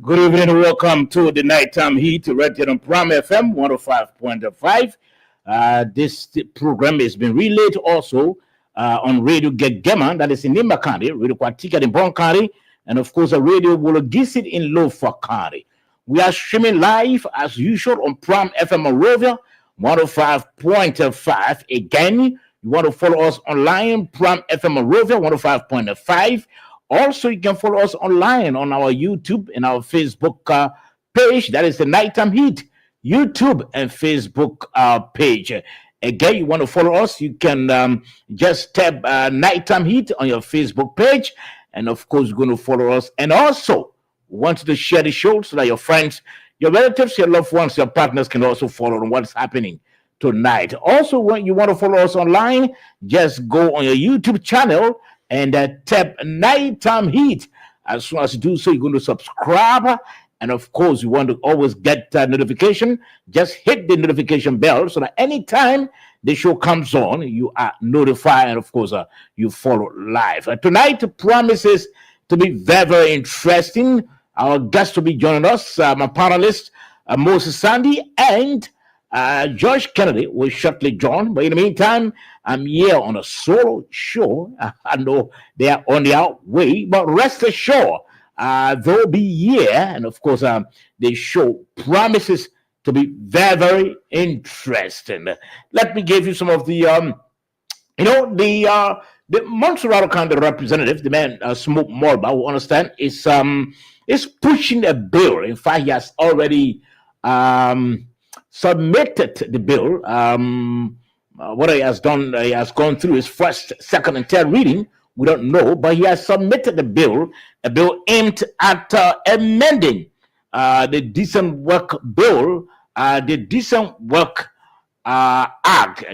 Good evening and welcome to the Nighttime Heat right here on Prime FM 105.5. This program has been relayed also on Radio Gegema, that is in Nimba County, Radio Kwatika in Bon County, and of course, a Radio Wologisit in Lofa County. We are streaming live as usual on Prime FM Monrovia 105.5. Again, you want to follow us online, Prime FM Monrovia 105.5. Also, you can follow us online on our YouTube and our Facebook page. That is the Nighttime Heat YouTube and Facebook page. Again, you want to follow us, you can just tap Nighttime Heat on your Facebook page. And of course, you're going to follow us. And also, we want you to share the show so that your friends, your relatives, your loved ones, your partners can also follow on what's happening tonight. Also, when you want to follow us online, just go on your YouTube channel and tap Nighttime Heat. As soon as you do so, you're going to subscribe. And of course, you want to always get notification. Just hit the notification bell so that anytime the show comes on, you are notified. And of course, you follow live. Tonight promises to be very, very interesting. Our guest will be joining us, my panelist, Moses Sandy, and George Kennedy will shortly join. But in the meantime, I'm here on a solo show. I know they are on their way, but rest assured, they'll be here. And of course, the show promises to be very, very interesting. Let me give you some of the, the Montserrat County representative, the man Smoke Morba, who understand is pushing a bill. In fact, he has already submitted the bill. What he has done, he has gone through his first, second, and third reading. We don't know, but he has submitted a bill aimed at amending the Decent Work Bill, the Decent Work Act.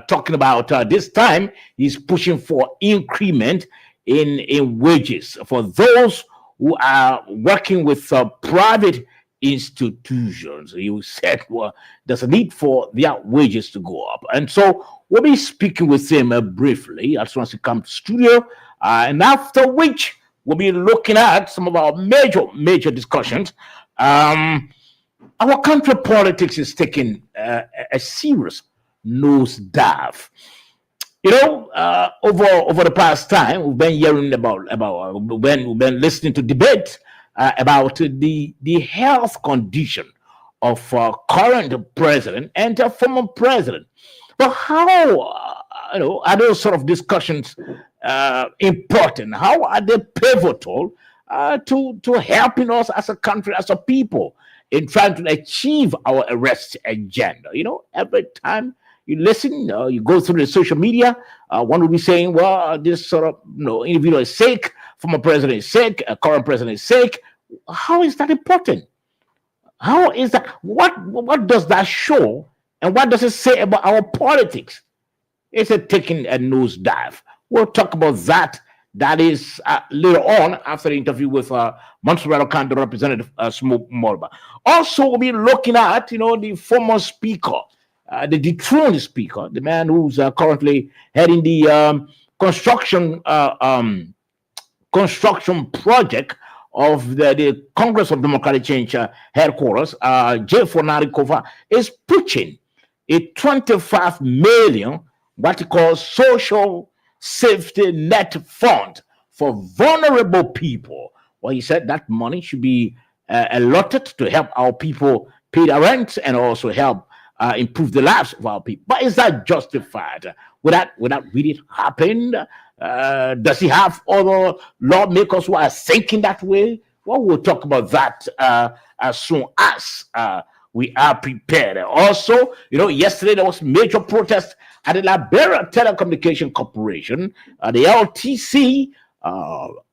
Talking about this time, he's pushing for increment in wages for those who are working with private institutions. You said, well, there's a need for their wages to go up. And so we'll be speaking with him briefly as soon as he comes to studio. And after which, we'll be looking at some of our major discussions. Our country politics is taking a serious nosedive. Over the past time, we've been hearing about when we've been listening to debate about the health condition of current president and former president. But how are those sort of discussions important? How are they pivotal to helping us as a country, as a people, in trying to achieve our arrest agenda? Every time you listen, you go through the social media, one will be saying, well, this sort of individual is sick, former president is sick, a current president is sick. How is that important? How is that? What does that show? And what does it say about our politics? Is it taking a nosedive? We'll talk about that. That is later on after the interview with Montserrat County Representative Smoke Morba. Also, we'll be looking at, the former speaker, the dethroned speaker, the man who's currently heading the construction project of the Congress of Democratic Change headquarters. Jay Fonarikova is pushing a 25 million, what he calls social safety net fund for vulnerable people. Well, he said that money should be allotted to help our people pay their rent and also help improve the lives of our people. But is that justified? Would that really happen? Does he have other lawmakers who are thinking that way? Well, we'll talk about that as soon as we are prepared. Also, yesterday there was major protest at the Liberia Telecommunication Corporation, the LTC,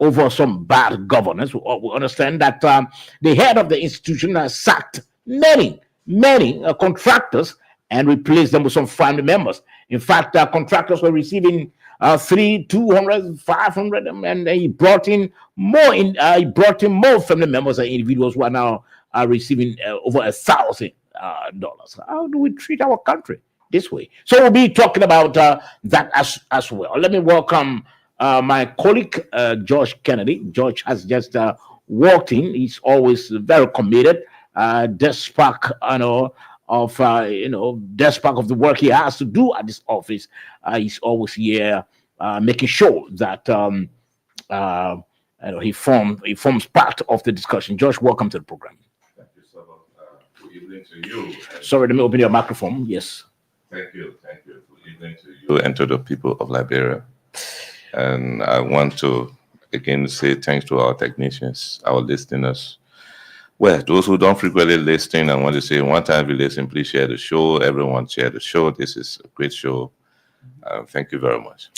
over some bad governance. We understand that the head of the institution has sacked many contractors and replaced them with some family members. In fact, contractors were receiving 200, 500, and he brought in more. He brought in more family members and individuals who are now receiving over $1,000. How do we treat our country this way? So we'll be talking about that as well. Let me welcome my colleague George Kennedy. George has just walked in. He's always very committed, despite despite of the work he has to do at this office. He's always here, making sure that uh, he forms part of the discussion. Josh, welcome to the program. Thank you so much. Good evening to you. Sorry, let me open your microphone. Yes. Thank you. Thank you. Good evening to you and to the people of Liberia. And I want to again say thanks to our technicians, our listeners. Well, those who don't frequently listen, I want to say one time if you listen, please share the show. Everyone share the show. This is a great show. Thank you very much.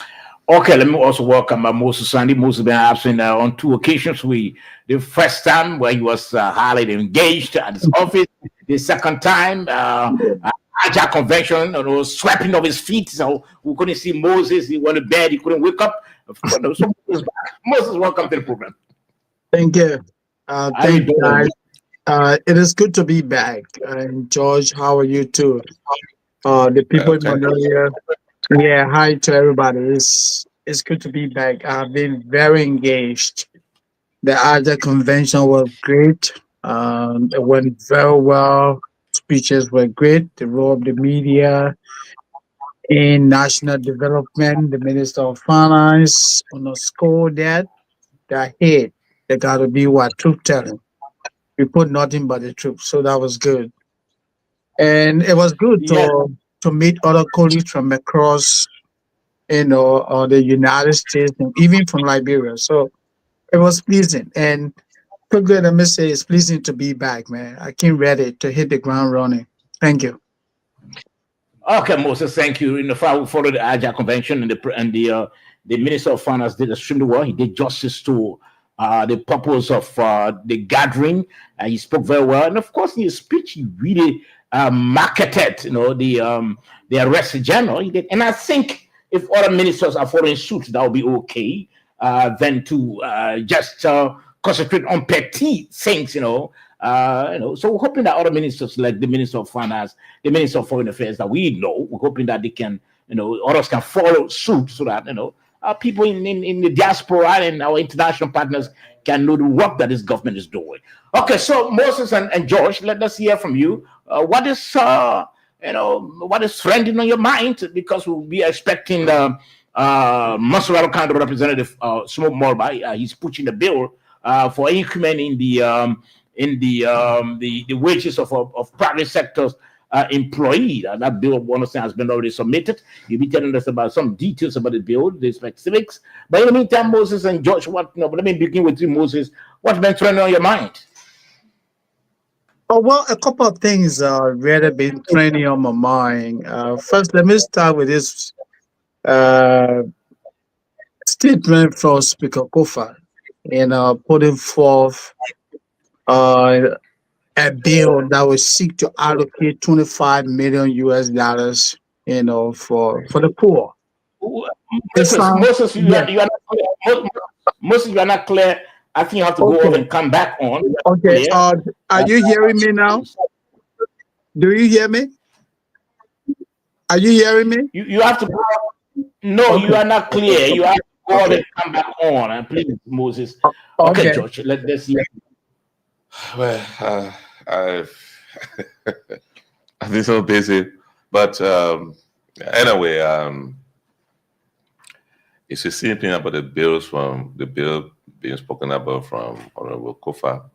Okay, let me also welcome Moses Sandy. Moses has been absent on 2 occasions. The first time where he was highly engaged at his office. The second time, Aja convention, swapping of his feet. So we couldn't see Moses. He went to bed. He couldn't wake up. So Moses, welcome to the program. Thank you. How you Thank you, doing? guys. It is good to be back. And George, how are you too? The people in Thank you. Mongolia. Yeah, hi to everybody. It's good to be back. I've been very engaged. The AJA convention was great. It went very well. Speeches were great. The role of the media in national development, the Minister of Finance underscored that the head, they got to be what truth telling. We put nothing but the truth, so that was good. And it was good Yeah. to meet other colleagues from across, the United States and even from Liberia. So it was pleasing. And quickly, let me say it's pleasing to be back, man. I came ready to hit the ground running. Thank you. Okay, Moses, thank you. Follow the Aja convention, and the Minister of Finance did extremely well. He did justice to the purpose of the gathering. He spoke very well, and of course, in his speech, he really marketed, the arrest general. He did, and I think if other ministers are following suit, that will be okay. Than to just concentrate on petty things, So we're hoping that other ministers, like the Minister of Finance, the Minister of Foreign Affairs, that we know, we're hoping that they can, others can follow suit, so that people in the diaspora and our international partners can know the work that this government is doing. Okay, so Moses and George, let us hear from you. What is trending on your mind? Because we'll be expecting Masuraro County Representative Smoke Morba. He's pushing the bill for increment in the wages of private sectors employee. That bill, one of them, has been already submitted. You'll be telling us about some details about the bill, the specifics. But in the meantime, Moses and George, let me begin with you, Moses. What's been trending on your mind? Oh, well, a couple of things really been training on my mind. First, let me start with this uh, statement from Speaker Kofa putting forth uh, a bill that will seek to allocate 25 million US dollars, for the poor. It sounds, Moses, yeah, you are not clear. Moses, you are not clear. I think you have to go off okay, and come back on. You are not okay. clear. Are you hearing me now? Do you hear me? Are you hearing me? You have to go. No, you Okay, are not clear. You have to go off okay, and come back on. And please, Moses. Okay, okay. George, let's see. Well, I've been so busy, but anyway, it's the same thing about the bill being spoken about from Honorable Kofa.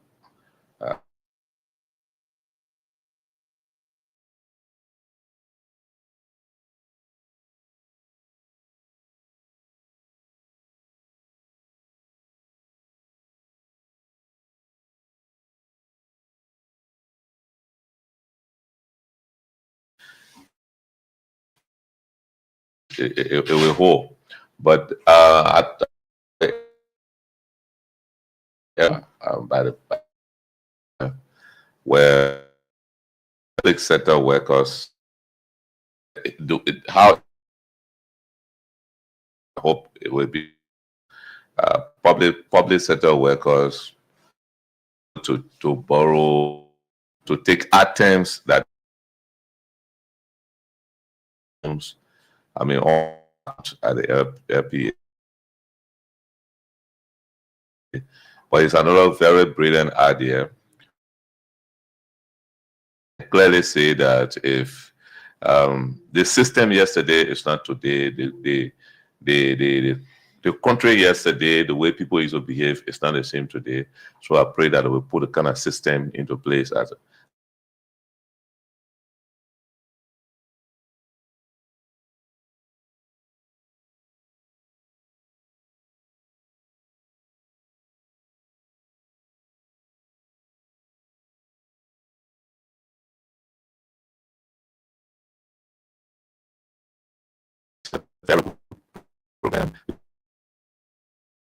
It will hold, but by the where public sector workers how I hope it will be public sector workers to borrow, to take items that I mean all at the LPA, but it's another very brilliant idea. I clearly say that if the system yesterday is not today, the country yesterday, the way people used to behave is not the same today. So I pray that we put a kind of system into place as a terrible program,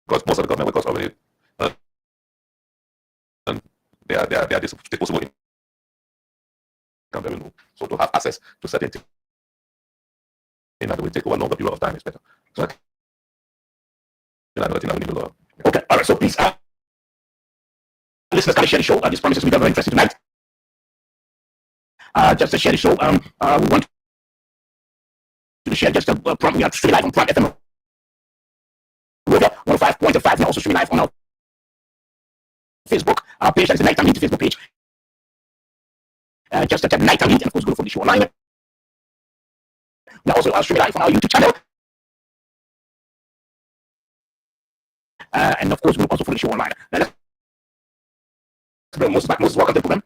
because most of the government workers already they are disposable income revenue. So to have access to certain things that will take over a longer period of time is better. So another thing that we need to learn. Okay, all right. So please, listeners, can share the show. This promises to be very interesting tonight. Just to share the show. We want to share just a prompt. We are streaming live on Prime FM. 105.5. We're also streaming live on our Facebook page. That is the Nighttime Heat Facebook page. Just type Nighttime Heat and of course go for the show online. We're also streaming live on our YouTube channel. And of course we'll also for the show online. Most welcome to the program.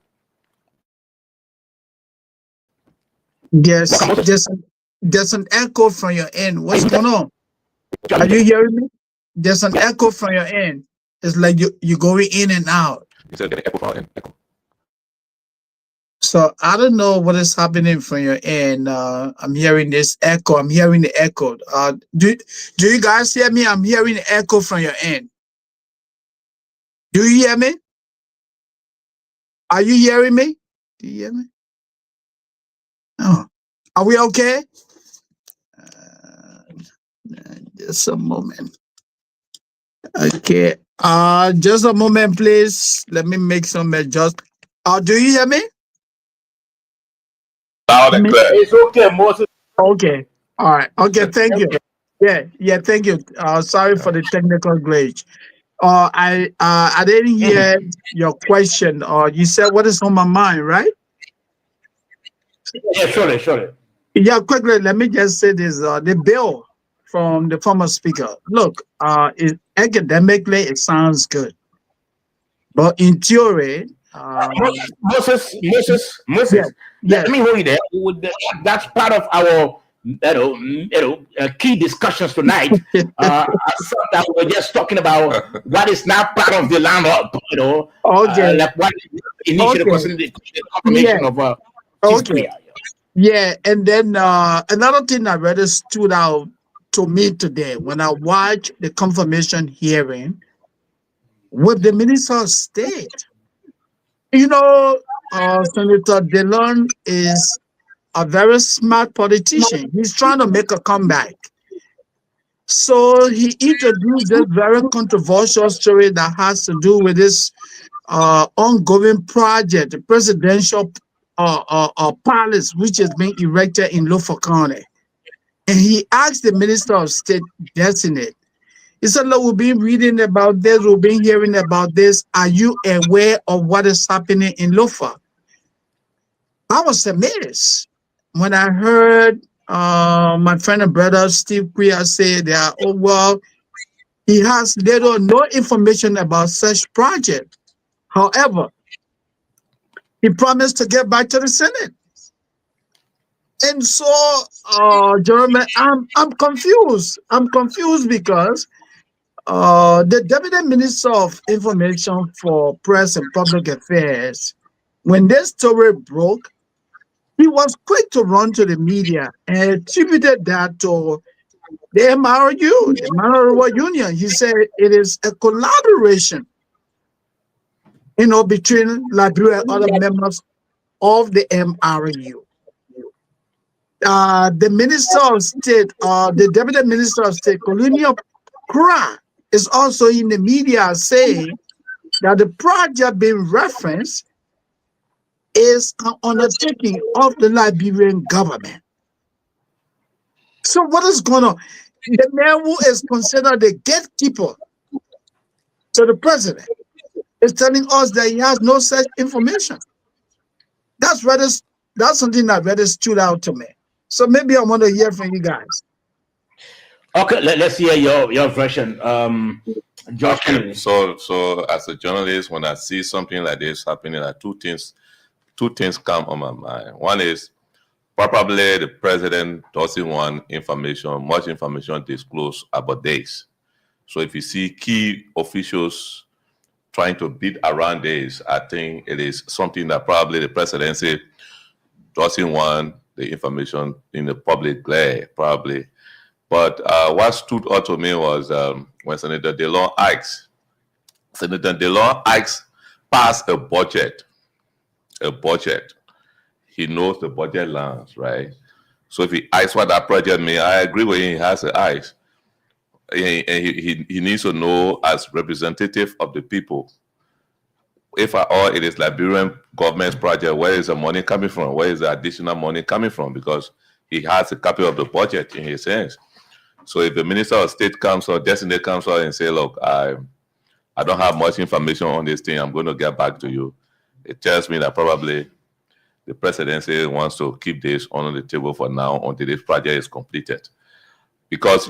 Yes, Welcome, Moses. there's an echo from your end. What's going on? Are you hearing me? There's an echo from your end. It's like you're going in and out. You said get an echo from an echo. So I don't know what is happening from your end. I'm hearing this echo. I'm hearing the echo. Do you guys hear me? I'm hearing the echo from your end. Do you hear me? Are you hearing me? Do you hear me? Oh, are we okay? Just a moment. Okay. Just a moment, please. Let me make some adjustments. Do you hear me? Loud and clear. It's okay, Moses. Okay. All right. Okay. Thank you. Yeah. Thank you. Sorry for the technical glitch. I didn't hear your question. You said what is on my mind, right? Yeah, surely. Yeah. Quickly, let me just say this: the bill from the former speaker. Look, academically it sounds good, but in theory, Moses. yeah. Let me hold you there. That's part of our key discussions tonight. That we're just talking about what is now part of the land up, Okay. like what initially Okay. considered the confirmation Yeah. of Okay. Yeah, and then another thing that really stood out to me today when I watched the confirmation hearing with the Minister of State. Senator Delon is a very smart politician. He's trying to make a comeback. So he introduced this very controversial story that has to do with this ongoing project, the presidential palace, which is being erected in Lofa County. And he asked the Minister of State designate. He said, look, we've been reading about this, we've been hearing about this. Are you aware of what is happening in Lofa? I was amazed when I heard my friend and brother Steve Quia say that, oh, well, he has little or no information about such project. However, he promised to get back to the Senate. And so, Jeremy, I'm confused. I'm confused because the Deputy Minister of Information for Press and Public Affairs, when this story broke, he was quick to run to the media and attributed that to the MRU, the Manoroa Union. He said it is a collaboration, between Liberia and other members of the MRU. The Minister of State, the Deputy Minister of State, Colunia Kra, is also in the media saying that the project being referenced is an undertaking of the Liberian government. So what is going on? The man who is considered the gatekeeper to the president is telling us that he has no such information. That's something that really stood out to me. So maybe I want to hear from you guys. Okay, let's hear your version. George Okay, Kennedy. so as a journalist, when I see something like this happening, like two things come on my mind. One is probably the president doesn't want much information disclosed about this. So if you see key officials trying to beat around this, I think it is something that probably the presidency doesn't want the information in the public glare, probably. But what stood out to me was when Senator DeLong asked, passed a budget. He knows the budget lines, right? So if he asks what that project means, I agree with him, he has to ask. He needs to know as representative of the people, if at all it is Liberian government's project, where is the money coming from? Where is the additional money coming from? Because he has a copy of the budget in his hands. So if the Minister of State comes or Destiny comes out and say, look, I don't have much information on this thing, I'm going to get back to you, it tells me that probably the presidency wants to keep this on the table for now until this project is completed. Because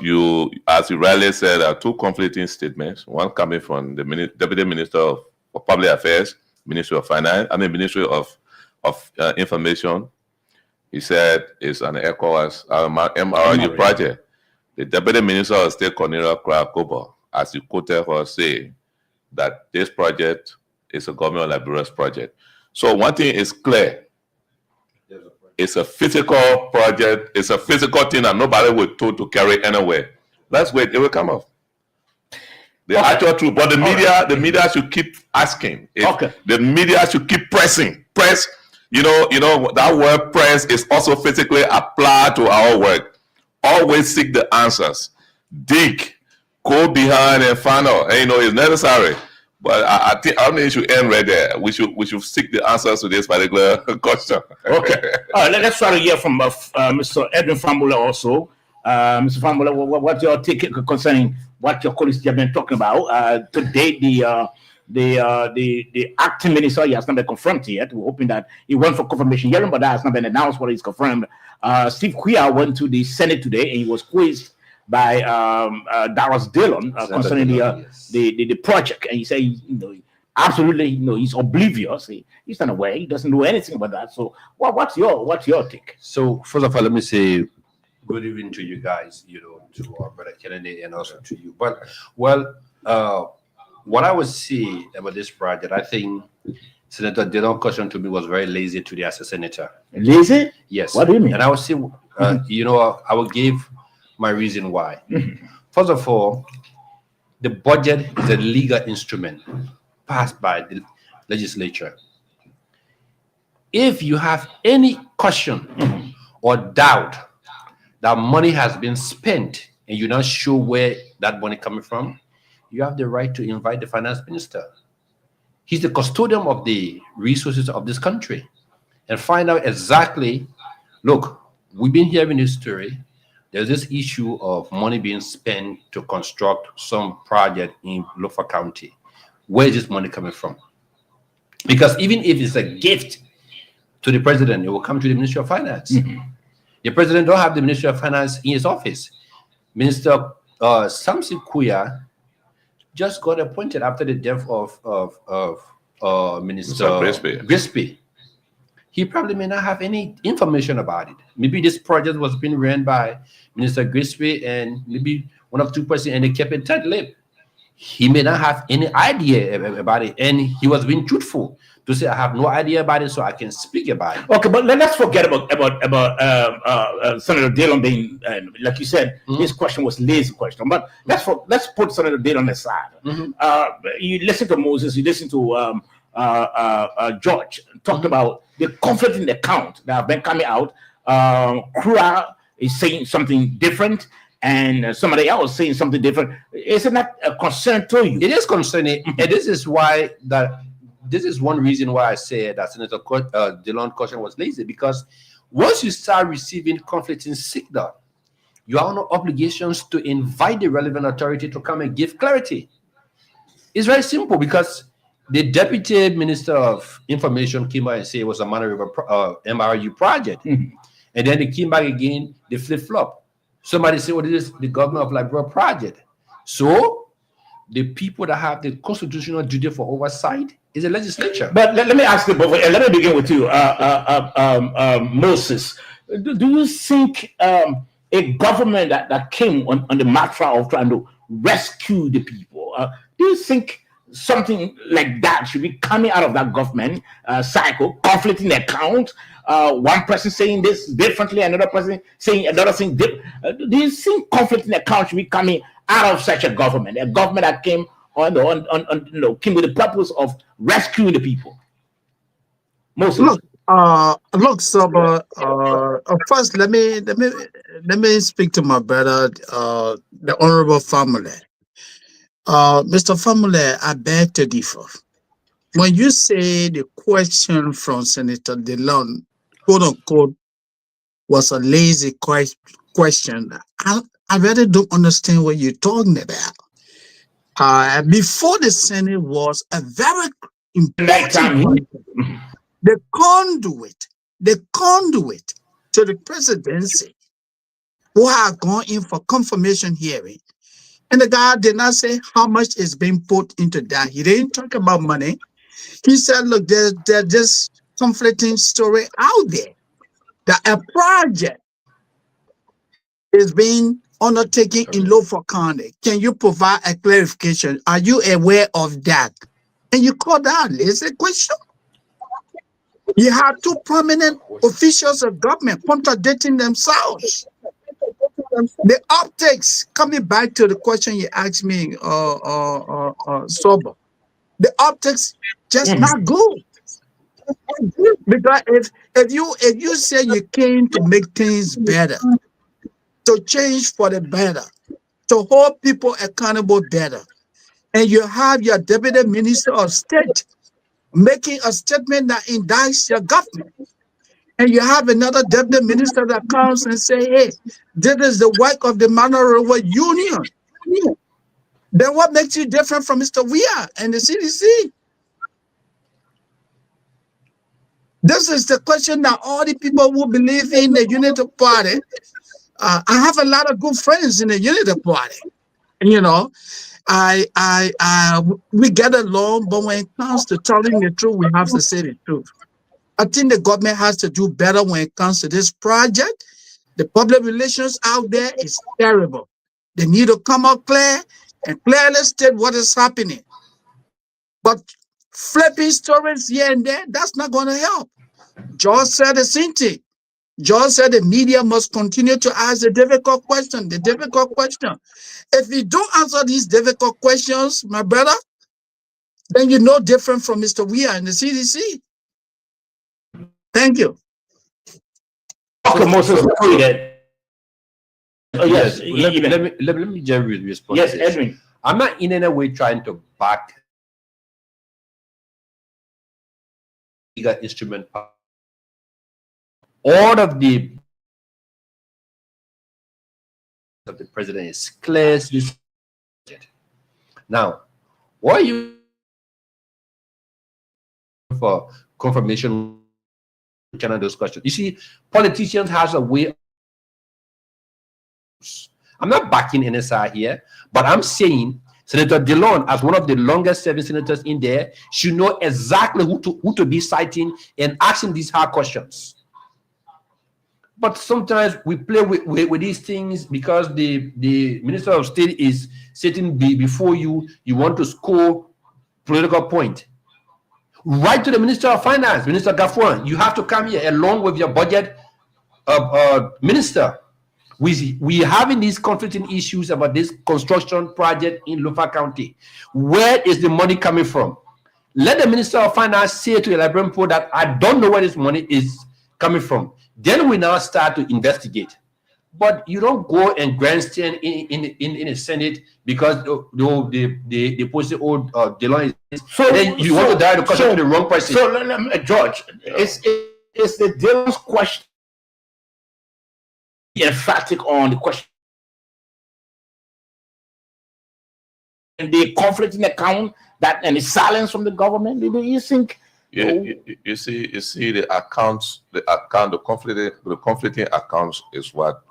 as you rightly said, there are two conflicting statements, one coming from the Deputy Minister of Public Affairs, Ministry of Finance, Ministry of Information. He said it's an ECOWAS MRU project. The Deputy Minister of State, Cornelia Krakoba, as you quoted her, say that this project is a government of Liberia's project. So one thing is clear. It's a physical project. It's a physical thing that nobody was told to carry anywhere. Let's wait. It will come up. The actual truth. But the media should keep asking. The media should keep pressing. Press. You know, that word press is also physically applied to our work. Always seek the answers. Dig. Go behind and find out. And, it's necessary. But I think it should end right there. We should seek the answers to this particular question. Okay. All right. Let's try to hear from Mr. Edwin Fambula also. Mr. Fambula, what's your take concerning what your colleagues have been talking about today? The acting minister, he has not been confirmed yet. We're hoping that he went for confirmation hearing, but that has not been announced. What is confirmed? Steve Quia went to the Senate today, and he was quizzed by Darius Dillon concerning the project, and he said, absolutely, he's oblivious. He's not aware. He doesn't know anything about that. So, what's your take? So, first of all, let me say good evening to you guys. To our brother Kennedy and also to you. But what I would say about this project, I think Senator Dillon's question to me was very lazy today as a senator. Lazy? Yes. What do you mean? And I would say, I will give my reason why. First of all, the budget is a legal instrument passed by the legislature. If you have any question or doubt that money has been spent and you're not sure where that money coming from, you have the right to invite the finance minister. He's the custodian of the resources of this country, and find out exactly, look, we've been hearing this story. There's this issue of money being spent to construct some project in Lofa County. Where is this money coming from? Because even if it's a gift to the president, it will come to the Ministry of Finance. The president don't have the Ministry of Finance in his office. Minister Samson Kuya just got appointed after the death of Minister Grisby. He probably may not have any information about it. Maybe this project was being ran by Minister Grisby and maybe one of two persons, and they kept it tight-lipped. He may not have any idea about it, and he was being truthful to say, I have no idea about it, so I can speak about it. Okay, but let's forget about Senator Dillon being, like you said, his question was lazy question. But let's put Senator Dillon aside. You listen to Moses, you listen to George talked about the conflicting account that have been coming out. Kura is saying something different, and somebody else saying something different. Isn't that a concern to you? It is concerning, and this is one reason why I say that Senator Dillon's question was lazy, because once you start receiving conflicting signal, you are under obligations to invite the relevant authority to come and give clarity. It's very simple, because The deputy minister of information came out and said it was a Mana River MRU project. Mhm. And then they came back again, they flip-flop. Somebody said, well, this is the government of Liberia project. So the people that have the constitutional duty for oversight is the legislature. But let me ask you, let me begin with you, Moses. Do you think a government that came on the mantra of trying to rescue the people, do you think something like that should be coming out of that government cycle, conflicting accounts? One person saying this differently, another person saying another thing different. Do you think conflicting accounts should be coming out of such a government that came came with the purpose of rescuing the people? Moses. Look, so first let me speak to my brother, the honorable family. Mr. Family, I beg to differ. When you say the question from Senator DeLon, quote unquote, was a lazy question, I really don't understand what you're talking about. Before the Senate was a very important the conduit to the presidency, who have gone in for confirmation hearing. And the guy did not say how much is being put into that. He didn't talk about money. He said, look, there's just conflicting story out there that a project is being undertaken in Lofa County. Can you provide a clarification? Are you aware of that? And you call that a lazy question? You have two prominent officials of government contradicting themselves. The optics, coming back to the question you asked me, Sober, the optics just not good. Because if you say you came to make things better, to change for the better, to hold people accountable better, and you have your deputy minister of state making a statement that indicts your government, and you have another deputy minister that comes and say, hey, this is the work of the Mana River Union, then what makes you different from Mr. Weah and the CDC? This is the question that all the people who believe in the Unity Party, I have a lot of good friends in the Unity Party, you know, we get along, but when it comes to telling the truth, we have to say the truth. I think the government has to do better when it comes to this project. The public relations out there is terrible. They need to come out clear and clearly state what is happening. But flipping stories here and there, that's not going to help. George said the same thing. George said the media must continue to ask the difficult question. If you don't answer these difficult questions, my brother, then you're no different from Mr. Weah and the CDC. Thank you. Okay, Moses. Oh, yes. Let me just respond. Yes, Edwin. I'm not in any way trying to back legal instrument. All of the president is clear. Now, what are you for confirmation? Kind those questions. You see, politicians has a way. I'm not backing NSI here, but I'm saying Senator DeLon, as one of the longest serving senators in there, should know exactly who to be citing and asking these hard questions. But sometimes we play with these things because the Minister of State is sitting before you. You want to score political point. Write to the Minister of Finance, Minister Gafuan. You have to come here along with your budget minister. We having these conflicting issues about this construction project in Lofa County. Where is the money coming from? Let the Minister of Finance say to the Liberian people that I don't know where this money is coming from. Then we now start to investigate. But you don't go and grandstand in the Senate because the posted old DeLon is. So then you want to direct the question to the wrong person. So, George, is the DeLon's question emphatic on the question and the conflicting account that and the silence from the government? Do you think? You see the accounts, the conflicting accounts is what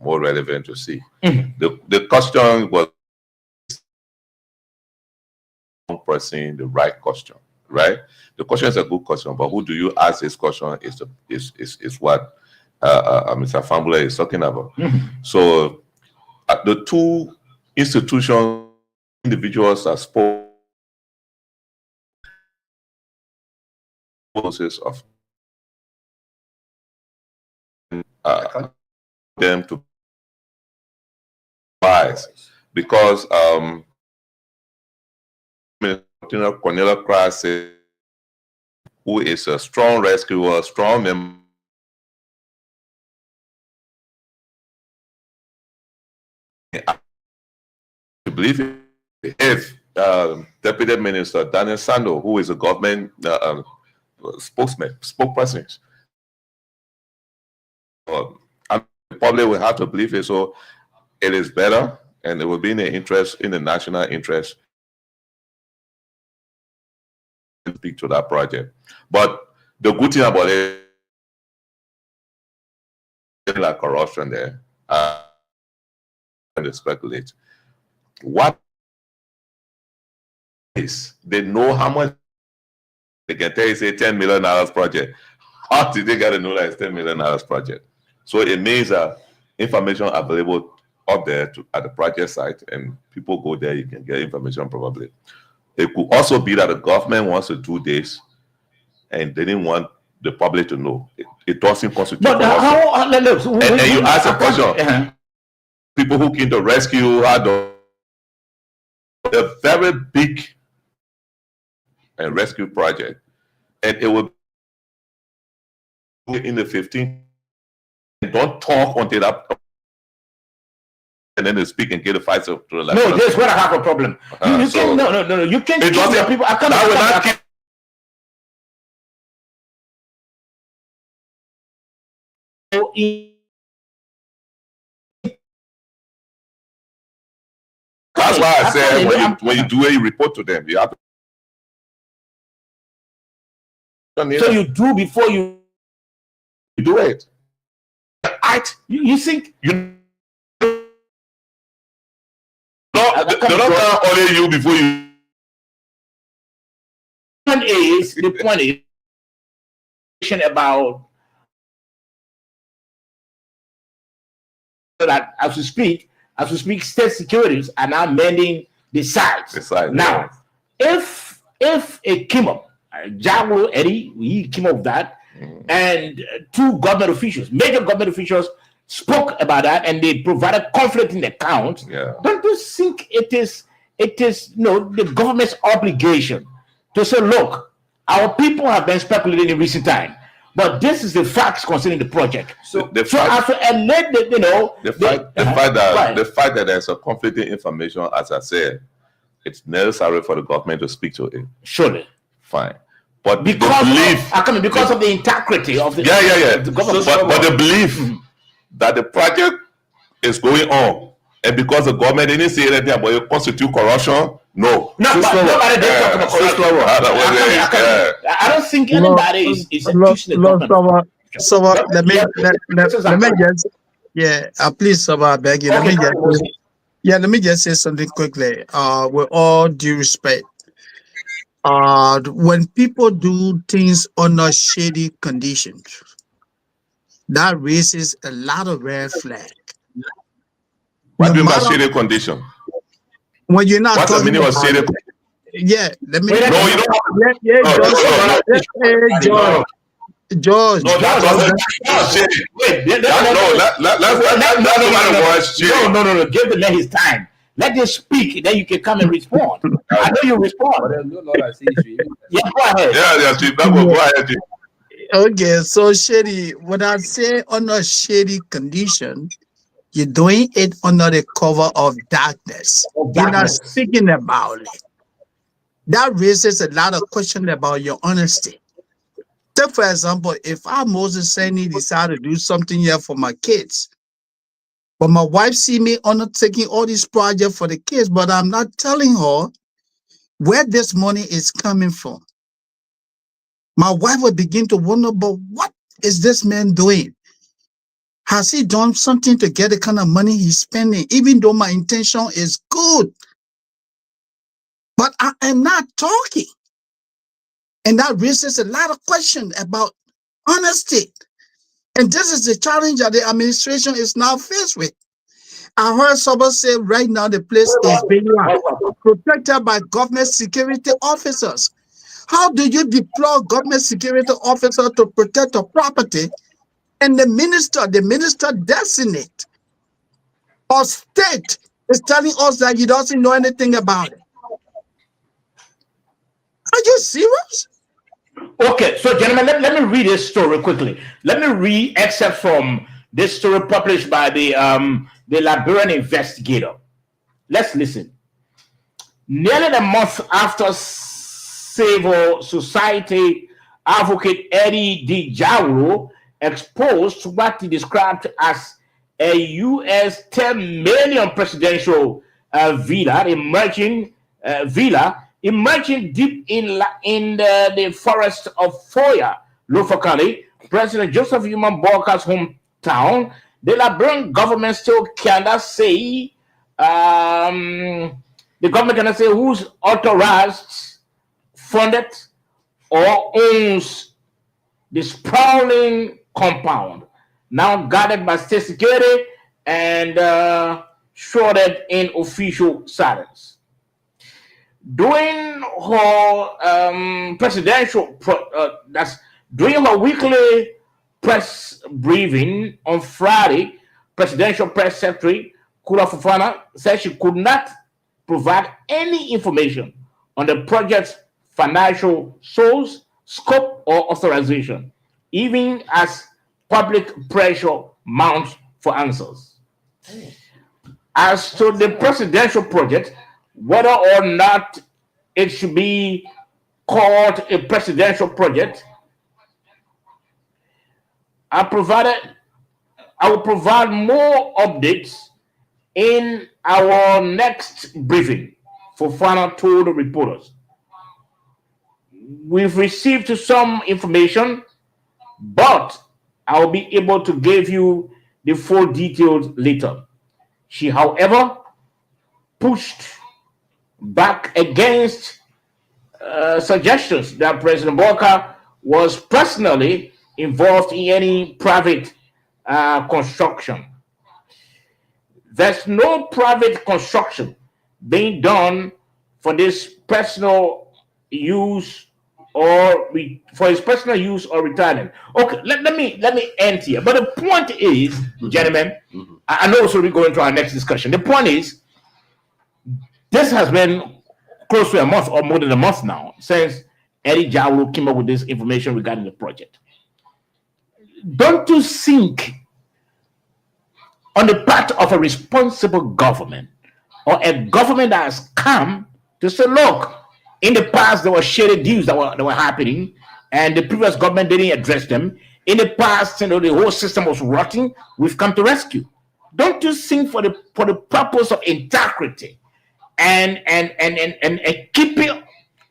more relevant to see. The question was pressing the right question, right? The question is a good question, but who do you ask this question is what Mr. Fambula is talking about. So the two institutions, individuals that spoke of them to bias because Cornelia Cross, who is a strong rescuer, strong member, I believe if Deputy Minister Daniel Sando, who is a government spokesperson, the public will have to believe it. So it is better, and it will be in the interest, in the national interest, to speak to that project. But the good thing about it, like corruption there, and they speculate. What is they know how much they can tell you, say $10 million project. How did they get to know that it's $10 million project? So it means information available up there at the project site, and people go there, you can get information probably. It could also be that the government wants to do this and they didn't want the public to know. It doesn't constitute. But and you ask a question. People who came to rescue had a very big and rescue project, and it will be in the 15th. Don't talk until that, and then they speak and get a fight to the left. No, that's where I have a problem. You can't. No. You can't. It doesn't. People. I can't. That's why I said when you do it, you report to them. You have to. So you do before you do it. You think you? No, they don't tell only you before you. The point is about that as we speak, state securities are now mending the sites. Now, if it came up, Jago Eddie, he came up with that, and two government officials, major government officials, spoke about that, and they provided conflicting accounts. Yeah. Don't you think it is the government's obligation to say, look, our people have been speculating in recent time, but this is the facts concerning the project. So the fact that there's a conflicting information, as I said, it's necessary for the government to speak to it. Surely. Fine. But because of the integrity of the the government. But the belief that the project is going on, and because the government didn't say anything about it constitute corruption, no. Nobody did talk about corruption. I don't think anybody is accusing the government. So let me just please, I beg you. Let me just say something quickly. With all due respect, when people do things under shady conditions, that raises a lot of red flags. What do you mean by shady condition? When you're not what's the meaning of shady? Yeah, let me. No, you don't. George. No, that's shady. Wait, no. Give the man his time. Let him speak, then you can come and respond. I know you respond. Yeah, go ahead. Go ahead. Okay, so shady. When I say under shady condition, you're doing it under the cover of darkness. You're not speaking about it. That raises a lot of questions about your honesty. Take, for example, if I, Moses Sani, decide to do something here for my kids, But my wife see me undertaking all these projects for the kids, but I'm not telling her where this money is coming from. My wife will begin to wonder, but what is this man doing? Has he done something to get the kind of money he's spending, even though my intention is good? But I am not talking. And that raises a lot of questions about honesty. And this is the challenge that the administration is now faced with. I heard someone say right now the place is being protected by government security officers. How do you deploy government security officers to protect the property, and the minister designate or state is telling us that he doesn't know anything about it? Are you serious? Okay, so gentlemen, let me read this story quickly. Let me read excerpt from this story published by the Liberian Investigator. Let's listen. Nearly a month after civil society advocate Eddie D. Jawuro exposed what he described as a U.S. $10 million presidential villa emerging deep in the forest of Foya, Lufakali, President Joseph Human Boakar's hometown, the Liberian government still cannot say, the government cannot say who's authorized, funded, or owns the sprawling compound, now guarded by state security and shrouded in official silence. During her during her weekly press briefing on Friday, Presidential Press Secretary Kula Fofana said she could not provide any information on the project's financial source, scope, or authorization, even as public pressure mounts for answers. As to the presidential project, whether or not it should be called a presidential project, I will provide more updates in our next briefing, Fofana told the reporters. We've received some information, but I'll be able to give you the full details later. She, however, pushed back against suggestions that President Boakar was personally involved in any private construction. There's no private construction being done for this personal use or for his personal use or retirement. Okay, let me end here. But the point is, gentlemen, I know so we're going to our next discussion. The point is, this has been close to a month or more than a month now since Eddie Jawuro came up with this information regarding the project. Don't you think, on the part of a responsible government or a government that has come to say, look, in the past there were shady deals that were happening and the previous government didn't address them. In the past, the whole system was rotting. We've come to rescue. Don't you think, for the purpose of integrity and keeping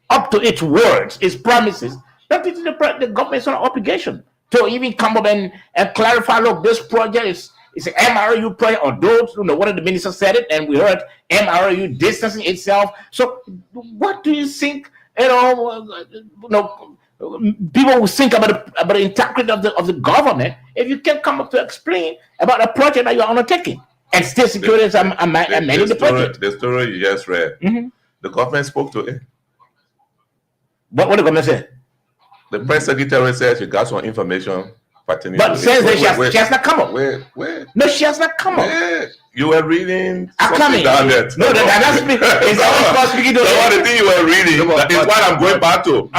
up to its words, its promises, that is the government's obligation to even come up and clarify, look, this project is an MRU project, or those, one of the ministers said it, and we heard MRU distancing itself. So what do you think, people will think about the integrity of the government if you can't come up to explain about a project that you're undertaking? And state security is managing the project. The story you just read, the government spoke to it. What the government said? The press secretary said she got some information pertaining but to says it. that she has not come up. Where? No, she has not come up. You were reading I'm something coming. down there. No, that's me. It's always speaking to the thing you were reading is what I'm going back to.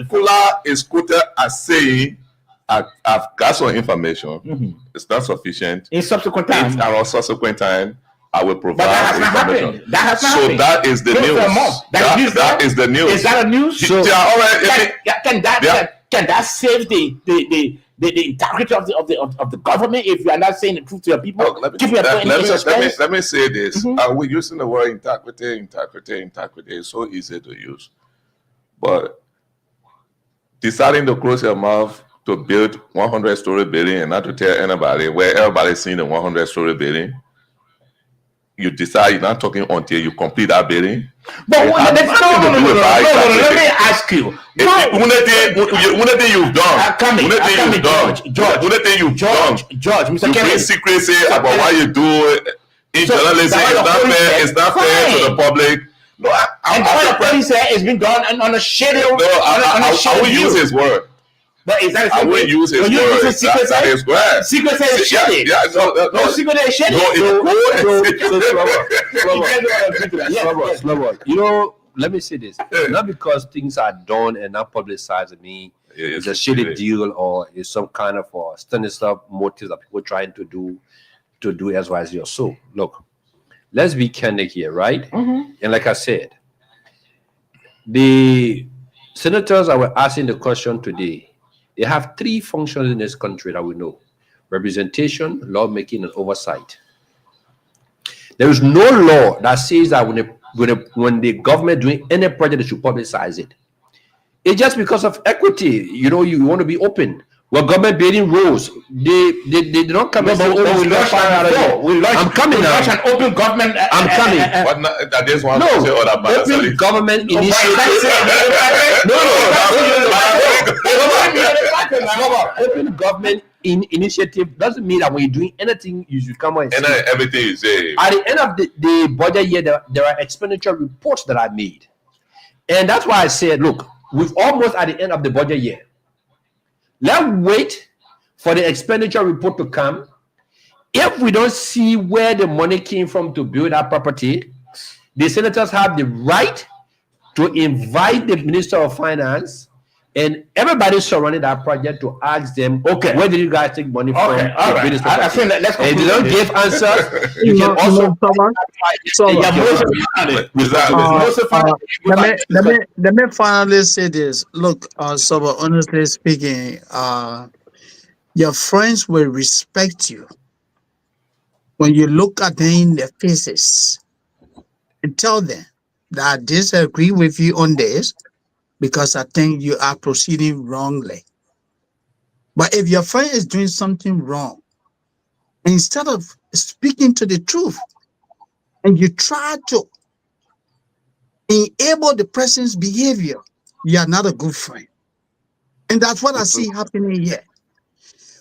Kula is quoted as saying, I've got some information. It's not sufficient. In subsequent time. And on subsequent time, I will provide but that has not information. happened. That has not So happened. that is the news. That is the news. Is that a news? So, can that save the the integrity of the government if you are not saying the truth to your people? Keep your point in suspense. Let me say this. We're using the word integrity. It's so easy to use. But deciding to close your mouth to build 100-story building and not to tell anybody where everybody's seen the 100-story building, you decide you're not talking until you complete that building. But no, let me ask you. George, Mr. Kennedy. You secrecy about why you do it in journalism. It's not fair to the public. No, and all the police say it's been done on a schedule. No, I will use his word. But is that I will use his word. That is correct. Secret is shady. Yeah, no, secret is shady. You know, let me say this. Not because things are done and not publicized, I mean, it's a shady deal or it's some kind of sinister motive that people trying to do X, Y, Z or so. Look, let's be candid here, right? And like I said, the senators that were asking the question today, they have three functions in this country that we know: representation, lawmaking, and oversight. There is no law that says that when the government doing any project, they should publicize it. It's just because of equity. You know, you want to be open. When government building roads, they don't come and say, "Oh, I'm coming now." An open government. I'm coming. But that is one. Open government initiative. Open government initiative doesn't mean that when you're doing anything, you should come and say everything you say. At the end of the budget year, there are expenditure reports that I made, and that's why I said, look, we're almost at the end of the budget year. Let's wait for the expenditure report to come. If we don't see where the money came from to build that property, the senators have the right to invite the Minister of Finance and everybody surrounding that project to ask them, okay, where did you guys take money from? Okay, all right. I think let's and if they don't give answers, you can also. Let me finally say this. Look, so honestly speaking, your friends will respect you when you look at them in their faces and tell them that I disagree with you on this, because I think you are proceeding wrongly. But if your friend is doing something wrong, instead of speaking to the truth, and you try to enable the person's behavior, you are not a good friend. And that's what I see happening here.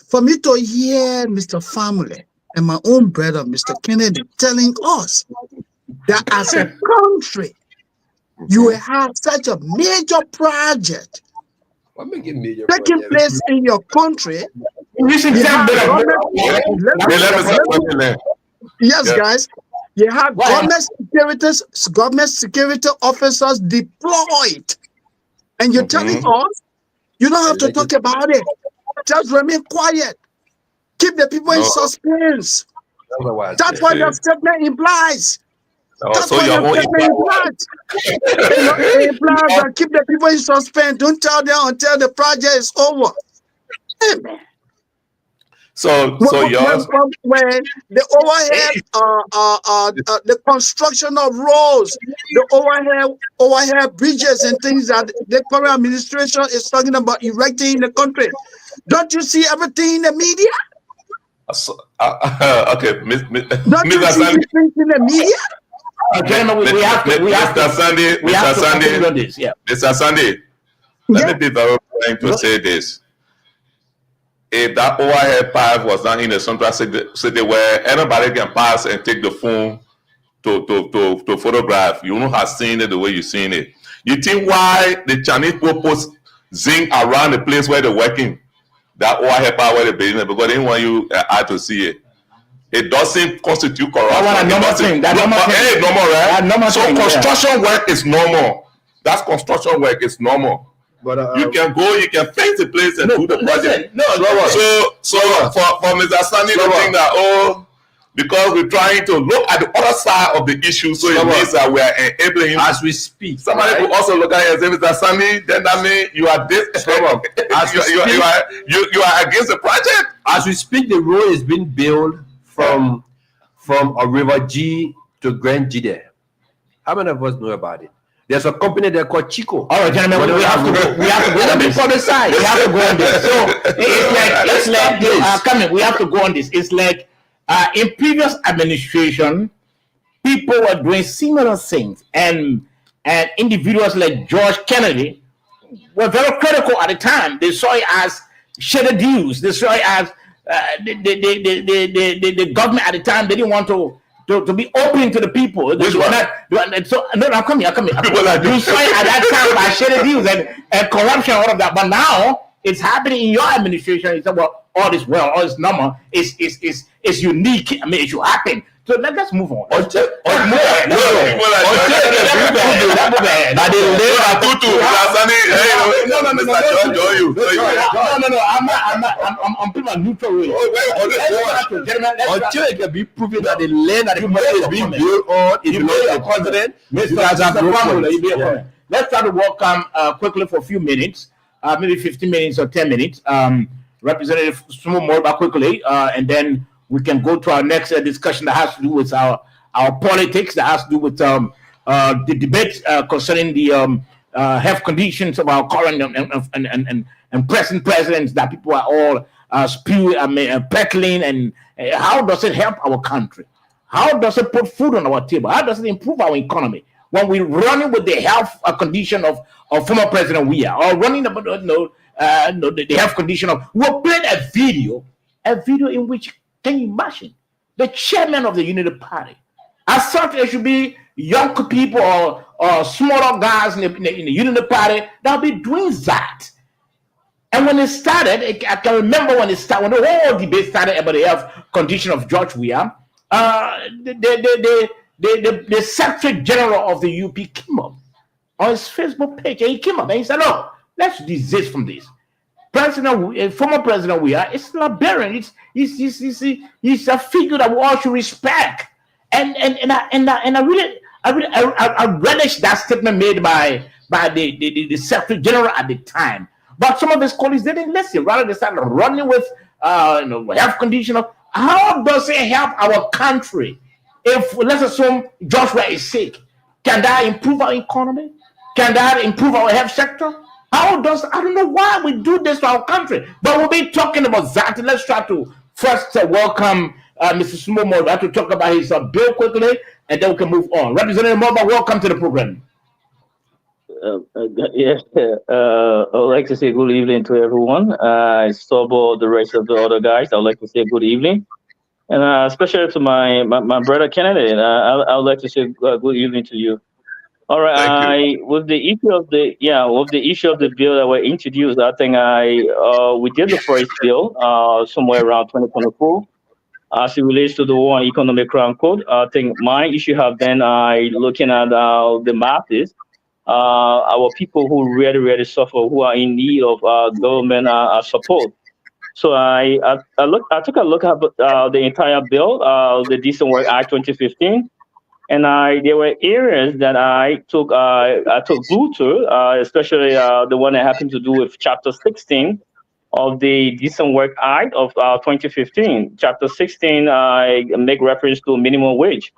For me to hear Mr. Family and my own brother, Mr. Kennedy, telling us that as a country, you will have such a major project taking place in your country. Yes, guys. You have government security officers deployed. And you're telling us you don't have to talk about it. Just remain quiet. Keep the people in suspense. That's what your statement implies. That's what your statement implies. It implies that keep the people in suspense. Don't tell them until the project is over. Amen. So yours, when the overhead, the construction of roads, the overhead bridges and things that the current administration is talking about erecting in the country, don't you see everything in the media? Okay, don't you see everything in the media? Gentlemen, we have to this. Yeah, Mr. Sunday, let me be very frank to say this. If that overhead pipe was not in the central city where anybody can pass and take the phone to photograph, you wouldn't have seen it the way you've seen it. You think why the Chinese people post zinc around the place where they're working, that overhead pipe where they're building it, because they didn't want you to see it. It doesn't constitute corruption. Construction work is normal. That's construction work is normal. But you can go, you can face the place and do the project. For So for Mr. Sandy to think that because we're trying to look at the other side of the issue. So it means that we are enabling him. As we speak, Somebody right? could also look at it and say, Mr. Sammy, then that means you are this. As we you are against the project. As we speak, the road is being built from a River G to Grand G there. How many of us know about it? There's a company there called Chico. All right, gentlemen, we have to go. We have to go on this. We have to go on this. So it's like coming. We have to go on this. It's like in previous administration, people were doing similar things, and individuals like George Kennedy were very critical at the time. They saw it as shady deals. They saw it as the government at the time. They didn't want to be open to the people. So no, I'm coming. You saw it at that time by shady deals and corruption, all of that. But now it's happening in your administration. It's about all this number is unique. I mean, it should happen. So let's move on. No, I'm putting a neutral way. Until it can be proven that the land that the money is being built on is belongs to the president, you guys have no point. Let's try to welcome quickly for a few minutes, maybe 15 minutes or 10 minutes. Representative Sumo Morba quickly, and then we can go to our next discussion that has to do with our politics, that has to do with the debate concerning the health conditions of our current and present presidents that people are all peddling, and how does it help our country? How does it put food on our table? How does it improve our economy when we're running with the health condition of former President Weah, or running about the health condition of? We played a video in which, can you imagine, the chairman of the Unity Party? I thought there should be young people or smaller guys in the Unity Party that'll be doing that. And when it started, I can remember when the whole debate started about the health condition of George Weah, the Secretary General of the UP came up on his Facebook page, and he came up and he said, "No, let's desist from this. Former President Weah is Liberian. He's a figure that we all should respect." And I really relish that statement made by the Secretary General at the time. But some of his colleagues didn't listen. Rather, they started running with health condition of how does it help our country? If, let's assume, George Weah is sick, can that improve our economy? Can that improve our health sector? I don't know why we do this to our country, but we'll be talking about that. Let's try to first welcome Mr. Sumo Morba to talk about his bill quickly, and then we can move on. Representative Morba, welcome to the program. I would like to say good evening to everyone. Sobo, the rest of the other guys, I would like to say good evening. And especially to my brother Kennedy, I would like to say good evening to you. All right, with the issue of the bill that were introduced, I think we did the first bill somewhere around 2024 as it relates to the war on economic crime code. I think my issue have been looking at the masses, our people who really suffer, who are in need of government support. So I took a look at the entire bill, the Decent Work Act 2015. And there were areas that I took blue to, especially the one that happened to do with Chapter 16 of the Decent Work Act of 2015. Chapter 16 make reference to minimum wage.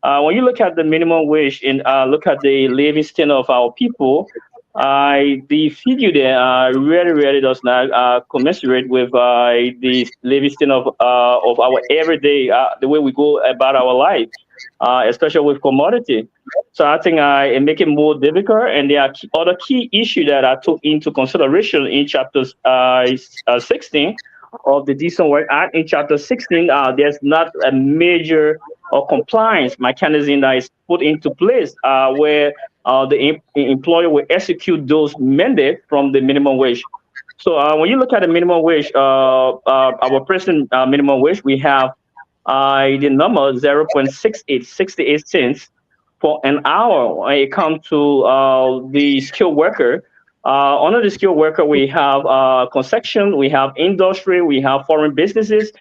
When you look at the minimum wage and look at the living standard of our people, the figure there really does not commensurate with the living standard of our everyday, the way we go about our life. Especially with commodity. So I think it make it more difficult, and there are other key issues that I took into consideration in Chapter 16 of the Decent Work Act. In Chapter 16, there's not a major or compliance mechanism that is put into place where the employer will execute those mandates from the minimum wage. So when you look at the minimum wage, our present minimum wage, we have the number 0.68 cents for an hour when it comes to the skilled worker. Under the skilled worker, we have construction, we have industry, we have foreign businesses,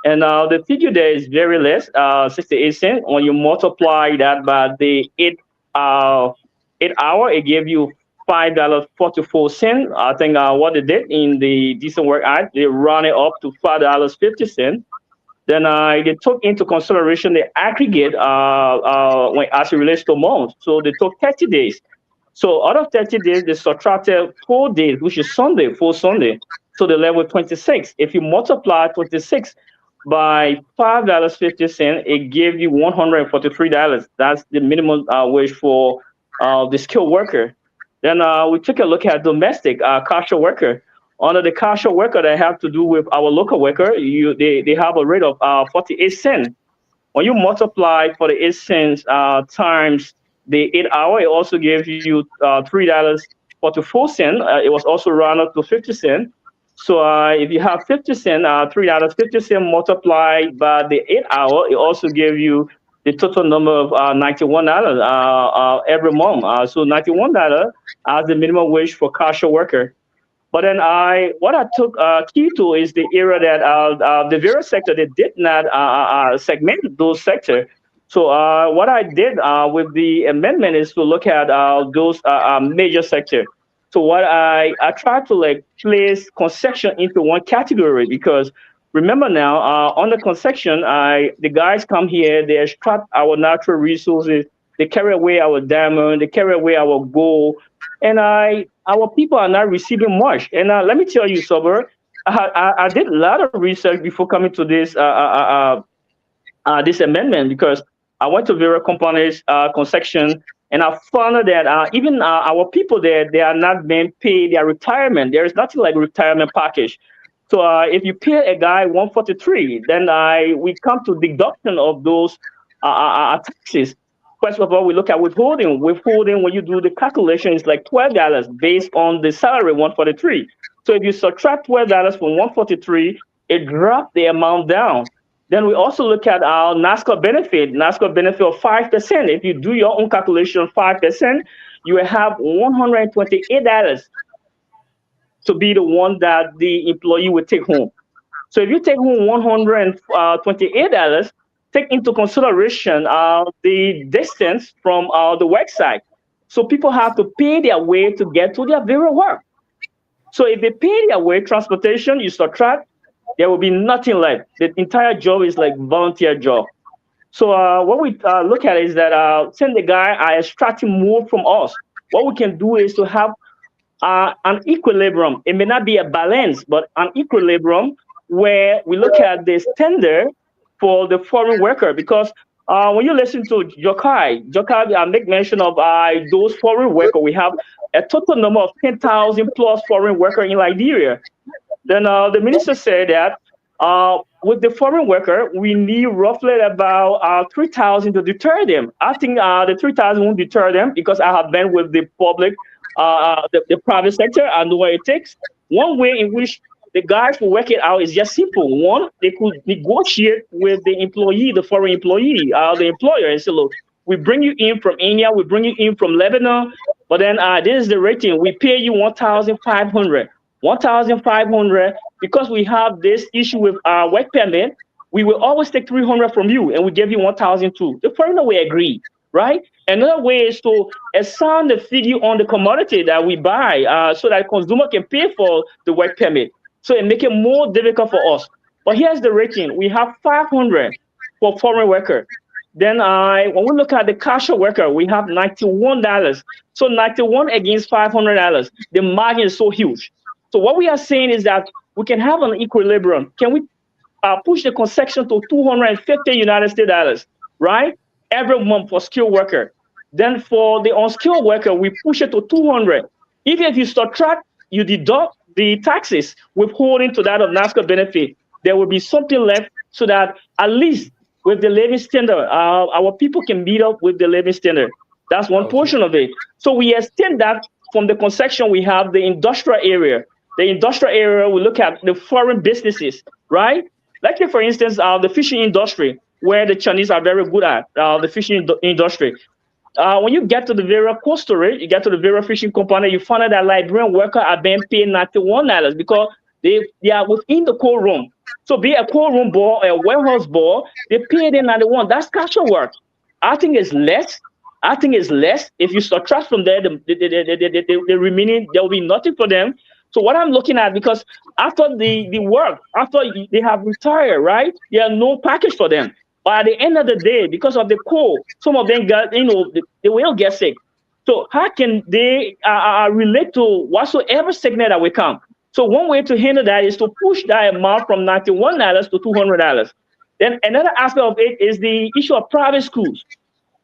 And the figure there is very less, 68 cents. When you multiply that by the 8 hour, it gave you $5.44. I think what they did in the Decent Work Act, they run it up to $5.50. Then they took into consideration the aggregate when as it relates to months. So they took 30 days. So out of 30 days, they subtracted 4 days, which is Sunday, full Sunday. So the level 26. If you multiply 26 by $5.50, it gave you $143. That's the minimum wage for the skilled worker. Then we took a look at domestic casual worker. Under the casual worker that have to do with our local worker, they have a rate of 48 cents. When you multiply 48 cents times the 8 hour, it also gives you $3.44. It was also rounded to 50 cents. So if you have 50 cents, $3.50 multiplied by the 8 hour, it also gives you the total number of $91 every month. So $91 as the minimum wage for casual worker. But then what I took key to is the area that the various sector they did not segment those sectors. So what I did with the amendment is to look at those major sector. So what I tried to like place construction into one category because remember now on the construction, the guys come here, they extract our natural resources, they carry away our diamond, they carry away our gold, and our people are not receiving much. And let me tell you, Sober, I did a lot of research before coming to this this amendment because I went to various companies, construction, and I found out that even our people there, they are not being paid their retirement. There is nothing like retirement package. So if you pay a guy 143, then we come to deduction of those taxes. First of all, we look at withholding. Withholding, when you do the calculation, is like $12 based on the salary 143. So if you subtract $12 from 143, it dropped the amount down. Then we also look at our NASCAR benefit of 5%. If you do your own calculation of 5%, you will have $128 to be the one that the employee would take home. So if you take home $128, take into consideration the distance from the work site. So people have to pay their way to get to their very work. So if they pay their way, transportation, you subtract, there will be nothing left. The entire job is like volunteer job. So what we look at is that since the guy are extracting more from us, what we can do is to have an equilibrium. It may not be a balance, but an equilibrium where we look at the standard for the foreign worker, because when you listen to Jokai make mention of those foreign workers. We have a total number of 10,000 plus foreign workers in Liberia. Then the minister said that with the foreign worker, we need roughly about 3,000 to deter them. I think the 3,000 won't deter them because I have been with the public, the private sector. I know what it takes. One way in which the guys will work it out is just simple. One, they could negotiate with the employee, the foreign employee, the employer, and say, look, we bring you in from India, we bring you in from Lebanon, but then this is the rating. We pay you 1,500. 1,500, because we have this issue with our work permit, we will always take 300 from you and we give you 1,002. The foreigner will agree, right? Another way is to assign the figure on the commodity that we buy so that consumer can pay for the work permit. So it make it more difficult for us. But here's the rating. We have 500 for foreign worker. Then when we look at the casual worker, we have $91. So 91 against $500. The margin is so huge. So what we are saying is that we can have an equilibrium. Can we push the concession to 250 United States dollars, right? Every month for skilled worker. Then for the unskilled worker, we push it to 200. Even if you subtract, you deduct the taxes withholding to that of NASCAR benefit, there will be something left so that at least with the living standard, our people can meet up with the living standard. That's one portion of it. So we extend that from the concession. We have the industrial area. The industrial area, we look at the foreign businesses, right? Like for instance, the fishing industry, where the Chinese are very good at, the fishing industry. When you get to the various coastal rate, you get to the various fishing company, you find out that Liberian workers are being paid $91 because They are within the cold room. So be a cold room boy, a warehouse boy, they pay them 91. That's casual work. I think it's less. I think it's less. If you subtract from there, the remaining, there will be nothing for them. So what I'm looking at, because after the work, after they have retired, right? There are no package for them. But at the end of the day, because of the cold, some of them got, they will get sick. So how can they relate to whatsoever sickness that will come? So one way to handle that is to push that amount from $91 to $200. Then another aspect of it is the issue of private schools.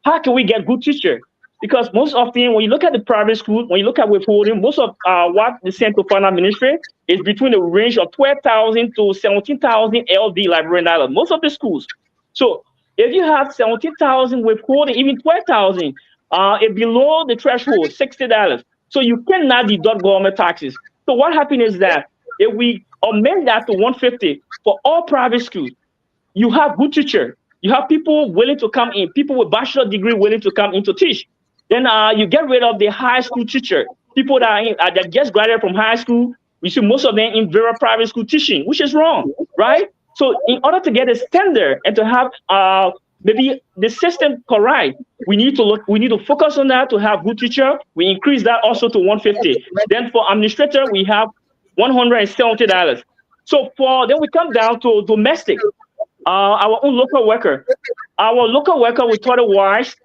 How can we get good teachers? Because most often, when you look at the private schools, when you look at withholding, most of what the Central Fund Administration is between the range of 12,000 to 17,000 LD librarian dollars. Most of the schools. So if you have 17,000 withholding, even 12,000, it's below the threshold, $60. So you cannot deduct government taxes. So what happens is that if we amend that to 150 for all private schools, you have good teachers. You have people willing to come in, people with bachelor degree willing to come in to teach. Then you get rid of the high school teacher, people that just graduated from high school. We see most of them in very private school teaching, which is wrong, right? So in order to get a standard and to have maybe the system correct, we need to focus on that to have good teacher. We increase that also to 150. Then for administrator, we have $170. So then we come down to domestic. Our own local worker. Our local worker, we thought it wise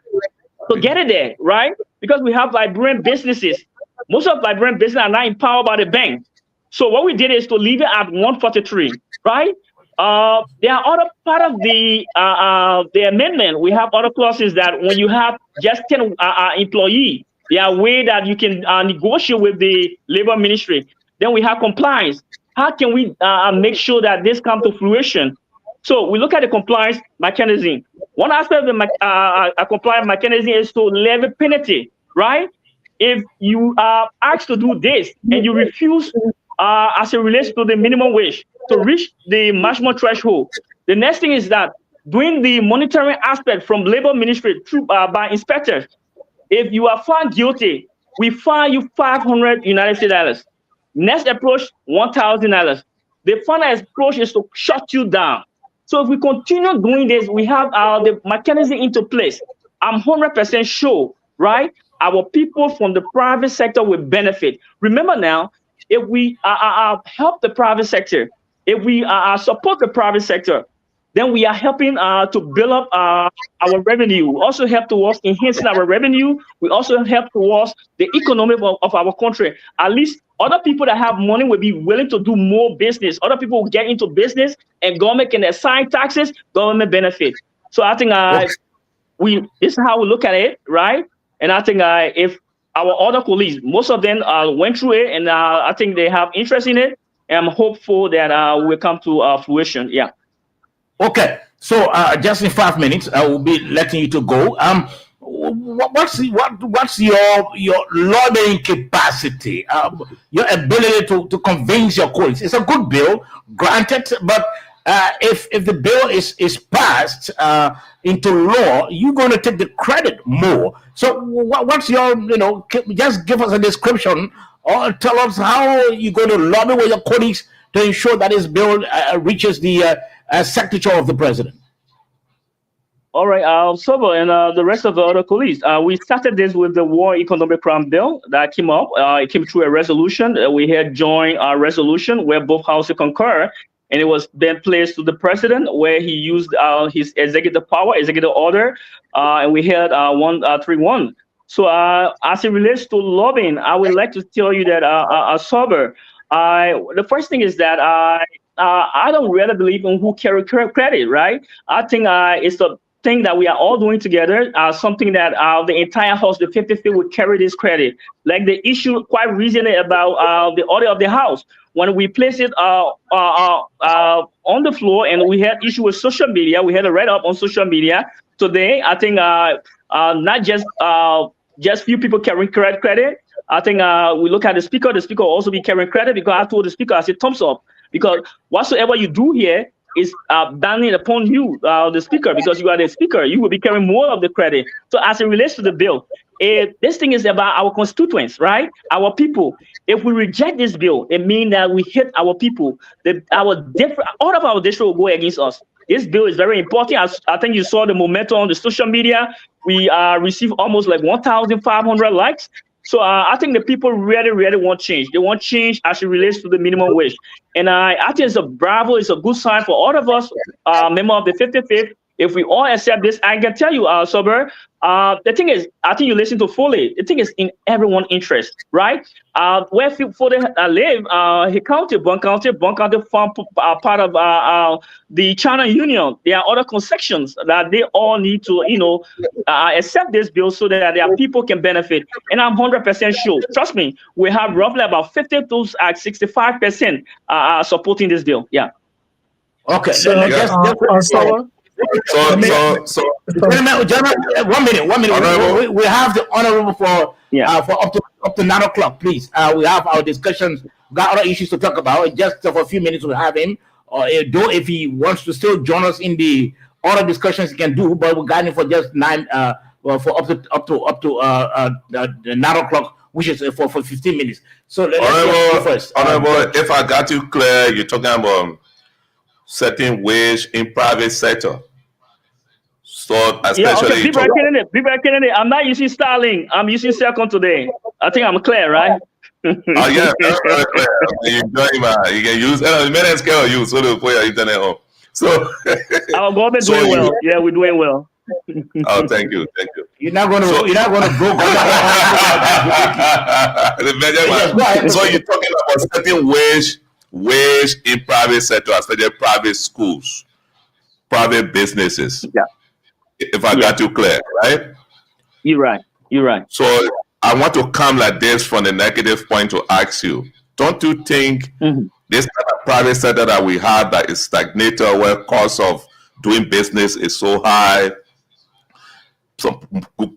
to get it there, right? Because we have librarian businesses. Most of librarian businesses are not empowered by the bank. So what we did is to leave it at 143, right? There are other part of the amendment. We have other clauses that when you have just 10 employees, there are ways that you can negotiate with the labor ministry. Then we have compliance. How can we make sure that this comes to fruition? So we look at the compliance mechanism. One aspect of the compliance mechanism is to levy penalty, right? If you are asked to do this and you refuse as it relates to the minimum wage to reach the maximum threshold, the next thing is that doing the monitoring aspect from labor ministry through by inspectors. If you are found guilty, we fine you $500 United States dollars. Next approach, $1,000. The final approach is to shut you down. So if we continue doing this, we have the mechanism into place. I'm 100% sure, right? Our people from the private sector will benefit. Remember now, if we help the private sector, if we support the private sector, then we are helping to build up our revenue. We also help towards enhancing our revenue. We also help towards the economy of our country. At least other people that have money will be willing to do more business. Other people will get into business and government can assign taxes, government benefit. So I think this is how we look at it, right? And I think if our other colleagues, most of them went through it and I think they have interest in it. And I'm hopeful that we'll come to fruition. Yeah. Okay, so just in 5 minutes, I will be letting you to go. What's your lobbying capacity? Your ability to convince your colleagues? It's a good bill, granted, but if the bill is passed into law, you're going to take the credit more. So what's your just give us a description or tell us how you're going to lobby with your colleagues to ensure that this bill reaches the signature of the president. All right, Sobo and the rest of the other colleagues, we started this with the War Economic Crime Bill that came up. It came through a resolution. We had joined a resolution where both houses concur, and it was then placed to the president where he used his executive power, executive order, and we had 131. So as it relates to lobbying, I would like to tell you that Sober, the first thing is that I don't really believe in who carry credit, right? I think it's the thing that we are all doing together, something that the entire house, the 50 will carry this credit. Like the issue quite recently about the order of the house. When we place it on the floor and we had issue with social media, we had a write-up on social media. Today, I think not just few people carrying credit. I think we look at the speaker will also be carrying credit because I told the speaker, I said, thumbs up. Because whatsoever you do here is banning upon you, the speaker, because you are the speaker. You will be carrying more of the credit. So as it relates to the bill, this thing is about our constituents, right? Our people. If we reject this bill, it means that we hit our people. All of our district will go against us. This bill is very important. I think you saw the momentum on the social media. We received almost like 1,500 likes. So I think the people really want change. They want change as it relates to the minimum wage. And I think it's a good sign for all of us, members of the 55th. If we all accept this, I can tell you, Sober, the thing is, I think you listen to Foley. The thing is in everyone's interest, right? Where Foley live, he county, Bon County form part of the China Union. There are other concessions that they all need to, accept this bill so that their people can benefit. And I'm 100% sure. Trust me, we have roughly about 50 to 65% supporting this bill. Yeah. Okay. So, Gentlemen, 1 minute. We have the honorable for up to 9 o'clock, please. We have our discussions. We got other issues to talk about. Just for a few minutes, we'll have him. Though if he wants to still join us in the other discussions, he can do. But we got him for just 9, for up to 9 o'clock, which is for 15 minutes. So let's go first. Honorable, if I got you clear, you're talking about setting wage in private sector. So especially Kennedy, I'm not using Starlink. I'm using Second today. I think I'm clear, right? Oh yeah, very clear. You can use many scale use so to put your internet home. So our government doing well. Yeah, we're doing well. Oh, thank you. You're not going to go. So you're talking about setting wage in private sector, especially private schools, private businesses. Yeah. If I got you clear, right? You're right. So I want to come like this from the negative point to ask you, don't you think this kind of private sector that we have that is stagnated, where cost of doing business is so high, some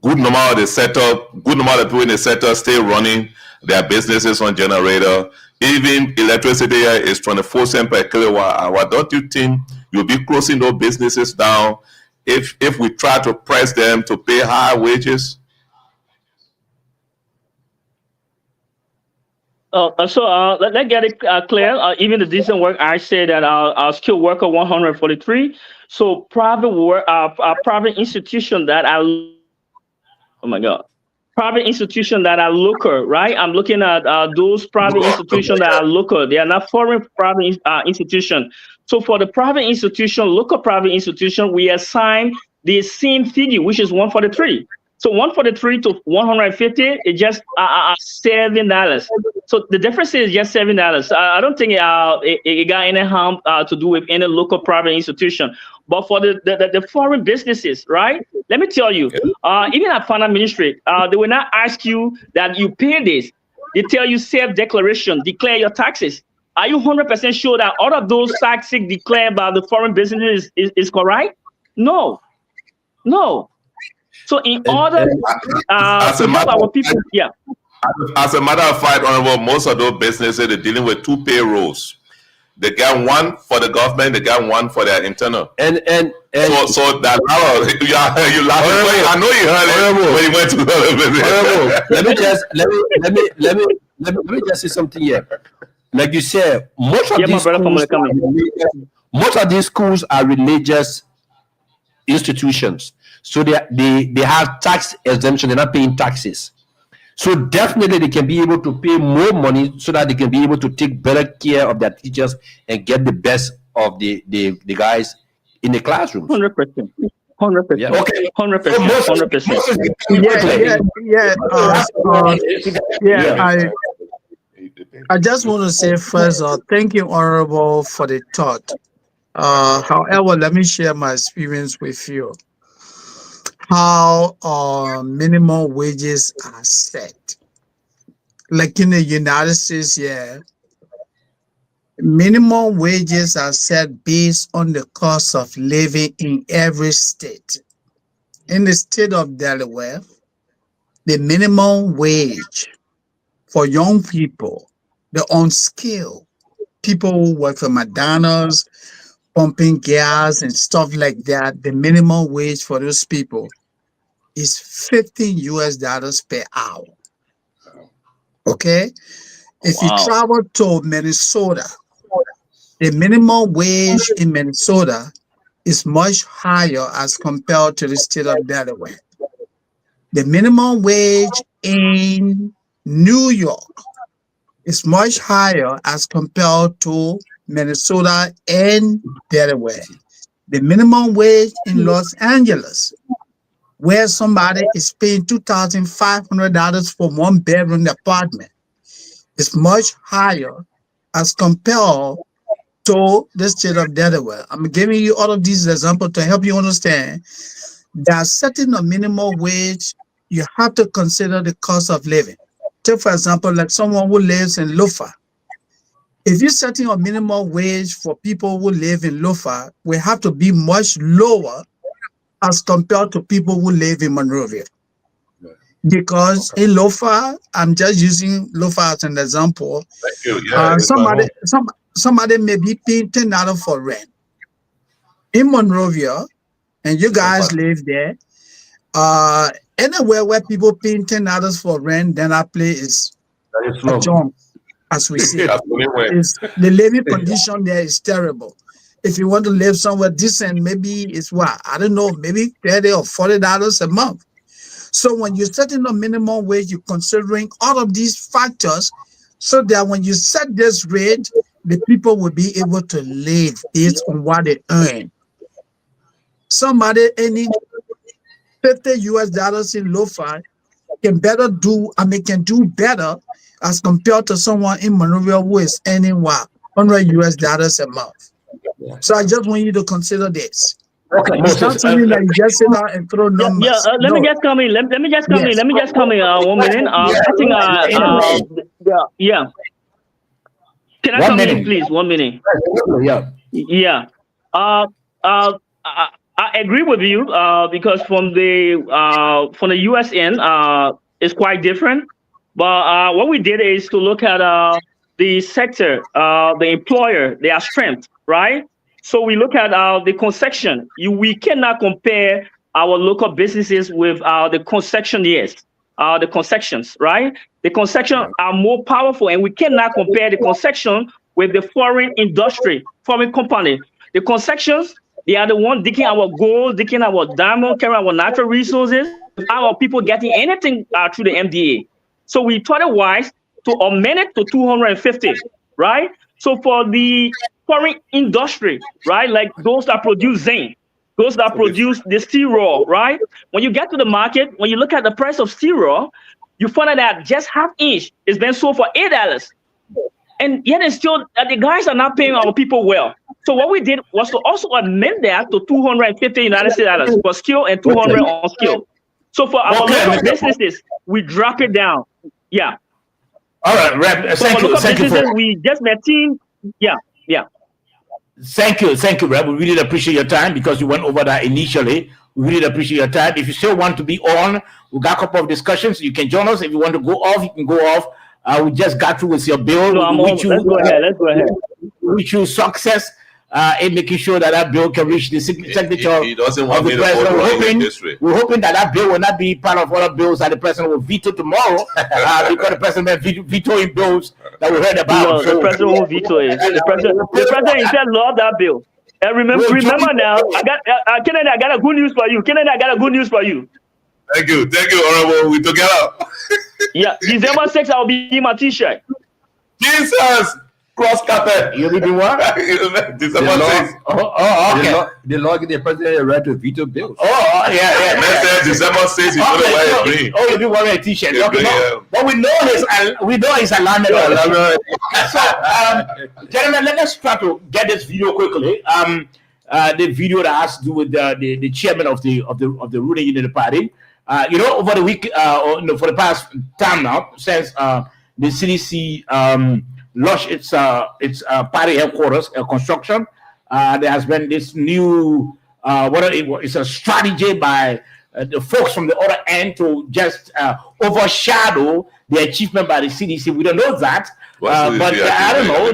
good number of people in the sector still running their businesses on generator, even electricity is 24 cents per kilowatt hour. Don't you think you'll be closing those businesses down if we try to press them to pay higher wages? Let's get it clear. Even the decent work, I say that our skilled worker 143. So private institution that private institution that are local, right? I'm looking at those private institutions that are local. They are not foreign private institution. So for the private institution, local private institution, we assign the same figure, which is 143. So 143 to 150 is just $7. So the difference is just $7. I don't think it got any harm to do with any local private institution. But for the foreign businesses, right? Let me tell you, even at finance ministry, they will not ask you that you pay this. They tell you self-declaration, declare your taxes. Are you 100% sure that all of those taxes declared by the foreign businesses is correct? No. So in order to help our people, As a matter of fact, Honorable, most of those businesses are dealing with 2 payrolls. They get one for the government, they get one for their internal. And so that you laugh. I know you heard it when you went to the let me just say something here. Like you said, most of these schools are religious institutions. So they have tax exemption, they're not paying taxes. So definitely they can be able to pay more money so that they can be able to take better care of their teachers and get the best of the guys in the classrooms. 100%. Yeah. Okay. 100%. I just want to say first, thank you, Honorable, for the thought. However, let me share my experience with you. How minimum wages are set. Like in the United States, minimum wages are set based on the cost of living in every state. In the state of Delaware, the minimum wage for young people, the unskilled, people who work for McDonald's, pumping gas and stuff like that, the minimum wage for those people is $15 per hour. Okay? If you Wow. travel to Minnesota, the minimum wage in Minnesota is much higher as compared to the state of Delaware. The minimum wage in New York is much higher as compared to Minnesota and Delaware. The minimum wage in Los Angeles, where somebody is paying $2,500 for one bedroom apartment, is much higher as compared to the state of Delaware. I'm giving you all of these examples to help you understand that setting a minimum wage, you have to consider the cost of living. Take, for example, like someone who lives in Lofa. If you're setting a minimum wage for people who live in Lofa, we have to be much lower as compared to people who live in Monrovia. Because in Lofa, I'm just using Lofa as an example. Thank you. Yeah, it's my home. Somebody may be paying $10 for rent in Monrovia, and you guys live there. Anywhere where people paying $10 for rent, then that place is That is a slow. junk, as we see. That's the way. The living condition there is terrible. If you want to live somewhere decent, maybe it's what? I don't know, maybe $30 or $40 a month. So when you're setting a minimum wage, you're considering all of these factors so that when you set this rate, the people will be able to live based on what they earn. Somebody earning $50 in Lofa can do better as compared to someone in Monrovia who is earning what? $100 a month. So I just want you to consider this. Okay, It's not something that you just sit down and throw numbers. Let me No. just come in. Let me just come in. Let me just come in. 1 minute. I think. Yeah. Can I 1 come minute. in, please? 1 minute. Yeah. Yeah. I agree with you because from the U.S. end, it's quite different. But what we did is to look at the sector, the employer, their strength, right? So we look at the concession. We cannot compare our local businesses with the concessionaires, the concessions, right? The concessions are more powerful, and we cannot compare the concession with the foreign industry, foreign company. The concessions, they are the one digging our gold, digging our diamond, carrying our natural resources, without our people getting anything through the MDA. So we thought it wise to amend it to 250, right? So for the foreign industry, right, like those that produce zinc, those that produce the steel raw, right? When you get to the market, when you look at the price of steel raw, you find out that just half inch is being sold for $8. And yet it's still the guys are not paying our people well. So what we did was to also amend that to $250 United States dollars for skill and 200 on skill. So for our local businesses, we drop it down. Yeah. All right, Rep. So Thank for you. local Thank you businesses, for. we just met team. Yeah. Thank you, Rep. We really appreciate your time because you went over that initially. We really appreciate your time. If you still want to be on, we got a couple of discussions. You can join us. If you want to go off, you can go off. We just got through with your bill. So I'm on. Let's go ahead. Let's go ahead. Wish you success in making sure that bill can reach the signature He doesn't want of me the to president. vote We're wrong in hoping, history. that bill will not be part of other bills that the president will veto tomorrow because the president vetoing bills that we heard about. No, the president won't veto it. The president himself loved that bill. And remember now, Kennedy, I got a good news for you. Thank you, Honorable. We together. Yeah, December 6th, I'll be in my T-shirt. Jesus, cross carpet. You be what? December 6th. Okay. The law gives the president a right to veto bills. Yeah. Let's say December 6th. He's gonna wear a green. Oh, you do wear a T-shirt. Yeah, Okay, green, no. But we know he's alarmed. So, gentlemen, let us try to get this video quickly. The video that has to do with the chairman of the ruling unity party. Over the week, for the past time now, since the CDC launched its party headquarters construction, there has been this new it's a strategy by the folks from the other end to just overshadow the achievement by the CDC. We don't know that, but I don't know.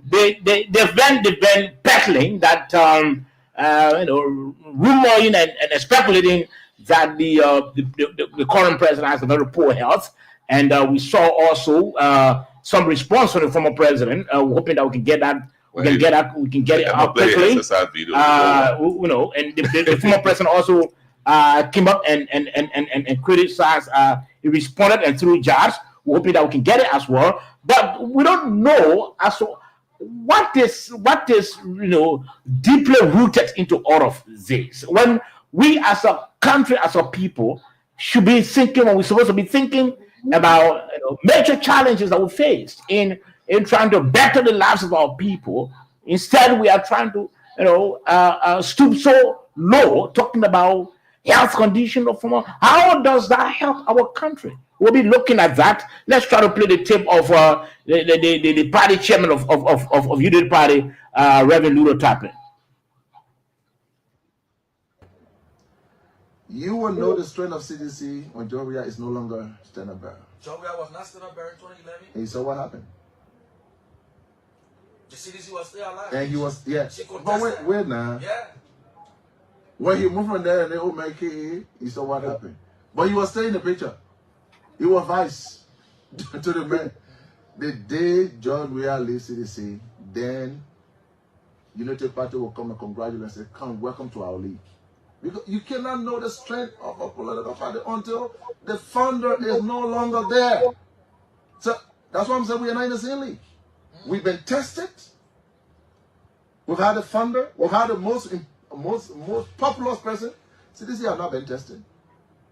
They've been peddling that rumoring and speculating that the current president has a very poor health. And we saw also some response from the former president, hoping that we can get that. We can get it out quickly. And the former president also came up and criticized. He responded and threw jabs. We're hoping that we can get it as well. But we don't know as to what is deeply rooted into all of this. When we as a country, as a people, should be thinking, when we're supposed to be thinking about major challenges that we face in trying to better the lives of our people. Instead, we are trying to stoop so low, talking about health condition of former. How does that help our country? We'll be looking at that. Let's try to play the tape of the party chairman of Unity Party, Reverend Ludo Tappin. You will know the strength of CDC when Joria is no longer standard bearer. Joria was not standard bearer in 2011. And so what happened? The CDC was still alive. And he was, yeah. But wait now. Yeah. When he moved from there and they all make it, he saw what happened. But he was still in the picture. He was vice to the man. The day John Weah leaves CDC, then Unity Party will come and congratulate and say, come, welcome to our league. Because you cannot know the strength of a political party until the founder is no longer there. So that's why I'm saying we are not in the same league. We've been tested. We've had a founder. We've had the most populous person. CDC have not been tested.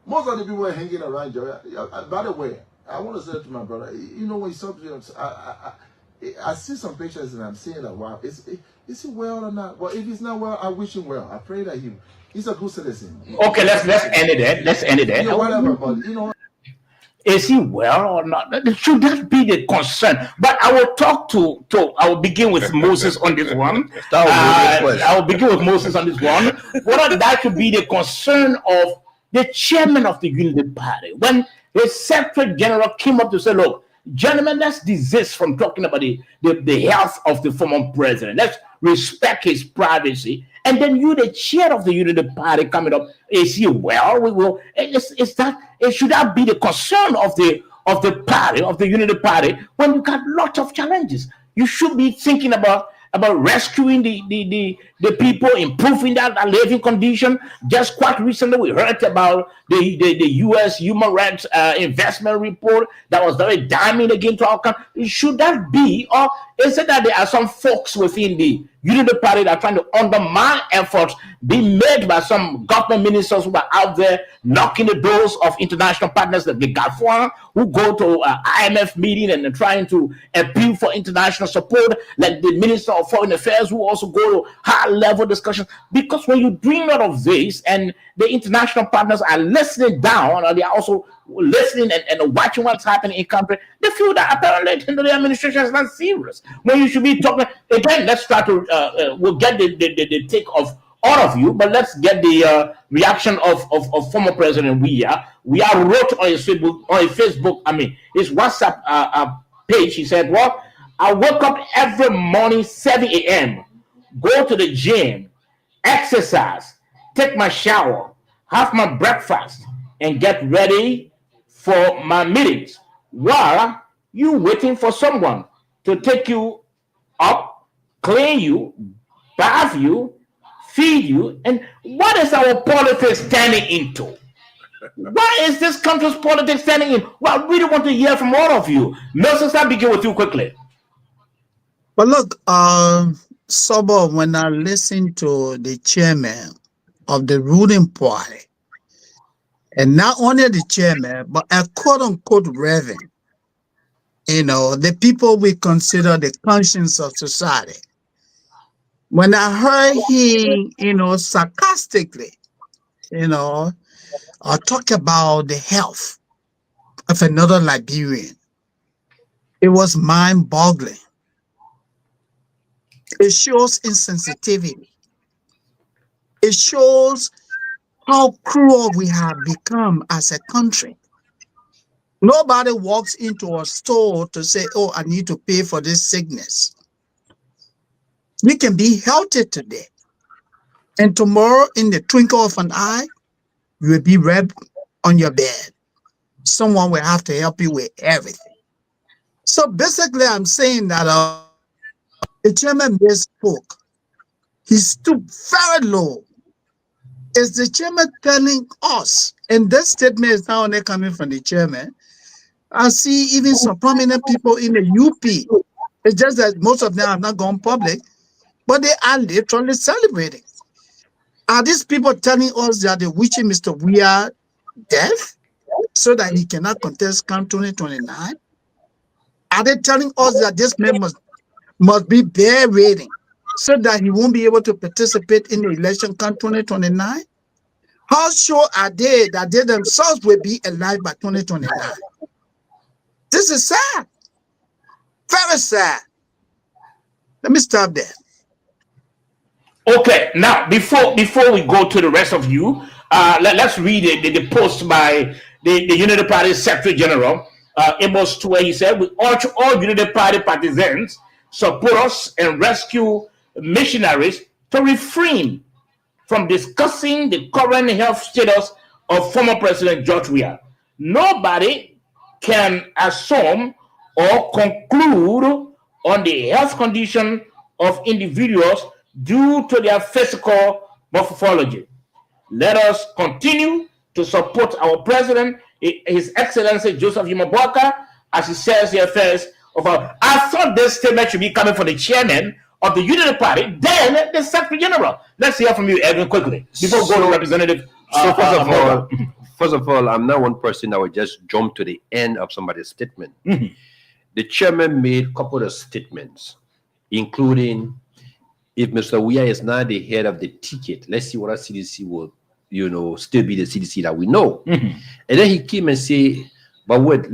Most of the people are hanging around Joria. By the way, I want to say to my brother, when you saw, I see some pictures and I'm saying that, wow, is he well or not? Well, if he's not well, I wish him well. I pray that he's a good citizen. Okay, let's end it there. Let's end it there. Yeah, whatever, but is he well or not? Should that be the concern? But I will I will begin with Moses on this one. I will begin with Moses on this one. Whether that should be the concern of the chairman of the Unity Party, when the Secretary General came up to say, look, gentlemen, let's desist from talking about the health of the former president. Let's respect his privacy. And then you, the chair of the Unity Party, coming up, is he well? We will. Should that be the concern of the party, of the Unity Party, when you got lots of challenges? You should be thinking about rescuing the people, improving that living condition. Just quite recently, we heard about the U.S. Human Rights Investment Report that was very damning against our country. Should that be, or is it that there are some folks within the Unity Party that are trying to undermine efforts being made by some government ministers who are out there knocking the doors of international partners like the GAFOA, who go to IMF meeting and trying to appeal for international support, like the Minister of Foreign Affairs, who also go to high-level discussions? Because when you bring out of this and the international partners are listening down, or they are also listening and watching what's happening in country, they feel that apparently the administration is not serious. When you should be talking again, let's try to we'll get the take of all of you, but let's get the reaction of former President Weah. Weah wrote on his Facebook, his WhatsApp page. He said, "Well, I wake up every morning 7 a.m., go to the gym, exercise, take my shower, have my breakfast, and get ready for my meetings while you waiting for someone to take you up, clean you, bath you, feed you." And what is our politics standing into? What is this country's politics standing in? Well, I really want to hear from all of you. Moses, I'll begin with you quickly. But look, Sobo, when I listen to the chairman of the ruling party, and not only the chairman, but a quote-unquote reverend, the people we consider the conscience of society. When I heard he, sarcastically, talk about the health of another Liberian, it was mind-boggling. It shows insensitivity. It shows how cruel we have become as a country. Nobody walks into a store to say, oh, I need to pay for this sickness. You can be healthy today And tomorrow, in the twinkle of an eye, you will be right on your bed. Someone will have to help you with everything. So basically, I'm saying that the chairman misspoke. He stooped very low. Is the chairman telling us, and this statement is not only coming from the chairman, I see even some prominent people in the UP. It's just that most of them have not gone public, but they are literally celebrating. Are these people telling us that they're wishing Mr. Weah death so that he cannot contest CAN 2029? Are they telling us that this man must be bear rating so that he won't be able to participate in the election CAN 2029? How sure are they that they themselves will be alive by 2029? This is sad. Very sad. Let me stop there. Okay, now before we go to the rest of you, let's read the post by the Unity Party Secretary General, Amos Tuwe. He said, "We urge all Unity Party partisans, support us, and rescue missionaries to refrain from discussing the current health status of former President George Weah. Nobody can assume or conclude on the health condition of individuals due to their physical morphology. Let us continue to support our president, His Excellency Joseph Yumabwaka, as he says the affairs of our." I thought this statement should be coming from the chairman of the Unity Party, then the Secretary General. Let's hear from you, Edwin, quickly, before we go to Representative. So first of all, I'm not one person that would just jump to the end of somebody's statement. The chairman made a couple of statements, including if Mr. Weah is not the head of the ticket, let's see what our CDC will, still be the CDC that we know. And then he came and said, but wait,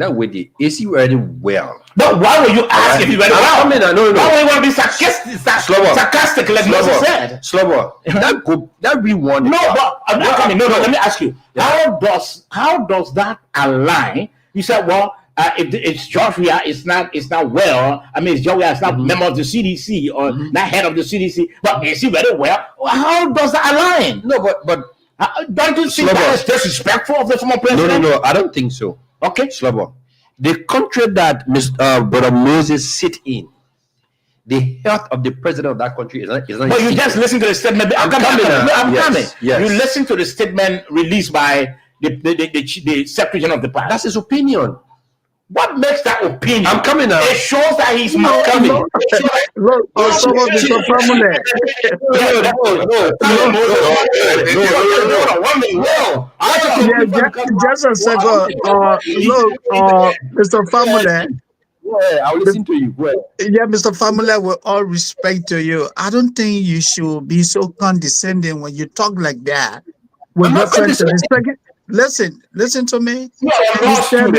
is he already well? But why would you ask if he read it well? No. Why would you want to be sarcastic like Moses said? Slower. That be one. No, but I'm not coming. No, let me ask you. Yeah. How does that align? You said, well, if it's George Weah, it's not well. I mean, it's George Weah, it's not member of the CDC or not head of the CDC. But is he very well? How does that align? No, but don't you think that is disrespectful of the former president? No, I don't think so. Okay, Slobber. The country that Brother Moses sit in, the health of the president of that country is not. But you just listen to the statement. I'm coming. Yes. You listen to the statement released by the Secretary General of the party. That's his opinion. What makes that opinion? I'm coming now. It shows that he's No, coming. no. Look, some of Mr. Family. Just a second. Mr. Family. I'll listen to you. Yeah, Mr. Family, with all respect to you, I don't think you should be so condescending when you talk like that. With reference to the second. Listen to me. What he said.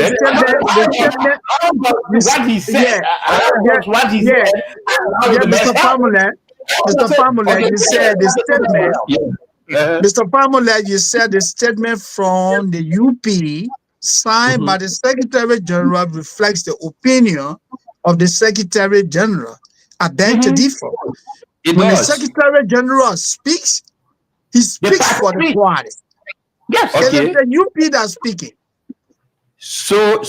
Mr. Family, you said the statement. Mr. Family, you said the statement from the UP signed by the Secretary General reflects the opinion of the Secretary General. I beg to differ. When the Secretary General speaks, he speaks for the party. Yes, okay. It's the UP that's speaking. So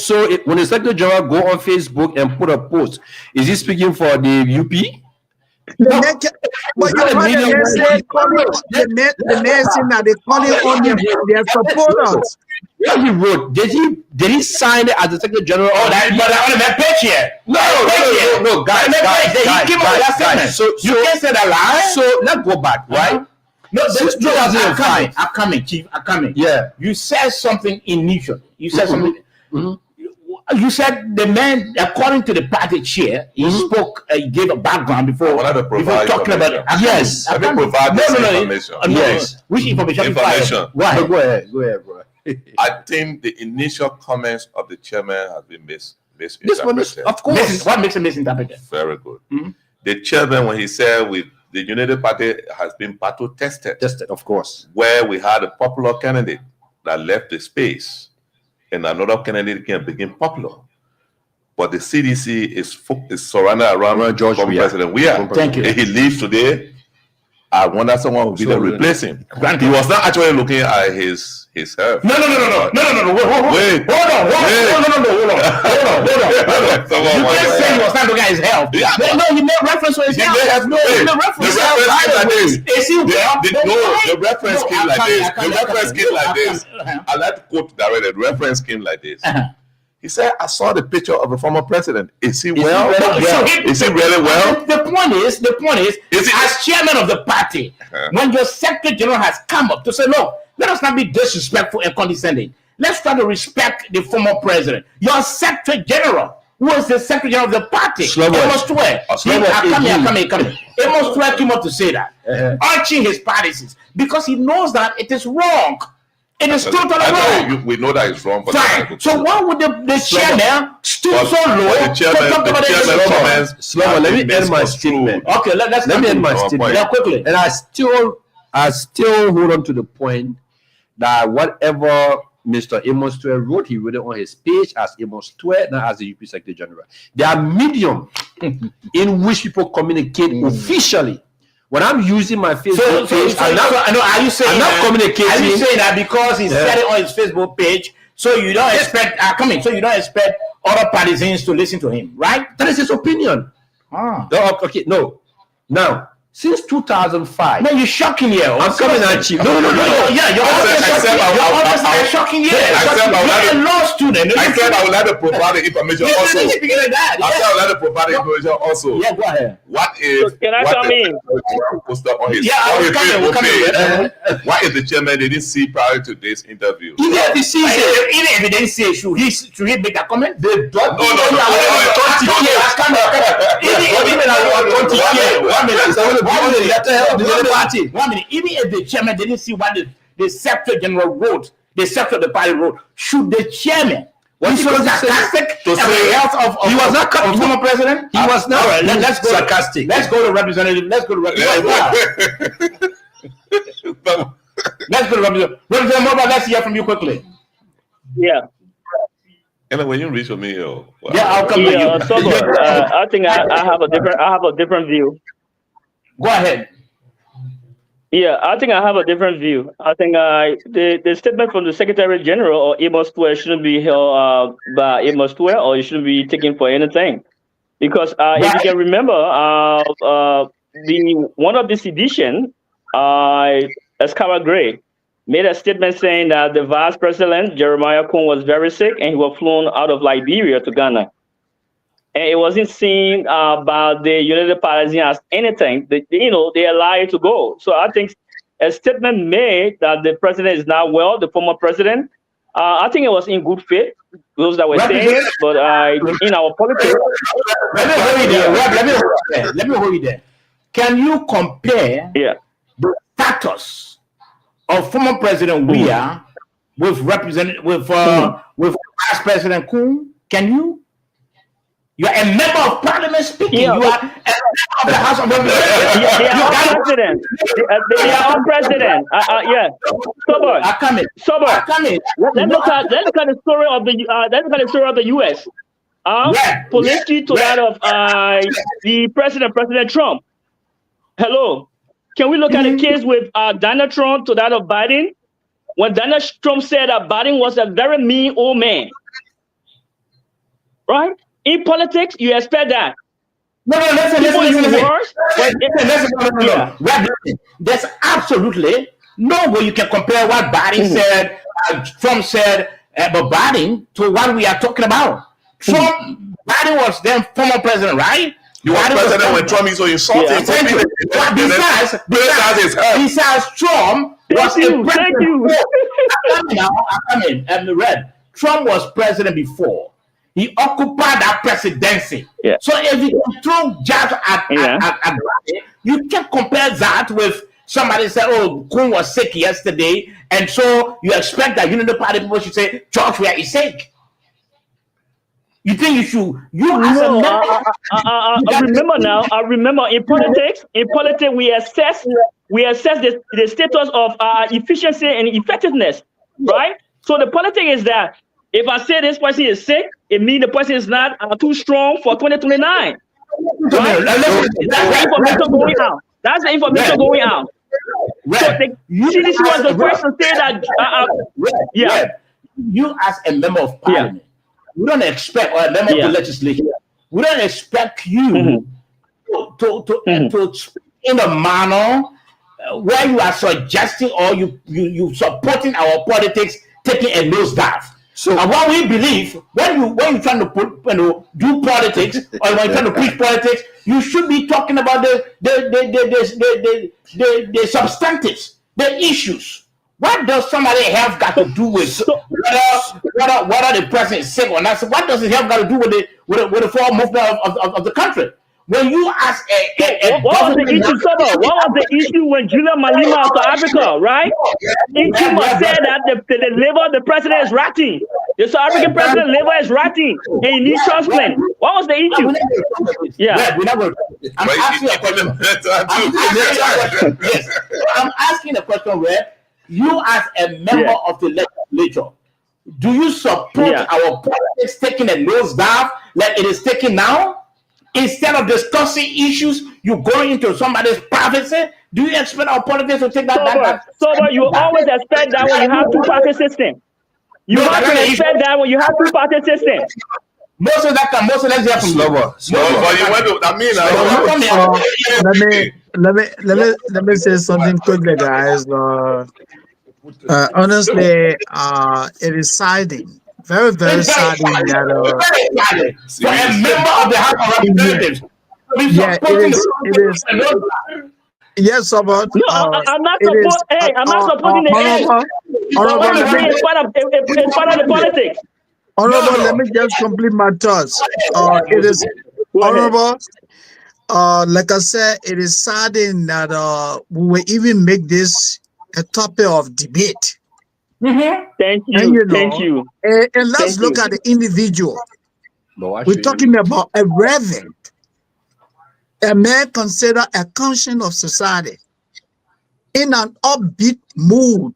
when the Secretary General go on Facebook and put a post, is he speaking for the UP? But you heard the man say, the man saying that they're calling on their supporters. What he wrote, did he sign it as the Secretary General? Oh, but I want to make page here. No, guys. So you can't say that lie. So let's go back, right? No, since 2005. I'm coming, Chief. I'm coming. Yeah. You said something initial. You said something. You said the man, according to the party chair, he spoke. He gave a background before talking about it. Yes. Let me provide this information. Yes. Which information? Why? Go ahead, bro. I think the initial comments of the chairman has been misinterpreted. This one is, of course. What makes it misinterpreted? Very good. The chairman, when he said the Unity Party has been battle tested. Tested, of course. Where we had a popular candidate that left the space and another candidate can become popular. But the CDC is surrounded around George Weah. President Weah. Thank you. He leaves today. I wonder someone will be there to replace him. He was not actually looking at his health. No. Wait. Hold on. You can't say he was not looking at his health. Yeah, No, he made reference to his health. The reference came like this. The reference came like this. I like to quote directly. The reference came like this. He said, I saw the picture of the former president. Is he well? Is he really well? The point is, as chairman of the party, when your secretary general has come up to say, look, let us not be disrespectful and condescending. Let's try to respect the former president. Your secretary general, who is the secretary general of the party, Amos Twe. Come here. Amos Twe came up to say that, arching his policies, because he knows that it is wrong. It is totally wrong. We know that it's wrong. But fine. So why would the chairman stoop so low to talk about this? Let me end my statement. Okay, let me end my statement quickly. And I still hold on to the point that whatever Mr. Amos Twe wrote, he wrote it on his page as Amos Twe, not as the UP Secretary General. There are mediums in which people communicate officially. When I'm using my Facebook page, are you saying that because he said it on his Facebook page, so you don't expect so you don't expect other partisans to listen to him, right? That is his opinion. Okay, no. Now, since 2005. No, you're shocking here. I'm coming at you. No. Yeah, you're always shocking here. You're a law student. I said I would like to provide the information also. I said I would like to provide the information also. Yeah, go ahead. What if? Can I come in? Why is the chairman didn't see prior to this interview? Even if he didn't say, should he make a comment? They don't. One minute. Even if the chairman didn't see what the secretary general wrote, the secretary of the party wrote, should the chairman be so sarcastic to say the health of he was not former president? He was not. All right, let's go sarcastic. Let's go to representative. Let's go to representative. Representative Mobile, let's hear from you quickly. Yeah. And when you reach me, wow. Yeah, I'll come to you. I think I have a different view. Go ahead. Yeah, I think I have a different view. I think the statement from the Secretary General or Amos Twe shouldn't be held by Amos Twe, or it shouldn't be taken for anything. Because if you can remember, one of the sedition, Escara Gray, made a statement saying that the Vice President, Jeremiah Kun, was very sick and he was flown out of Liberia to Ghana. And it wasn't seen by the United Partisans as anything. They allowed to go. So I think a statement made that the president is not well, the former president, I think it was in good faith, those that were saying it, but in our politics. Let me hold you there. Can you compare the status of former President Weah with Vice President Kun? Can you? You are a member of Parliament speaking. You are a member of the House of Representatives. They are all president. They are all president. Yeah. Sober. Let's look at the story of the U.S. Politically to that of the President Trump. Hello. Can we look at the case with Donald Trump to that of Biden? When Donald Trump said that Biden was a very mean old man, right? In politics, you expect that. Listen. There's absolutely no way you can compare what Biden said, Trump said about Biden to what we are talking about. Biden was then former president, right? You were president when Trump is so insulting. Besides Trump was president. Thank you. Trump was president before. He occupied that presidency. Yeah. So if you can throw jabs at you can compare that with somebody said, "Oh, Kun was sick yesterday," and so you expect that Unity Party people should say, "George Weah is sick." You think you should? I remember in politics, we assess the status of efficiency and effectiveness, right? So the politics is that if I say this person is sick, it means the person is not too strong for 2029. Right? That's the information going out. So the CDC was the first to say that. Yeah. You as a member of parliament, we don't expect, or a member of the legislature, we don't expect you to speak in a manner where you are suggesting or you supporting our politics taking a nosedive. So, and what we believe, when you're trying to do politics or when you're trying to preach politics, you should be talking about the substantives, the issues. What does somebody health got to do with whether the president is sick or not? So what does his health got to do with the forward movement of the country? When you ask what was the issue, Sobo? What was the issue when Julian Malema of South Africa, right? Inchima said that the labor of the president is ratting. The South African president labor is ratting and he needs transplant. What was the issue? Yeah. I'm asking a question where you as a member of the legislature, do you support our politics taking a nosedive like it is taking now? Instead of discussing issues, you go into somebody's privacy. Do you expect our politics to take that? So you always expect that when you have two-party system. You have to expect that when you have two-party system. Most of that let's hear from Let me say something quickly, guys. Honestly, it is saddening. Very, very saddening that for a member of the House of Representatives. It is. Yes, but I'm not supporting the it's part of the politics. Honorable, let me just complete my thoughts. It is honorable. Like I said, it is saddening that we will even make this a topic of debate. Thank you. Thank you. And let's look at the individual. We're talking about a reverend, a man considered a conscience of society, in an upbeat mood,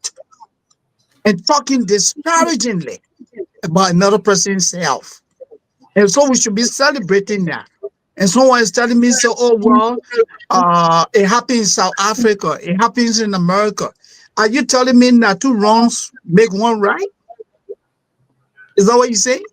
and talking disparagingly about another person's health. And so we should be celebrating that. And someone is telling me, so, oh, well, it happens in South Africa, it happens in America. Are you telling me that two wrongs make one right? Is that what you say?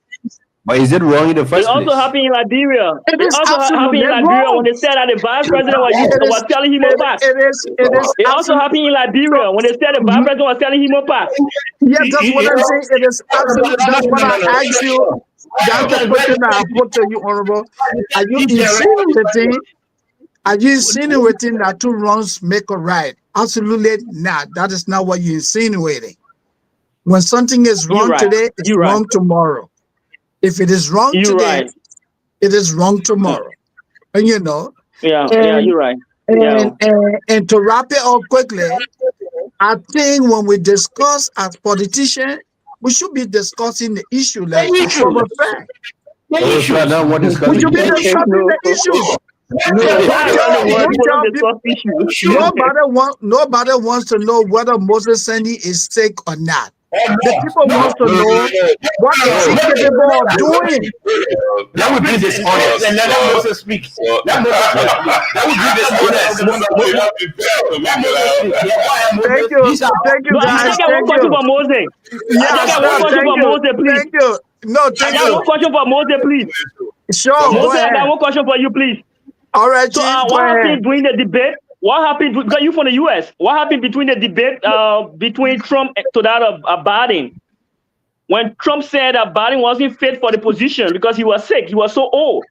But is it wrong in the first place? It also happened in Liberia. It also happened in Liberia when they said that the vice president was telling him back. It also happened in Liberia when they said the vice president was telling him back. Yeah, that's what I'm saying. It is absolutely. That's what I asked you. That's the question I put to you, Honorable. Are you insinuating? Are you insinuating that two wrongs make a right? Absolutely not. That is not what you're insinuating. When something is wrong today, it's wrong tomorrow. If it is wrong today, it is wrong tomorrow. And you know. You're right. And to wrap it up quickly, I think when we discuss as politicians, we should be discussing the issue like it's common fact. We should be discussing the issues. Nobody wants to know whether Moses Seni is sick or not. The people want to know what is he capable of doing. Let me be this honest and let Moses speak. Let me be this honest. Thank you, guys. Thank you. Thank you. No, thank you. One question for Moses, please. Sure. Moses, I got one question for you, please. All right. So what happened during the debate? What happened? Because you from the U.S. What happened between the debate between Trump to that of Biden? When Trump said that Biden wasn't fit for the position because he was sick, he was so old.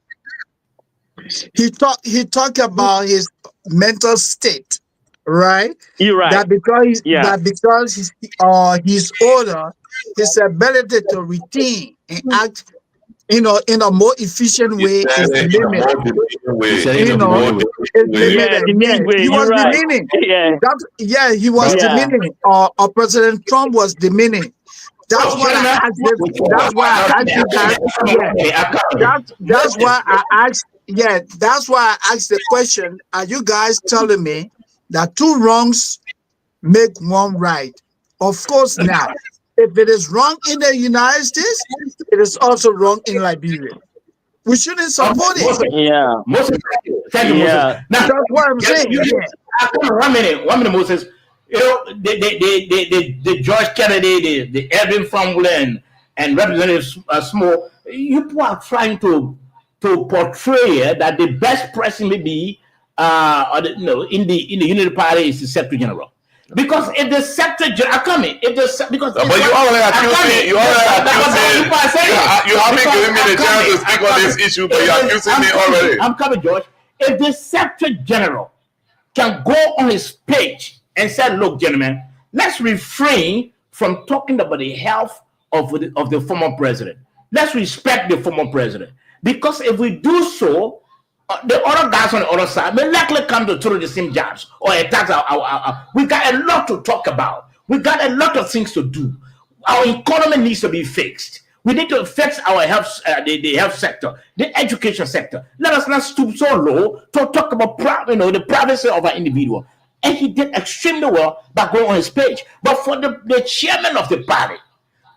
He talked about his mental state, right? You're right. That because he's older, his ability to retain and act in a more efficient way is limited. He was demeaning. He was demeaning. Or President Trump was demeaning. That's why I asked this. That's why I asked you guys. That's why I asked. Yeah, that's why I asked the question. Are you guys telling me that two wrongs make one right? Of course not. If it is wrong in the United States, it is also wrong in Liberia. We shouldn't support it. Yeah. Thank you, Yeah. Moses. Now, That's what I'm saying. yes, Yeah. 1 minute, Moses. You know, the George Kennedy, the Edwin Franklin, and Representative Small, you people are trying to portray that the best person may be in the Unity Party is the Secretary General. Because if the Secretary General because But you already accused me. You haven't given me the chance to speak on this issue, but you're accusing me already. I'm coming, George. If the Secretary General can go on his page and say, "Look, gentlemen, let's refrain from talking about the health of the former president. Let's respect the former president, because if we do so, the other guys on the other side may likely come to throw the same jobs or attack our. We got a lot to talk about. We got a lot of things to do. Our economy needs to be fixed. We need to fix our health, the health sector, the education sector. Let us not stoop so low to talk about the privacy of our individual." And he did extremely well by going on his page. But for the chairman of the party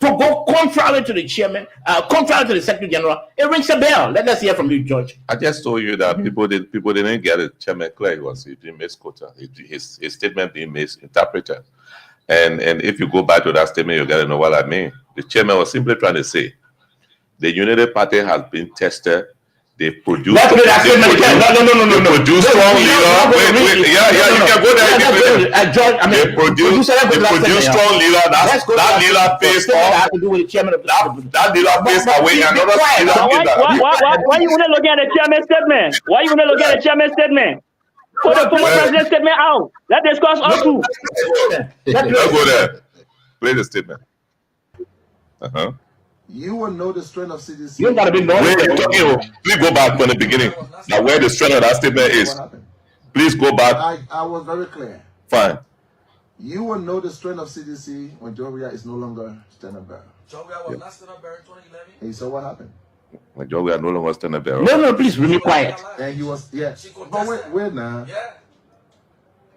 to go contrary to the chairman, contrary to the Secretary General, it rings a bell. Let us hear from you, George. I just told you that people didn't get it. Chairman Clay was being misquoted. His statement being misinterpreted. And if you go back to that statement, you gotta know what I mean. The chairman was simply trying to say the Unity Party has been tested. They produce. Let's do that statement again. No. Produce strong leader. Wait. Yeah, you can go there. George, I mean, They produce strong leader. That leader faced off. to do with the chairman of the That leader faced away another leader. Why you want to look at the chairman's statement? Why you want to look at the chairman's statement? Put the former president's statement out. Let's discuss us too. Let's go there. Play the statement. You will know the strength of CDC. You got a big noise. Wait, you're talking about, please go back from the beginning. Now, where the strength of that statement is. What happened? Please go back. I was very clear. Fine. You will know the strength of CDC when Joria is no longer standing bearer. Jovial was not standing bearer in 2011. And you saw what happened. My job, we are no longer standing bearer. No, please remain quiet. And he was, She But contested. wait now. Yeah.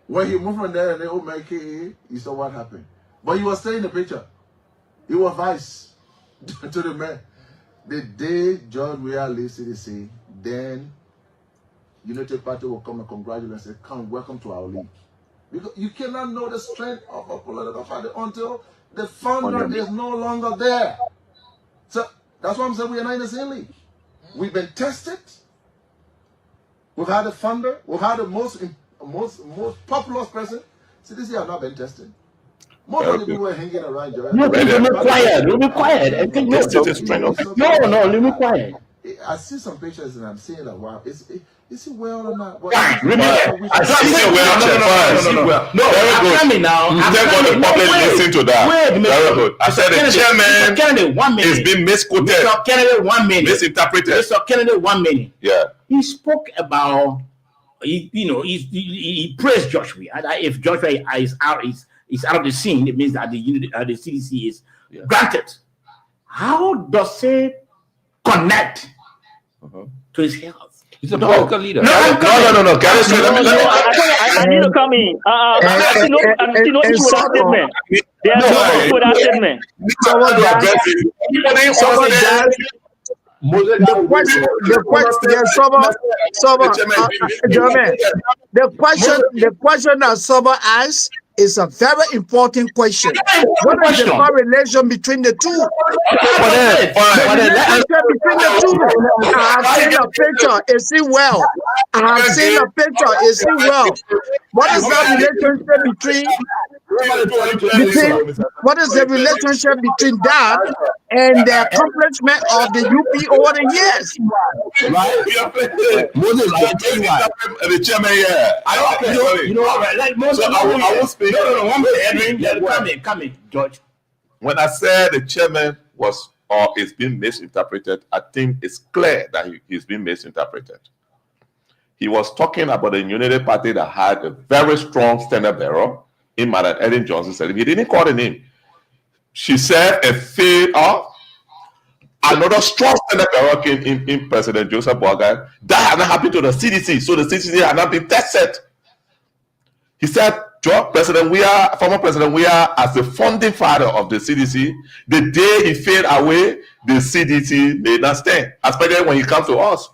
When he moved from there and they all make it, you saw what happened. But you were staying in the picture. You were vice to the man. The day George Weah leaves CDC, then Unity Party will come and congratulate and say, "Come, welcome to our league." Because you cannot know the strength of a political party until the founder is no longer there. So that's why I'm saying we are not in the same league. We've been tested. We've had a founder. We've had the most popular person. CDC have not been tested. Most of the people were hanging around Joel. No, please remain quiet. Remain quiet. I think This is the strength of. no, remain quiet. I see some pictures and I'm saying that, wow, is he well or not? Remain. No, I'm coming now. Thank God the public listen to that. Wait a minute. Very good. I said the Mr. chairman Kennedy, 1 minute. is being misquoted, Mr. Kennedy, 1 minute. misinterpreted. Mr. Kennedy, 1 minute. Yeah. He spoke about, he praised Joshua. If Joshua is out of the scene, it means that the CDC is granted. How does it connect to his health? He's a political leader. No. Can I say, let me. I need to come in. I see no issue with that statement. There's no issue with that statement. Someone to address it. The question that Sober asked is a very important question. What is the correlation between the two? Between the two. I have seen a picture. Is he well? I have seen a picture. Is he well? What is that relationship between? What is the relationship between that and the accomplishment of the UP over the years? Moses, I tell you what. The chairman, I will speak. No, 1 minute, Edwin. Come in, George. When I said the chairman was or is being misinterpreted, I think it's clear that he's been misinterpreted. He was talking about the Unity Party that had a very strong standard bearer in Madam Ellen Johnson said. He didn't call the name. She said a failed off. Another strong standard bearer came in President Joseph Boakai. That had not happened to the CDC. So the CDC had not been tested. He said, former President Weah, as the founding father of the CDC, the day he faded away, the CDC may not stand, especially when he comes to us.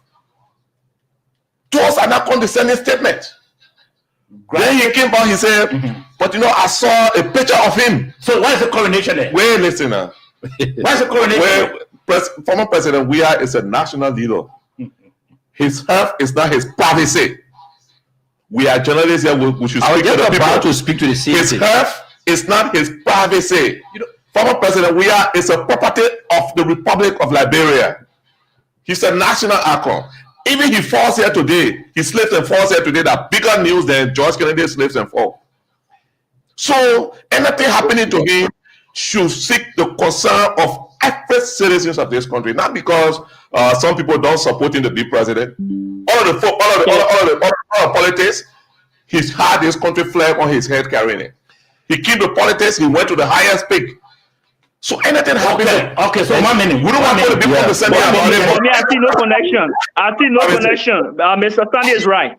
To us are not condescending statements. Then he came back, he said, but I saw a picture of him. So what is the coronation then? Wait, listen now. What's the coronation? Former President Weah is a national leader. His health is not his privacy. We are journalists here. We should I was speak to the just people. about to speak to the same His thing. health is not his privacy. Former President Weah is a property of the Republic of Liberia. He's a national icon. Even he falls here today, he slips and falls here today, that bigger news than George Kennedy slips and falls. So anything happening to him should seek the concern of every citizens of this country, not because some people don't support him to be president. All of the politics, he's had this country flag on his head carrying it. He keep the politics, he went to the highest peak. So anything happens. Okay, so 1 minute. We don't want to be condescending about it. For me, I see no connection. Mr. Stanley is right.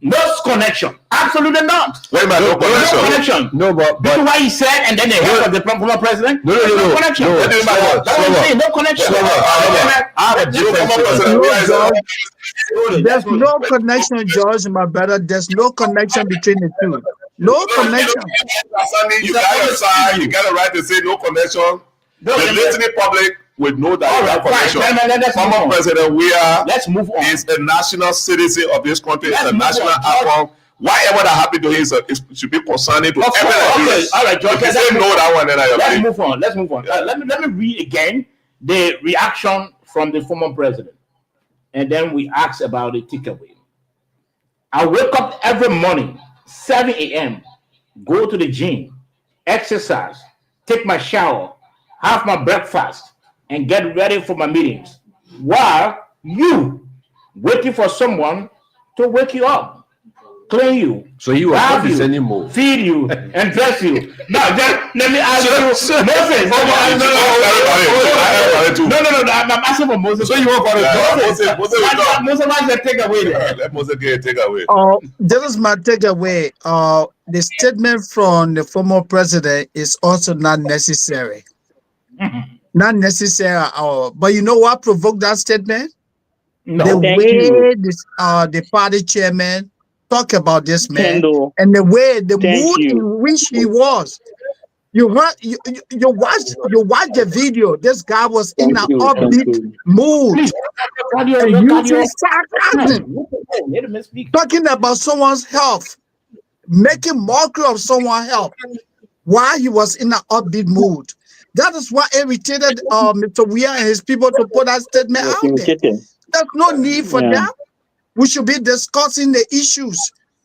No connection. Absolutely not. Wait a minute, no connection. No connection. No, but This is why he said, and then the head of the former president. No, There's no. connection. No, That's what I'm saying. No connection. There's no connection, George, my brother. There's no connection between the two. No connection. You got your side, you got a right to say no connection. The listening public would know that you have connection. Let's move Former on. President Weah Let's move on. is a national citizen of this country, is Let's a move national on. icon. Whatever that happened to him should be concerning to Okay, everyone. all right, George. If you say no, that one, then I Let's agree. move on. Let's move on. Let me read again the reaction from the former president, and then we ask about the takeaway. I wake up every morning, 7 a.m., go to the gym, exercise, take my shower, have my breakfast, and get ready for my meetings. While you waiting for someone to wake you up, clean you, so you were bath condescending you, more. feed you, and dress you. Now, just let me ask you, Moses. No, I'm asking for Moses. So you want for the Moses, what's the takeaway there? Let Moses get a takeaway. This is my takeaway. The statement from the former president is also not necessary. Not necessary at all. But you know what provoked that statement? No. The Thank way you. the party chairman talk about this man Kendall. and the Thank mood you. in which he was. You watch the video. This guy was in an upbeat mood and using sarcasm, talking about someone's health, making mockery of someone's health while he was in an upbeat mood. That is what irritated Mr. Weah and his people to put that statement out there. There's no need for that. We should be discussing the issues.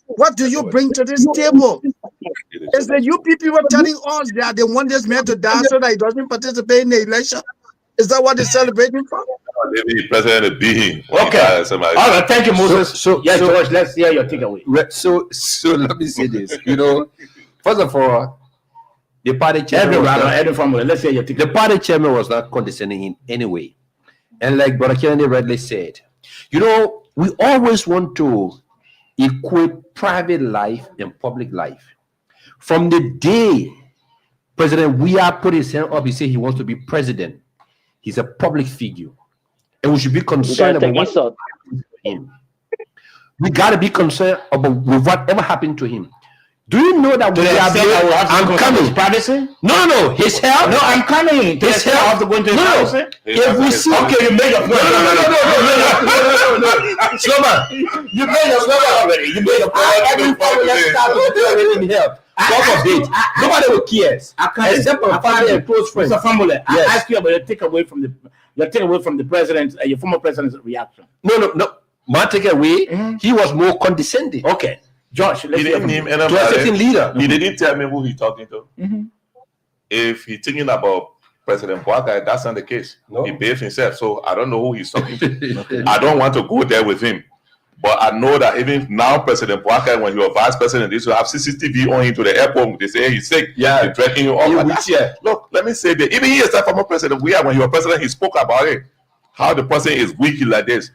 What do you bring to this table? Is the UP people telling us that they want this man to die so that he doesn't participate in the election? Is that what they're celebrating for? Maybe President will be him. Okay. All right. Thank you, Moses. So- yes, so- George. Let's hear your takeaway. So let me say this. First of all, the party chairman Let's hear your the takeaway. party chairman was not condescending in any way. And like Brother Kennedy rightly said, we always want to equate private life and public life. From the day President Weah put his hand up, he said he wants to be president. He's a public figure. And we should be concerned about what happened to him. We got to be concerned about with whatever happened to him. Do you know that we are I'm coming. Privacy? No, his health. No, I'm coming. His health. to go into his No. privacy? If we see, Okay, you made a point. no. Slow you made a point already. You made a point. Every time let's start with already help. God forbid. Nobody will cares. Except for family and close friends. Mr. Famule, I Yes. asked you about your takeaway from the president, your former president's reaction. No. My takeaway, he was more condescending. Okay, Josh, let's He hear didn't from name you. To a certain anybody. leader. He didn't tell me who he's talking to. Mm-hmm. If he's thinking about President Boakai, that's not the case. No. He behaved himself, so I don't know who he's talking to. I don't want to go there with him. But I know that even now, President Boakai, when he was vice president, they should have CCTV on him to the airport. They say he's sick. Yeah. They're dragging him off. Yeah, But which that's- year? Look, let me say that even he is a former president. When he was president, he spoke about it. How the person is weak like this.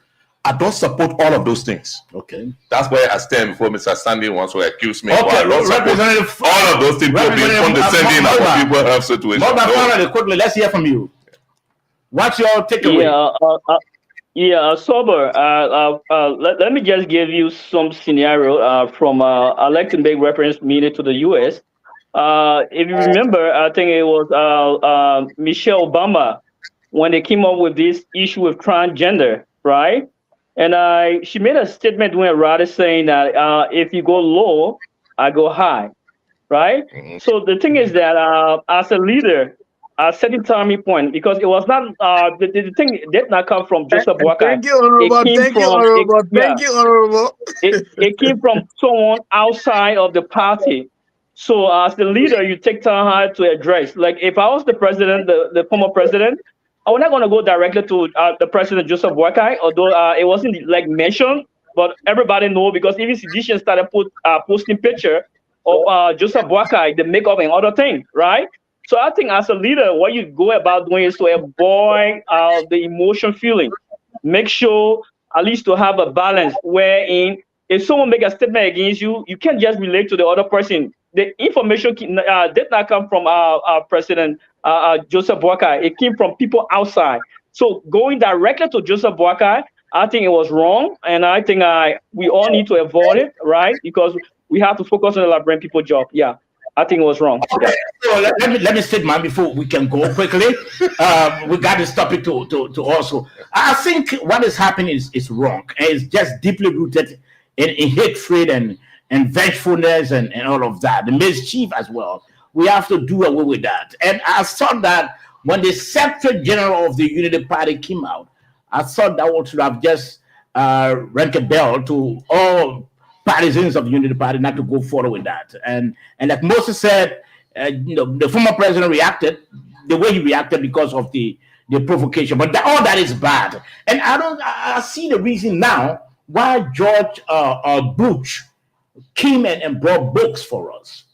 I don't support all of those things. Okay. That's where I stand before Mr. Sandy wants to accuse me. Okay, But I don't support Representative. all of those things being Representative condescending about Mamba. people have situation. Mamba, No. quickly, let's hear from you. What's your takeaway? Yeah, Yeah, Sober. Let me just give you some scenario from. I like to make reference mainly to the U.S. If you remember, I think it was Michelle Obama when they came up with this issue with transgender, right? And she made a statement when rather saying that if you go low, I go high, right? Mhm. So the thing is that as a leader, setting turning point because it was not the thing did not come from Joseph Boakai. Thank you, It Honorable. came Thank you, from it, Honorable. yeah, Thank you, Honorable. it came from someone outside of the party. So as the leader, you take time hard to address. Like if I was the president, the former president, I was not going to go directly to the president Joseph Boakai, although it wasn't like mentioned, but everybody know because even Sedition started posting picture of Joseph Boakai, the makeup and other things, right? So I think as a leader, what you go about doing is to avoid the emotion feeling. Make sure at least to have a balance wherein if someone make a statement against you, you can't just relate to the other person. The information did not come from our president Joseph Boakai. It came from people outside. So going directly to Joseph Boakai, I think it was wrong, and I think we all need to avoid it, right? Because we have to focus on the Liberian people job. Yeah, I think it was wrong. Yeah. So let me state mine before we can go quickly. We got this topic to also. I think what is happening is wrong. And it's just deeply rooted in hatred and vengefulness and all of that, the mischief as well. We have to do away with that. And I thought that when the Secretary General of the Unity Party came out, I thought that would should have just rang a bell to all partisans of the Unity Party not to go forward with that. And like Moses said, the former president reacted the way he reacted because of the provocation. But all that is bad. And I see the reason now why George Bush came in and brought books for us.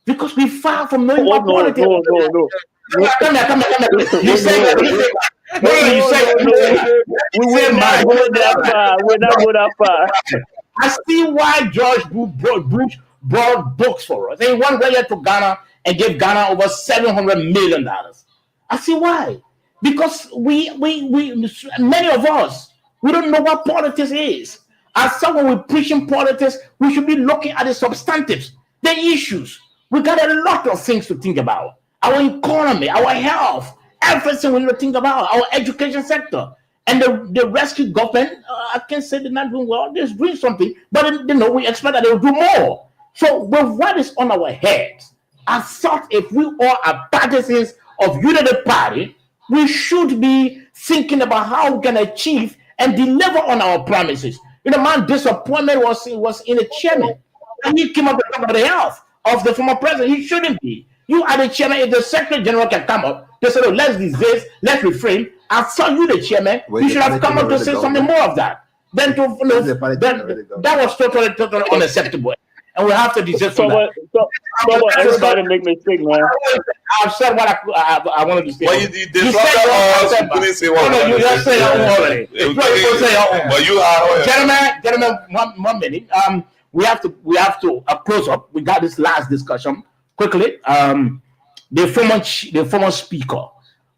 Because we far from knowing Oh what no, politics. no, no, no. Come here. You say No, no, you say we will not go that far. We're not go that far. I see why George Bush brought books for us. He went right here to Ghana and gave Ghana over $700 million. I see why. Because we many of us, we don't know what politics is. As someone with preaching politics, we should be looking at the substantives, the issues. We got a lot of things to think about. Our economy, our health, everything we need to think about, our education sector. And the rescue government, I can say they're not doing well, they're doing something, but we expect that they'll do more. So with what is on our heads, I thought if we all are partisans of Unity Party, we should be thinking about how we can achieve and deliver on our promises. My disappointment was in the chairman. And he came up with somebody else of the former president. He shouldn't be. You are the chairman. If the Secretary General can come up, they said, let's desist, let's refrain. I saw you, the chairman. You should have come up to say something more of that. Then that was totally unacceptable. And we have to desist from that. Everybody make mistake, man. I've said what I wanted to say. But you said you couldn't say what you just say your own already. But you are Gentlemen, one minute. We have to close up. We got this last discussion quickly. The former speaker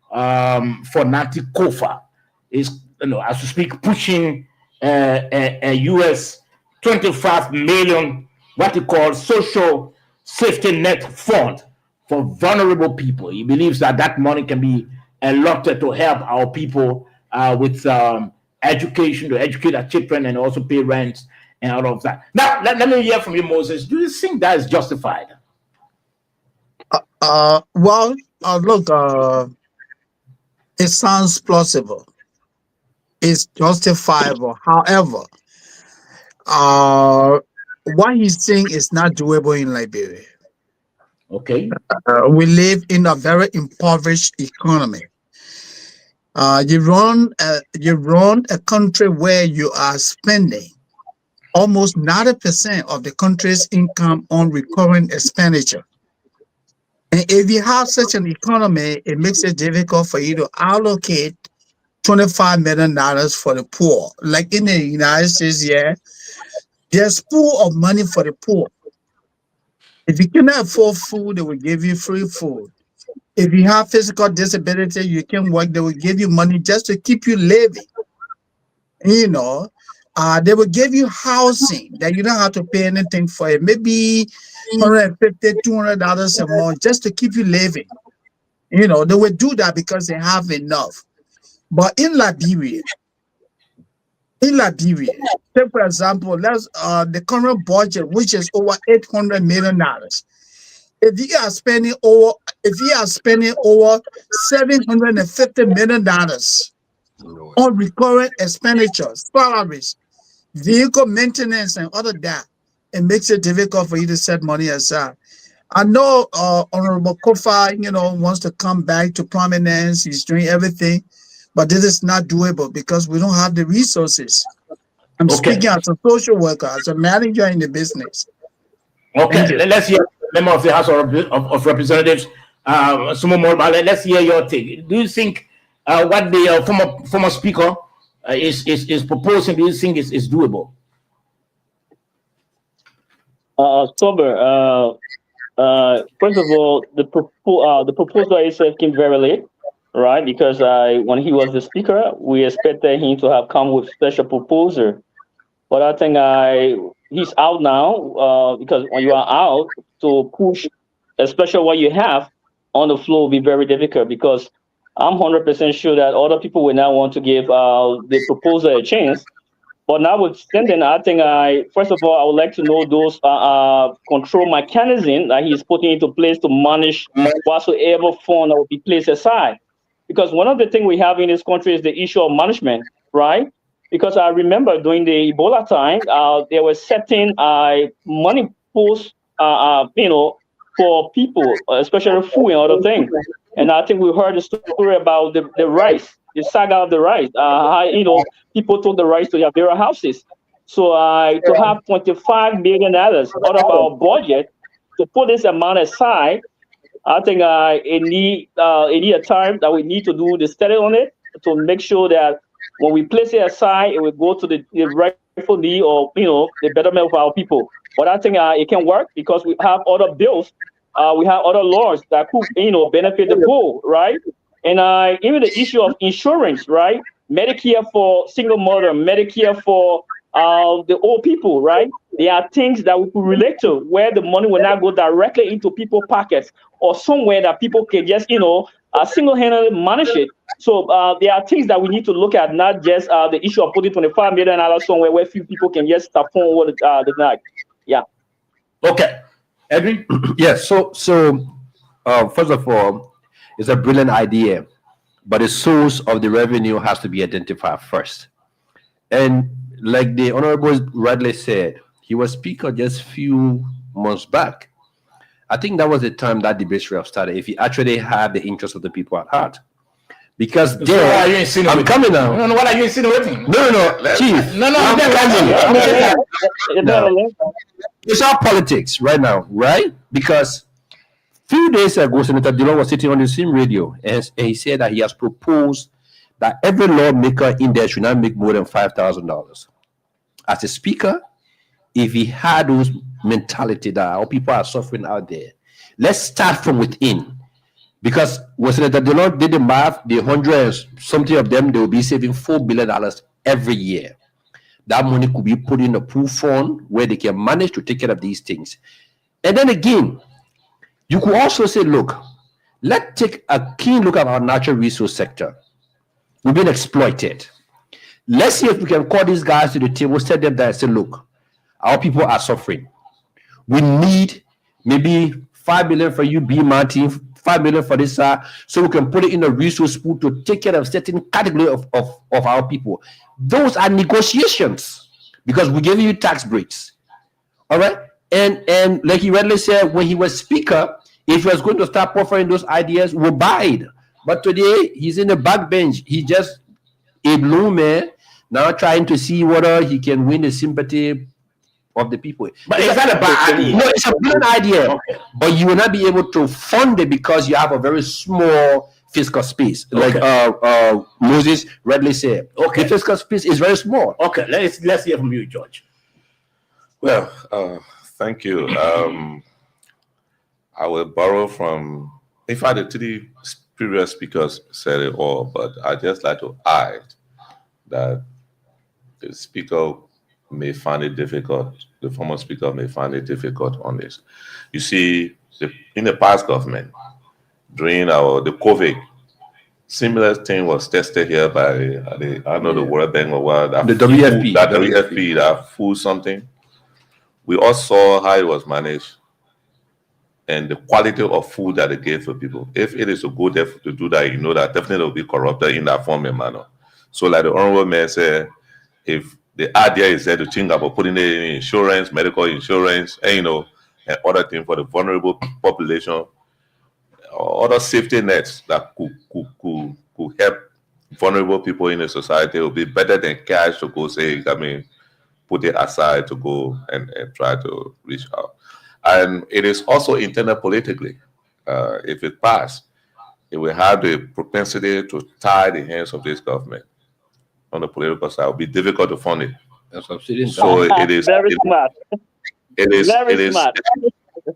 for Nanti Kofa is, as we speak, pushing a US 25 million what he calls social safety net fund for vulnerable people. He believes that money can be allotted to help our people with education, to educate our children and also pay rent and all of that. Now, let me hear from you, Moses. Do you think that is justified? Well, look, it sounds plausible. It's justifiable. However, what he's saying is not doable in Liberia. Okay. We live in a very impoverished economy. You run a country where you are spending almost 90% of the country's income on recurring expenditure. And if you have such an economy, it makes it difficult for you to allocate $25 million for the poor. Like in the United States, there's pool of money for the poor. If you cannot afford food, they will give you free food. If you have physical disability, you can work, they will give you money just to keep you living. You know, they will give you housing that you don't have to pay anything for it. Maybe $150, $200 a month just to keep you living. You know, they will do that because they have enough. But in Liberia, take for example, let's the current budget, which is over $800 million. If you are spending over $750 million on recurrent expenditures, salaries, vehicle maintenance, and other that, it makes it difficult for you to set money aside. I know Honorable Kofa, wants to come back to prominence. He's doing everything, but this is not doable because we don't have the resources. I'm speaking as a social worker, as a manager in the business. Okay, let's hear member of the House of Representatives, Sumo Morba. Let's hear your take. Do you think what the former speaker is proposing? Do you think is doable? Sober. First of all, the proposal itself came very late, right? Because when he was the speaker, we expected him to have come with special proposal. But I think he's out now because when you are out, to push, especially what you have on the floor, will be very difficult because I'm 100% sure that other people will not want to give the proposal a chance. But notwithstanding, I think first of all, I would like to know those control mechanism that he's putting into place to manage whatsoever fund that will be placed aside. Because one of the things we have in this country is the issue of management, right? Because I remember during the Ebola time, there were certain money pools, for people, especially food and other things. And I think we heard the story about the rice, the saga of the rice. People took the rice to their various houses. So to have $25 million out of our budget to put this amount aside, I think it need a time that we need to do the study on it to make sure that when we place it aside, it will go to the rightful need or the betterment of our people. But I think it can work because we have other bills, we have other laws that could benefit the poor, right? And even the issue of insurance, right? Medicare for single mother, Medicare for the old people, right? There are things that we could relate to where the money will not go directly into people's pockets or somewhere that people can just single-handedly manage it. So there are things that we need to look at, not just the issue of putting $25 million somewhere where few people can just stop on over the night. Yeah. Okay. Edwin? Yes. So first of all, it's a brilliant idea, but the source of the revenue has to be identified first. And like the Honorable rightly said, he was speaker just few months back. I think that was the time that debate should have started, if he actually had the interest of the people at heart. Because I'm coming now. No, what are you insinuating? No, Chief. No, I'm coming. No. It's all politics right now, right? Because few days ago, Senator Dillon was sitting on the same radio and he said that he has proposed that every lawmaker in there should not make more than $5,000. As a speaker, if he had those mentality that our people are suffering out there, let's start from within. Because when Senator Dillon did the math, the hundreds, something of them, they will be saving $4 billion every year. That money could be put in a pool fund where they can manage to take care of these things. And then again, you could also say, look, let's take a keen look at our natural resource sector. We've been exploited. Let's see if we can call these guys to the table, set them there and say, look, our people are suffering. We need maybe $5 million for you, B-Man team, $5 million for this, so we can put it in a resource pool to take care of certain category of our people. Those are negotiations because we give you tax breaks. All right. And like he rightly said, when he was speaker, if he was going to start offering those ideas, we'll buy it. But today he's in the backbench. He just a blue man now trying to see whether he can win the sympathy of the people. But it's not a bad idea. No, it's a good idea. Okay. But you will not be able to fund it because you have a very small fiscal space. Okay. Like Moses rightly said. Okay. The fiscal space is very small. Okay, let's hear from you, George. Well, thank you. I will borrow from, in fact, the three previous speakers said it all, but I just like to add that the speaker may find it difficult. The former speaker may find it difficult on this. You see, in the past government, during the COVID, similar thing was tested here by the World Bank or what, The WFP. that WFP, that food something. We all saw how it was managed and the quality of food that they gave for people. If it is to go there to do that, you know that definitely will be corrupted in that form and manner. So like the honorable man said, if the idea is there to think about putting it in insurance, medical insurance, and and other things for the vulnerable population, or other safety nets that could help vulnerable people in the society, will be better than cash to go say, put it aside to go and try to reach out. And it is also intended politically. If it passed, it will have the propensity to tie the hands of this government on the political side. It will be difficult to fund it. That's what I'm saying. So it is Very smart. It is.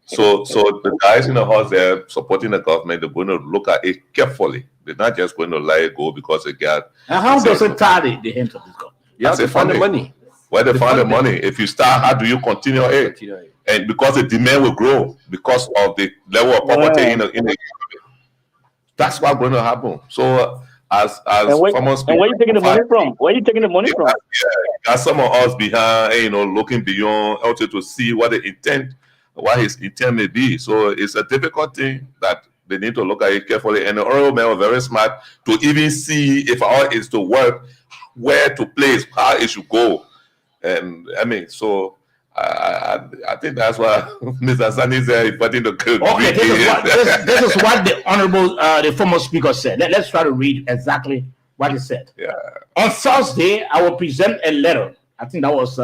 So the guys in the house there supporting the government, they're going to look at it carefully. They're not just going to let it go because it got. And how does it tie the hands of this government? You have to find the money. Where they find the money? If you start, how do you continue it? And because the demand will grow because of the level of poverty in the economy. That's what's going to happen. So as and where you taking the money from? Where you taking the money from? Got some of us behind, looking beyond also to see what his intent may be. So it's a difficult thing that they need to look at it carefully. And the honorable man was very smart to even see if how it's to work, where to place, how it should go. And so I think that's why Mr. Sani said putting the good. Okay, this is what the honorable, the former speaker said. Let's try to read exactly what he said. Yeah. On Thursday, I will present a letter. I think that was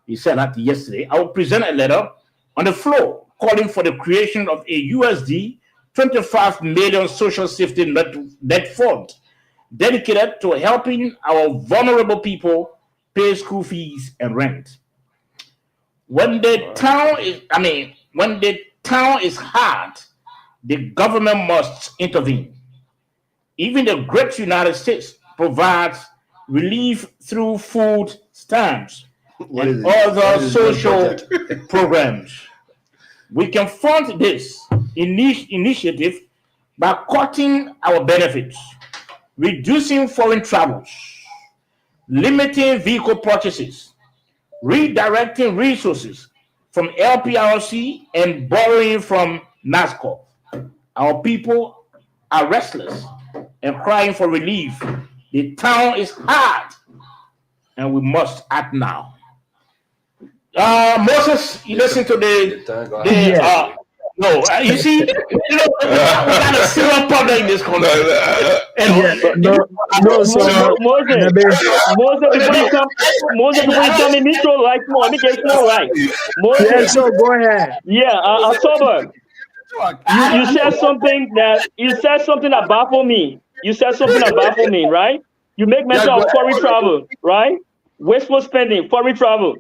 he said that yesterday. I will present a letter on the floor calling for the creation of a USD 25 million social safety net fund dedicated to helping our vulnerable people pay school fees and rent. When the town is hard, the government must intervene. Even the great United States provides relief through food stamps and other social programs. We can fund this initiative by cutting our benefits, reducing foreign travels, limiting vehicle purchases, redirecting resources from LPRC and borrowing from NASCO. Our people are restless and crying for relief. The town is hard and we must act now. Moses, you listen to you see, we got a serious problem in this country. Moses, before you come in, me throw right more. Let me get more right. Moses, Yeah, so go ahead. yeah, October. You said something that baffled me. You said something that baffled me, right? You make mention of foreign travel, right? Wasteful spending, foreign travel.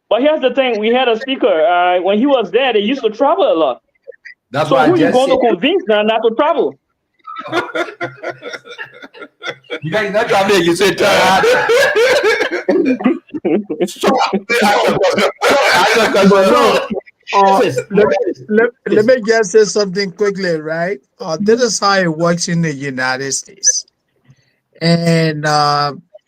But here's the thing: we had a speaker when he was there. They used to travel a lot. That's So why who I you just going to said, convince now not to travel? you guys not traveling. You said Let me just say something quickly, right? This is how it works in the United States. And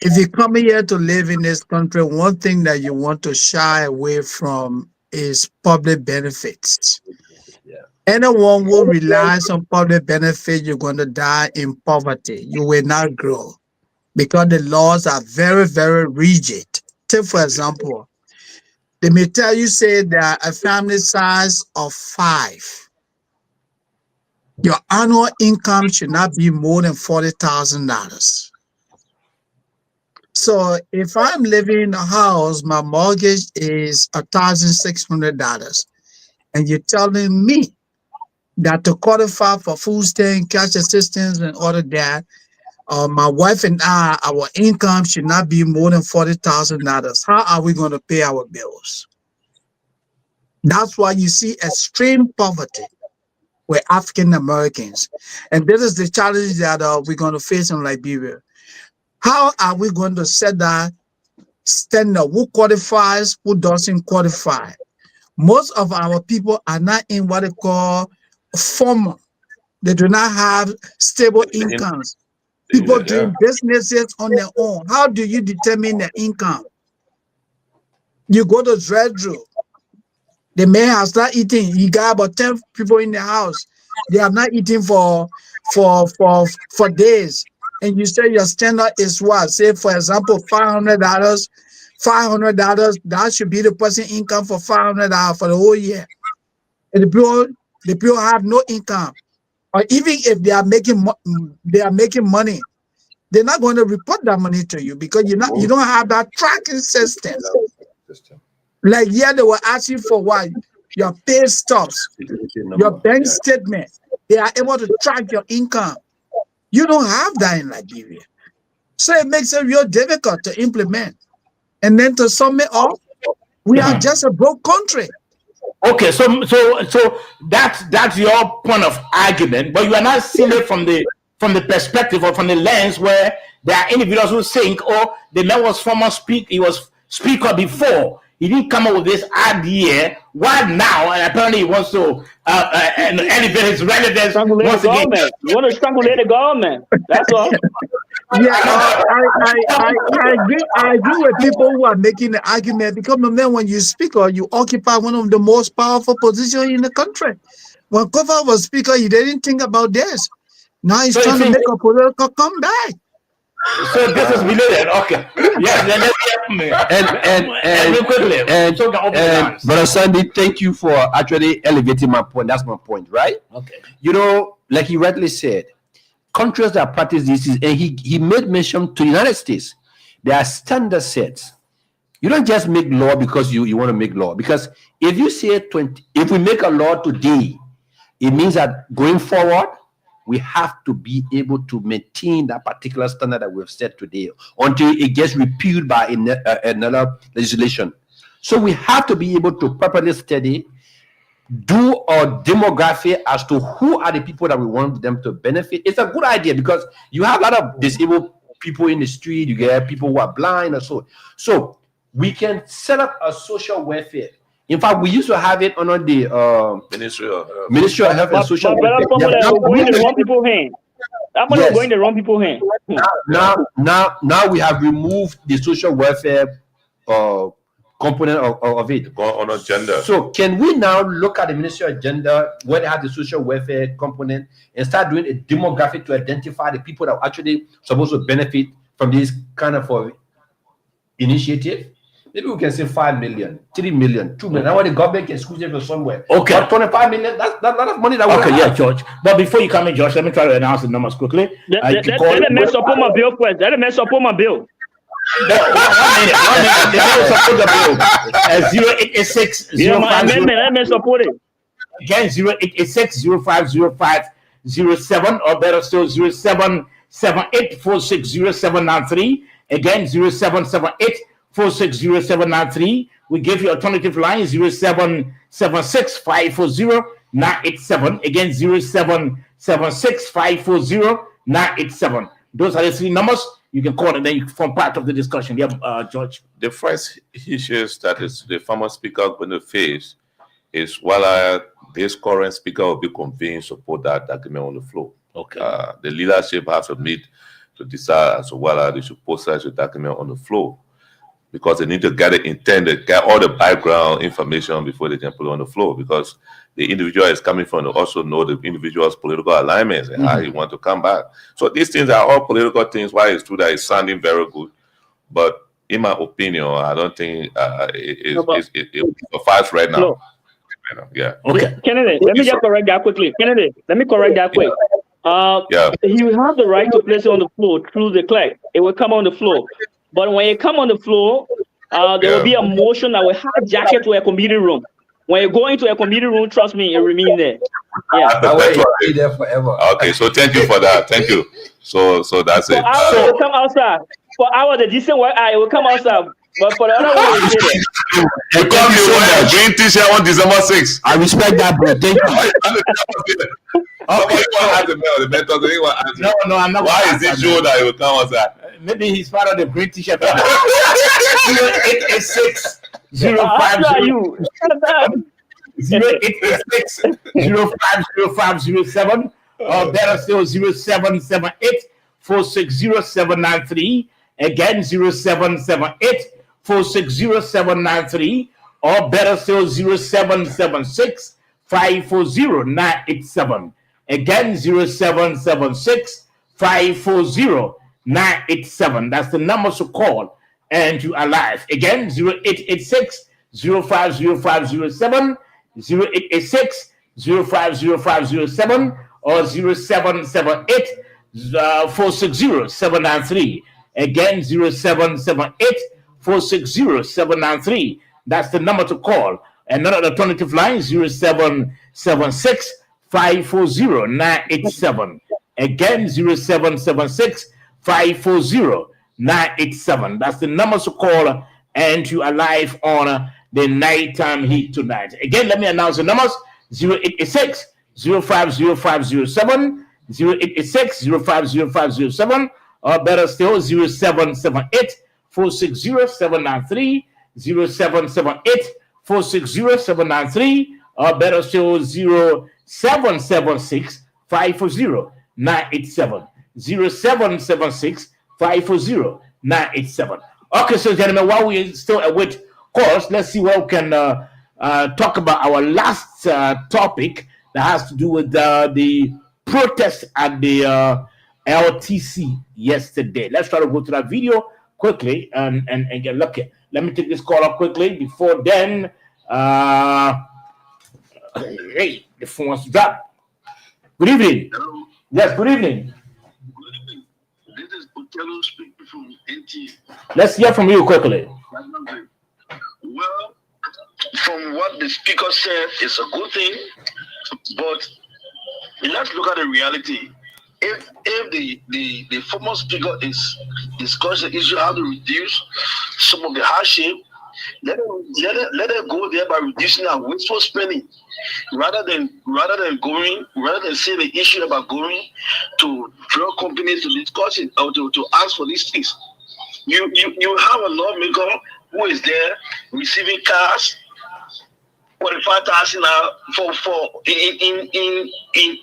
if you come here to live in this country, one thing that you want to shy away from is public benefits. Anyone who relies on public benefits, you're going to die in poverty. You will not grow because the laws are very, very rigid. Take, for example, they may tell you, say that a family size of 5, your annual income should not be more than $40,000. So if I'm living in a house, my mortgage is $1,600, and you're telling me that to qualify for food stamp, cash assistance, and all of that, my wife and I, our income should not be more than $40,000. How are we going to pay our bills? That's why you see extreme poverty with African Americans. And this is the challenge that we're going to face in Liberia. How are we going to set that standard, who qualifies, who doesn't qualify. Most of our people are not in what they call formal. They do not have stable incomes. People doing businesses on their own. How do you determine their income? You go to Dredro. The man has not eaten. You got about 10 people in the house. They have not eaten for days. And you say your standard is what? Say, for example, $500. $500, that should be the person income for $500 for the whole year. And the people have no income. Or even if they are making money, they're not going to report that money to you because you don't have that tracking system. Like here, they were asking for what? Your pay stubs, your bank statement. They are able to track your income. You don't have that in Liberia. So it makes it real difficult to implement. And then to sum it up, we are just a broke country. Okay, so that's your point of argument, but you are not seeing it from the perspective or from the lens where there are individuals who think, oh, the man was former speaker, he was speaker before. He didn't come up with this idea. Why now? And apparently he wants to elevate his relevance once again. You want to strangulate the government. That's all. Yeah, I agree with people who are making the argument because man, when you speak or you occupy one of the most powerful positions in the country. When Kofa was speaker, he didn't think about this. Now he's trying to make a political comeback. So this is related. Okay. Yes, and real quickly. And Brother Sandy, thank you for actually elevating my point. That's my point, right? Okay. You know, like he rightly said, countries that practice this and he made mention to the United States. There are standard sets. You don't just make law because you want to make law. Because if you say if we make a law today, it means that going forward, we have to be able to maintain that particular standard that we've set today until it gets repealed by another legislation. So we have to be able to properly study, do a demography as to who are the people that we want them to benefit. It's a good idea because you have a lot of disabled people in the street, you get people who are blind or so. So we can set up a social welfare. In fact, we used to have it under the Ministry of Health and Social Welfare. Going the wrong people hand. That money is going the wrong people hand. Now we have removed the social welfare component of it. On agenda. So can we now look at the Ministry agenda where they have the social welfare component and start doing a demographic to identify the people that are actually supposed to benefit from this kind of initiative? Maybe we can say 5 million, 3 million, 2 million. Now the government can squeeze it from somewhere. Okay. But 25 million, that's a lot of money that Okay, yeah, George. But before you come in, George, let me try to announce the numbers quickly. Let the man support my bill first. Let the man support my bill. One minute. Support the bill. 0886 My amendment, let me support it. Again, 0886 050507 or better still 0778 460793. Again, 0778 460793. We give you alternative line 0776 540 987. Again, 0776 540 987. Those are the three numbers. You can call and then you form part of the discussion. Yeah, George. The first issues that is the former speaker going to face is whether this current speaker will be convened to support that document on the floor. Okay. The leadership has to meet to decide as to whether they should post such a document on the floor, because they need to get all the background information before they can put it on the floor, because the individual is coming from to also know the individual's political alignments and how he want to come back. So these things are all political things. Why it's true that it's sounding very good, but in my opinion, I don't think it suffices right now. No. Yeah. Okay. Kennedy, let me just correct that quickly. Kennedy, let me correct that quick. He will have the right to place it on the floor through the clerk. It will come on the floor. But when it come on the floor, there will be a motion that will hijack it to a committee room. When you go into a committee room, trust me, it remains there. Yeah. That way it'll be there forever. Okay, so thank you for that. Thank you. So that's it. It will come outside. For our the decent work, it will come outside. But for the other one, it will be there. You come here wear a green t-shirt on December 6th. I respect that, bro. Thank you. No, I'm not. No, I'm not. Why is it sure that it will come outside? Maybe he's part of the British Academy. 0886 How you? 0886 050507 or better still 0778 460 again 0778 460 or better still 0776 540 987 again 0776 540 987. That's the number to call and you are live. Again 0886 050507 0886 050507 or 0778 460 793. Again 0778 460 793. That's the number to call. Another alternative line 0776 540 987. Again 0776 540 987. That's the number to call and you are live on the nighttime heat tonight. Again, let me announce the numbers 0886 050507 0886 050507 or better still 0778 460 793 0778 460 793 or better still 0776 540 987 0776 540 987. Okay, so gentlemen, while we still await calls, let's see what we can talk about our last topic that has to do with the protest at the LTC yesterday. Let's try to go to that video quickly and get lucky. Let me take this call up quickly. Before then, hey, the phone wants to drop. Good evening. Hello. Yes, good evening. Good evening. This is Otello speaking from NT. Let's hear from you quickly. Well, from what the speaker said, it's a good thing, but let's look at the reality. If the former speaker is discussing the issue how to reduce some of the hardship, let them go there by reducing our wasteful spending, rather than saying the issue about going to drug companies to discuss it or to ask for these things. You have a lawmaker who is there receiving cars 45,000 for in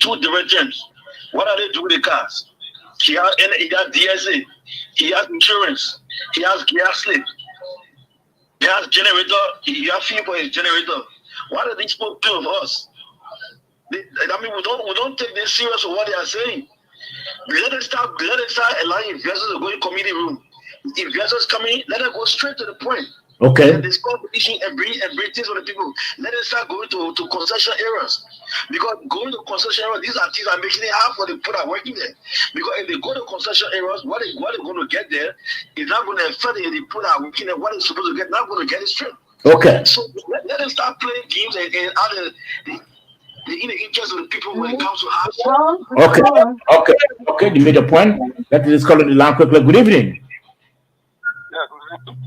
two different terms. What are they doing with the cars? He has DSA, he has insurance, he has gas slip, he has generator, he has fee for his generator. What are these people do of us? We don't take this serious for what they are saying. Let us start allowing investors to go in committee room. Investors coming, let them go straight to the point. Okay. Let this competition and bring things for the people. Let them start going to concession areas. Because going to concession areas, these artists are making it hard for the people that are working there. Because if they go to concession areas, what they're going to get there is not going to affect the people that are working there. What they're supposed to get, not going to get it straight. Okay. So let them start playing games and other in the interest of the people when it comes to hardship. Okay. You made a point. Let me just call on the line quickly. Good evening.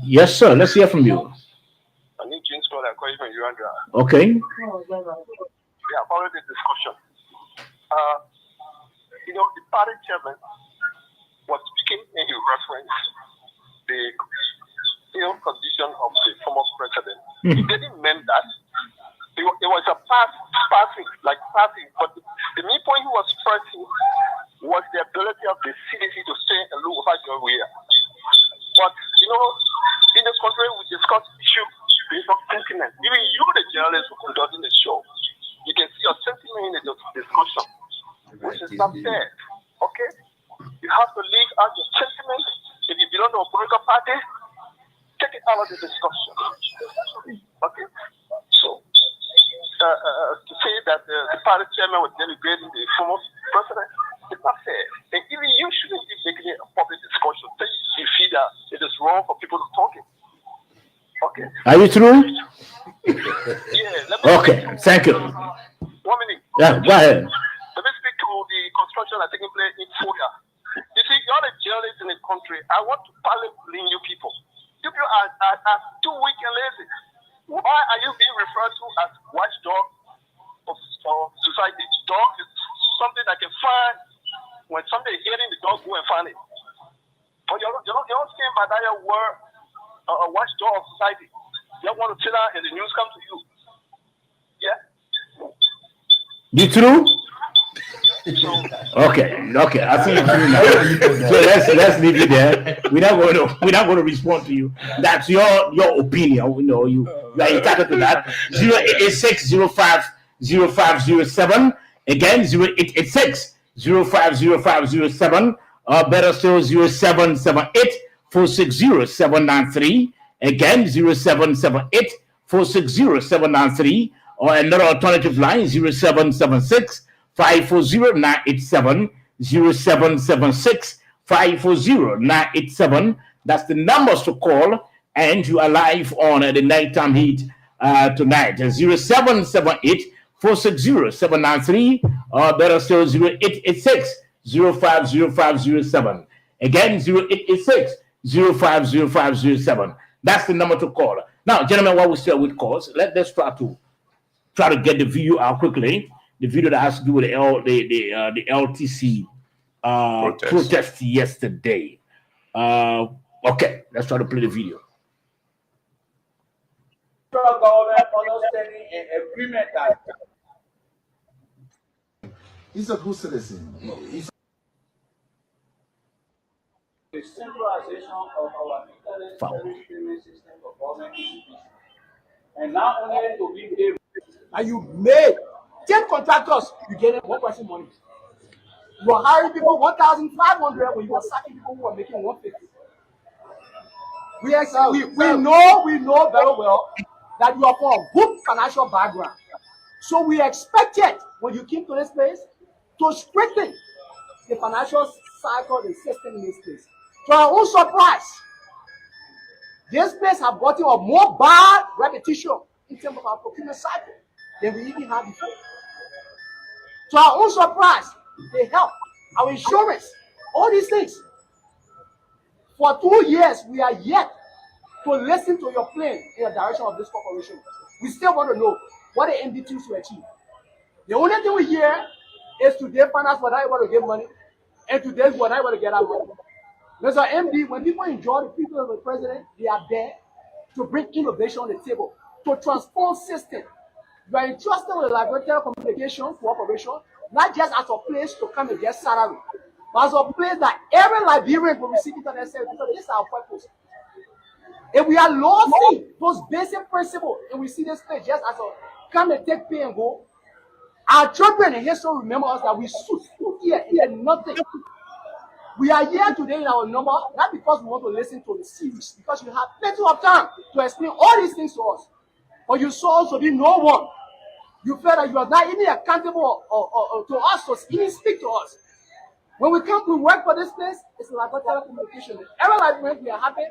Yes, sir. Let's hear from you. I need to install a question from you, Andrea. Okay. Yeah, following the discussion. The party chairman was speaking in reference the ill condition of the former president. He didn't mean that. It was a passing, but the main point he was stressing was the ability of the CDC to stay and look over your way. But, in this country, we discuss issues based on sentiment. Even you, the journalist who conducting the show, you can see your sentiment in the discussion, which is not fair. Okay? You have to leave out your sentiment. If you belong to a political party, take it out of the discussion. Okay? So, to say that the party chairman was denigrating the former president, it's not fair. And even you shouldn't be making it a public discussion. You feel that it is wrong for people to talk it. Okay. Are you through? Yeah. Okay. Thank you. 1 minute. Yeah. Go ahead. Let me speak to the construction that's taking place in Foya. You see, you're the journalists in the country. I want to blame you people. You people are too weak and lazy. Why are you being referred to as watchdog of society? Dog is something that can find when somebody is hearing the dog, go and find it. But you're Madaya were a watchdog of society. You want to chill out and the news come to you. Yeah? You true? Okay. I think it's true now. So let's leave it there. We're not going to respond to you. That's your opinion. You know, you are entitled to that. 0886-050507. Again, 0886-050507. Better still 0778-460-793. Again, 0778-460-793. Or another alternative line, 0776-540-987. 0776-540-987. That's the numbers to call. And you are live on the Nighttime Heat tonight. 0778-460-793. Or better still, 0886-050507. Again, 0886-050507. That's the number to call. Now, gentlemen, while we still with calls, let's try to get the video out quickly. The video that has to do with the LTC protest yesterday. Okay, let's try to play the video. Government understanding and agreement that He's a good citizen. the centralization of our internet service payment system for government institutions. And not only to be able, and you made 10 contractors, you get them 1% money. You are hiring people 1,500 when you are sacking people who are making 150. We know very well that you are from a good financial background. So we expected when you came to this place to strengthen the financial cycle, the system in this place. To our own surprise, this place has gotten a more bad reputation in terms of our procurement cycle than we even had before. To our own surprise, they help our insurance, all these things. For 2 years, we are yet to listen to your plan in the direction of this corporation. We still want to know what the MD thinks to achieve. The only thing we hear is today finance were not able to get money, and today we are not able to get our money. Mr. MD, when people enjoy the people of the president, they are there to bring innovation on the table, to transform system. You are entrusted with the Liberia Telecommunication Corporation, not just as a place to come and get salary, but as a place that every Liberian will receive internet service, because this is our purpose. If we are losing those basic principles, and we see this place just as a come and take pay and go, our children in history remember us that we stood here nothing. We are here today in our number, not because we want to listen to the series, because you have plenty of time to explain all these things to us. But you saw us to be no one. You felt that you are not even accountable or to us, to even speak to us. When we come to work for this place, it's like a telecommunication. Every Liberian, we are happy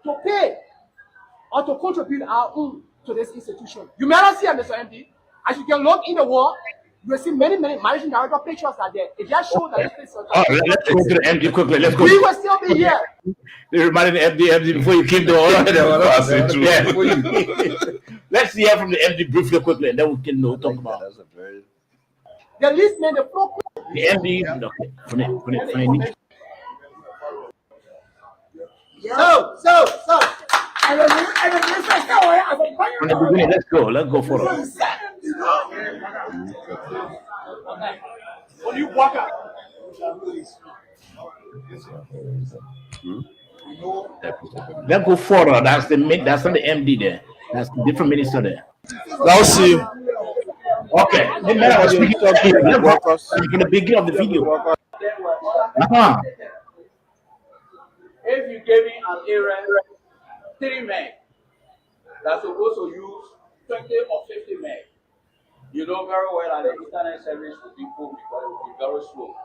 to pay or to contribute our own to this institution. You may not see it, Mr. MD. As you can look in the wall, you will see many managing director pictures are there. It just shows that this place is let's go to the MD quickly. Let's go. We will still be here. They reminded the MD before you came to all of Let's hear from the MD briefly quickly, and then we can talk about it. The list made the floor. The MD, okay, from the So. And the from the beginning, let's go for it. When you walk out. Let's go forward. That's not the MD there. That's the different minister there. Let's see. Okay. The man I was speaking to in the beginning of the video. If you gave me an area 3 meg that's supposed to use 20 or 50 meg, you know very well that the internet service will be poor because it will be very slow.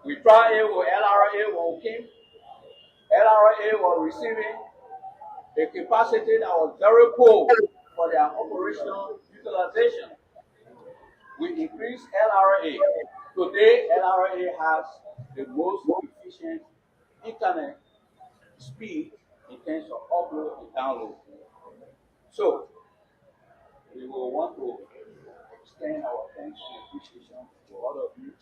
We tried it with LRA when we came. LRA was receiving a capacity that was very poor for their operational utilization. We increased LRA. Today, LRA has the most efficient internet speed in terms of upload and download. So, we will want to extend our thanks and appreciation to all of you.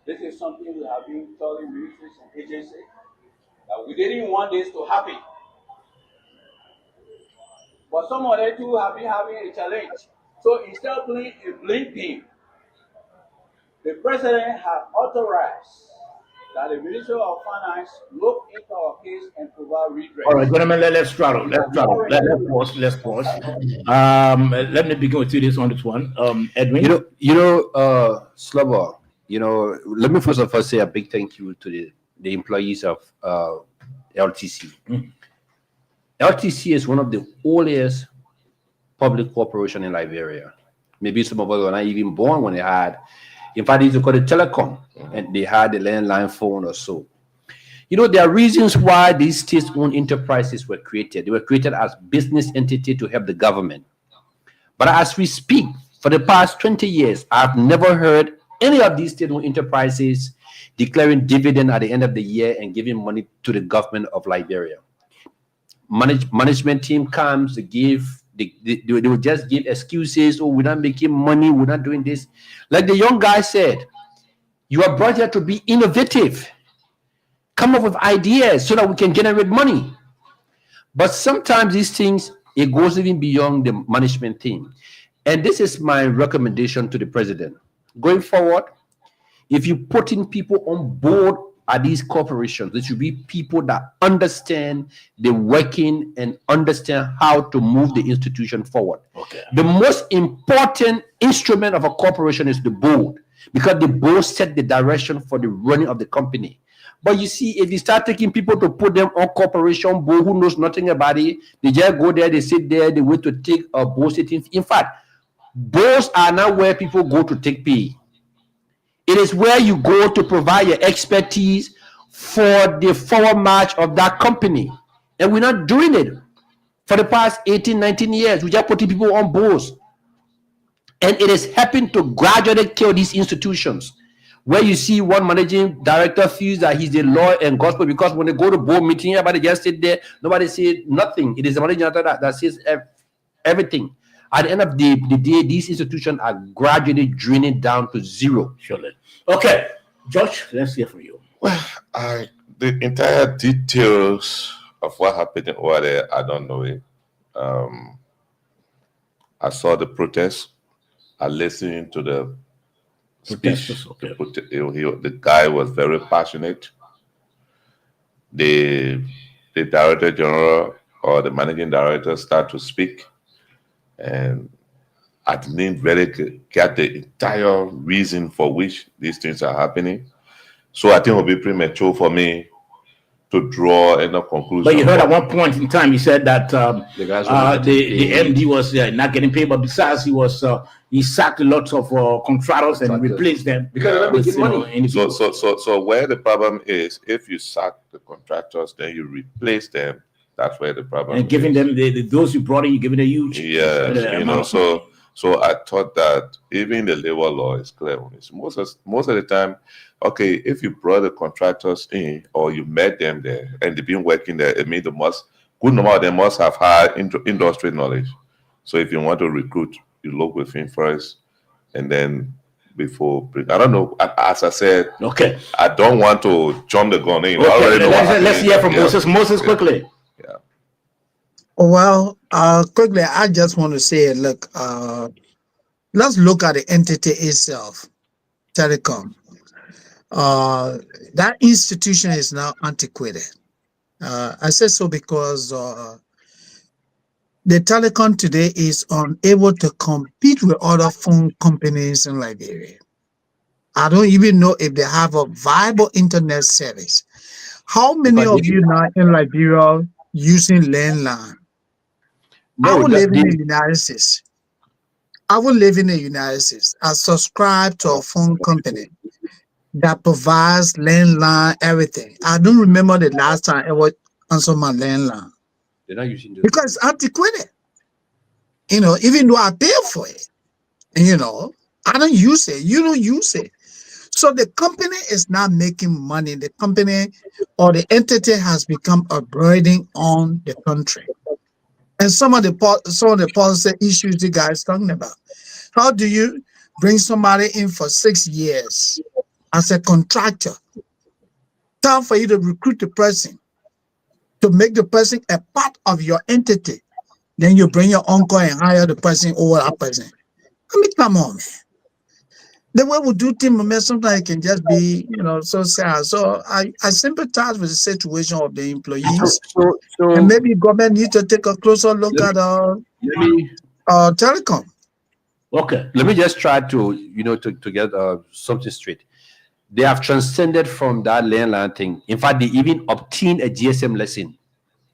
This is something we have been telling ministries and agencies We didn't want this to happen. But some of them too have been having a challenge. So instead of playing a blame game, the president has authorized that the Ministry of Finance look into our case and provide redress. All right, gentlemen, let's throttle. Let's pause. Let me begin with you this on this one. Edwin. Slubber, let me first of all say a big thank you to the employees of LTC. LTC is one of the oldest public corporation in Liberia. Maybe some of us were not even born when they had, in fact, they used to call it telecom, and they had the landline phone or so. There are reasons why these state-owned enterprises were created. They were created as business entity to help the government. But as we speak, for the past 20 years, I've never heard any of these state-owned enterprises declaring dividend at the end of the year and giving money to the government of Liberia. Management team comes to they will just give excuses. Oh, we're not making money, we're not doing this. Like the young guy said, you are brought here to be innovative, come up with ideas so that we can generate money. But sometimes these things, it goes even beyond the management team. And this is my recommendation to the president. Going forward, if you put in people on board at these corporations, there should be people that understand the working and understand how to move the institution forward. Okay. The most important instrument of a corporation is the board, because the board set the direction for the running of the company. But you see, if you start taking people to put them on corporation board who knows nothing about it, they just go there, they sit there, they wait to take a board sitting. In fact, boards are not where people go to take pay. It is where you go to provide your expertise for the forward march of that company. And we're not doing it for the past 18, 19 years. We're just putting people on boards. And it is helping to gradually kill these institutions, where you see one managing director feels that he's the law and gospel, because when they go to board meeting, everybody just sit there, nobody says nothing. It is the managing director that says everything. At the end of the day, these institutions are gradually draining down to zero. Surely. Okay, Josh, let's hear from you. Well, the entire details of what happened over there, I don't know it. I saw the protest. I listened to the speech. Okay. The guy was very passionate. The director general or the managing director started to speak, and I didn't really get the entire reason for which these things are happening. So I think it will be premature for me to draw any conclusion. But you heard at one point in time, he said that the MD was not getting paid, but besides, he sacked a lot of contractors and replaced them because they're not making money. So where the problem is, if you sack the contractors, then you replace them. That's where the problem is. And giving them those you brought in, you're giving a huge So I thought that even the labor law is clear on this. Most of the time, okay, if you brought the contractors in or you met them there and they've been working there, it means good number of them must have high industry knowledge. So if you want to recruit, you look with him first, and then I don't know. As I said, okay, I don't want to jump the gun in. Okay, let's hear from Moses. Moses, quickly. Yeah. Well, quickly, I just want to say, look, let's look at the entity itself, telecom. That institution is now antiquated. I say so because the telecom today is unable to compete with other phone companies in Liberia. I don't even know if they have a viable internet service. How many of you now in Liberia using landline? I would live in the United States. I subscribe to a phone company that provides landline, everything. I don't remember the last time I would answer my landline. They're not using this. Because it's antiquated. Even though I pay for it, I don't use it. You don't use it. So the company is not making money. The company or the entity has become a burden on the country. And some of the policy issues you guys talking about. How do you bring somebody in for 6 years as a contractor? Time for you to recruit the person. to make the person a part of your entity. Then you bring your uncle and hire the person over that person. I mean, come on, man. The way we do things, man, sometimes it can just be, so sad. So I sympathize with the situation of the employees. And maybe government needs to take a closer look at telecom. Okay. Let me just try to get something straight. They have transcended from that landline thing. In fact, they even obtained a GSM lesson.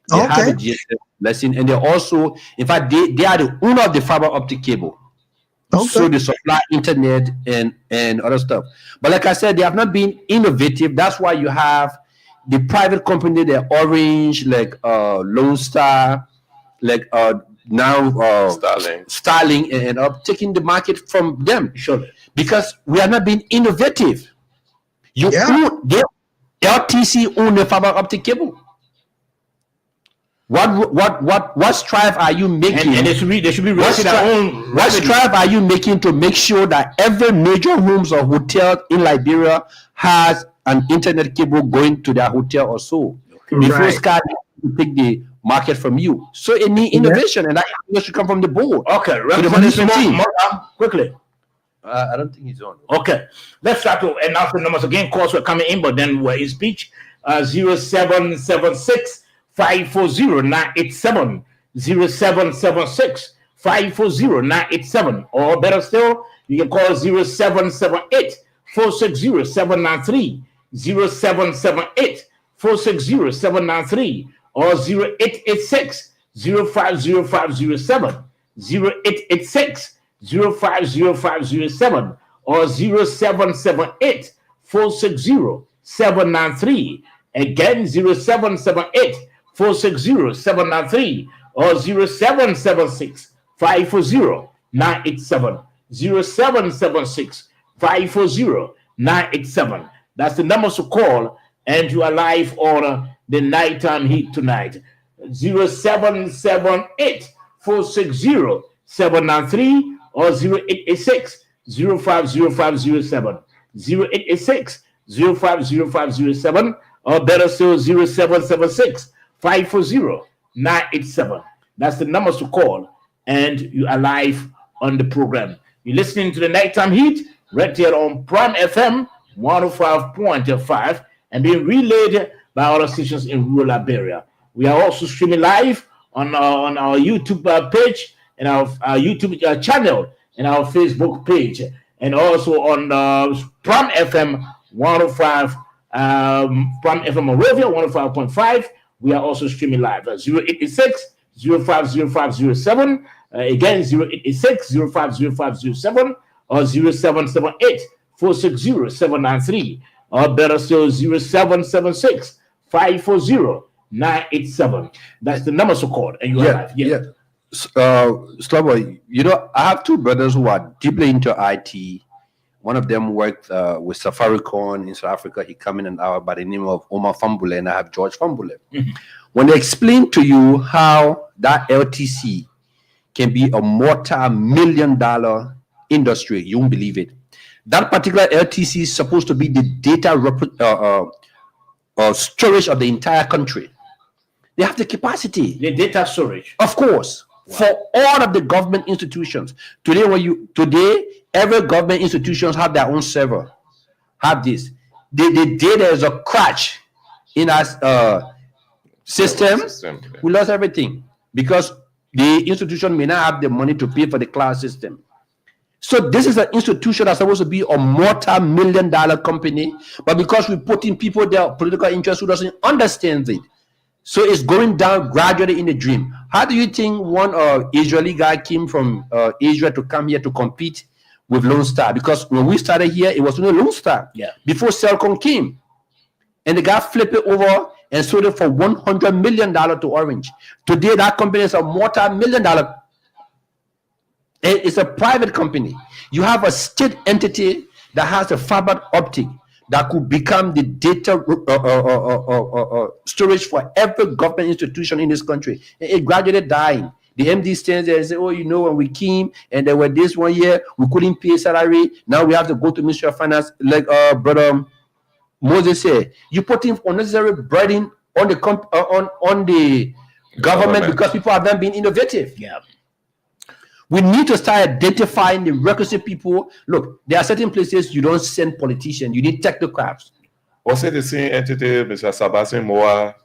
They have a GSM lesson, and they also, in fact, they are the owner of the fiber optic cable. So they supply internet and other stuff. But like I said, they have not been innovative. That's why you have the private company, the Orange, like Lone Star, like now Starlink, and taking the market from them. Sure. Because we are not being innovative. LTC own the fiber optic cable. What strive are you making? And they should be what strive are you making to make sure that every major homes or hotel in Liberia has an internet cable going to their hotel or so? Before Sky to take the market from you. So it needs innovation, and that should come from the board. Okay, quickly. I don't think he's on. Okay, let's start to announce the numbers again. Calls were coming in, but then we're in speech. 0776 540-987, 0776-540-987, or better still, you can call 0778-460-793, 0778-460-793, or 0886-050507, 0886-050507, or 0778-460-793, again 0778-460-793, or 0776-540-987, 0776-540-987. That's the numbers to call, and you are live on the Nighttime Heat tonight. 0778-460-793, or 0886-050507, 0886-050507, or better still 0776-540-987. That's the numbers to call, and you are live on the program. You're listening to the Nighttime Heat right here on Prime FM 105.5 and being relayed by other stations in rural Liberia. We are also streaming live on our YouTube page and our YouTube channel and our Facebook page, and also on Prime FM 105. From FM Moravia 105.5, we are also streaming live. 0886-050507, again 0886-050507, or 0778-460-793, or better still 0776-540-987. That's the number to call, and you are live. Slavo, I have two brothers who are deeply into IT. One of them worked with Safaricom in South Africa. He come in and out by the name of Omar Fambule, and I have George Fambule. Mm-hmm. When they explain to you how that LTC can be a multi-million-dollar industry, you won't believe it. That particular LTC is supposed to be the data storage of the entire country. They have the capacity. The data storage. Of course. Wow. For all of the government institutions. Today, every government institutions have their own server. Have this. The data is a crash in our system. We lost everything because the institution may not have the money to pay for the cloud system. So this is an institution that's supposed to be a multi-million-dollar company, but because we put in people their political interest who doesn't understand it, so it's going down gradually in the dream. How do you think one Israeli guy came from Israel to come here to compete with Lone Star? Because when we started here, it was only Lone Star. Yeah. Before Cellcom came, and the guy flipped it over and sold it for $100 million to Orange. Today, that company is a multi-million-dollar. It's a private company. You have a state entity that has a fiber optic that could become the data storage for every government institution in this country. It gradually dying. The MD stands there and says, when we came and there were this 1 year, we couldn't pay salary. Now we have to go to Ministry of Finance. Like Brother Moses said, you put in unnecessary burden on the government because people have not been innovative. Yeah. We need to start identifying the requisite people. Look, there are certain places you don't send politicians, you need technocrats. Was it the same entity, Mr. Sabasi Moa?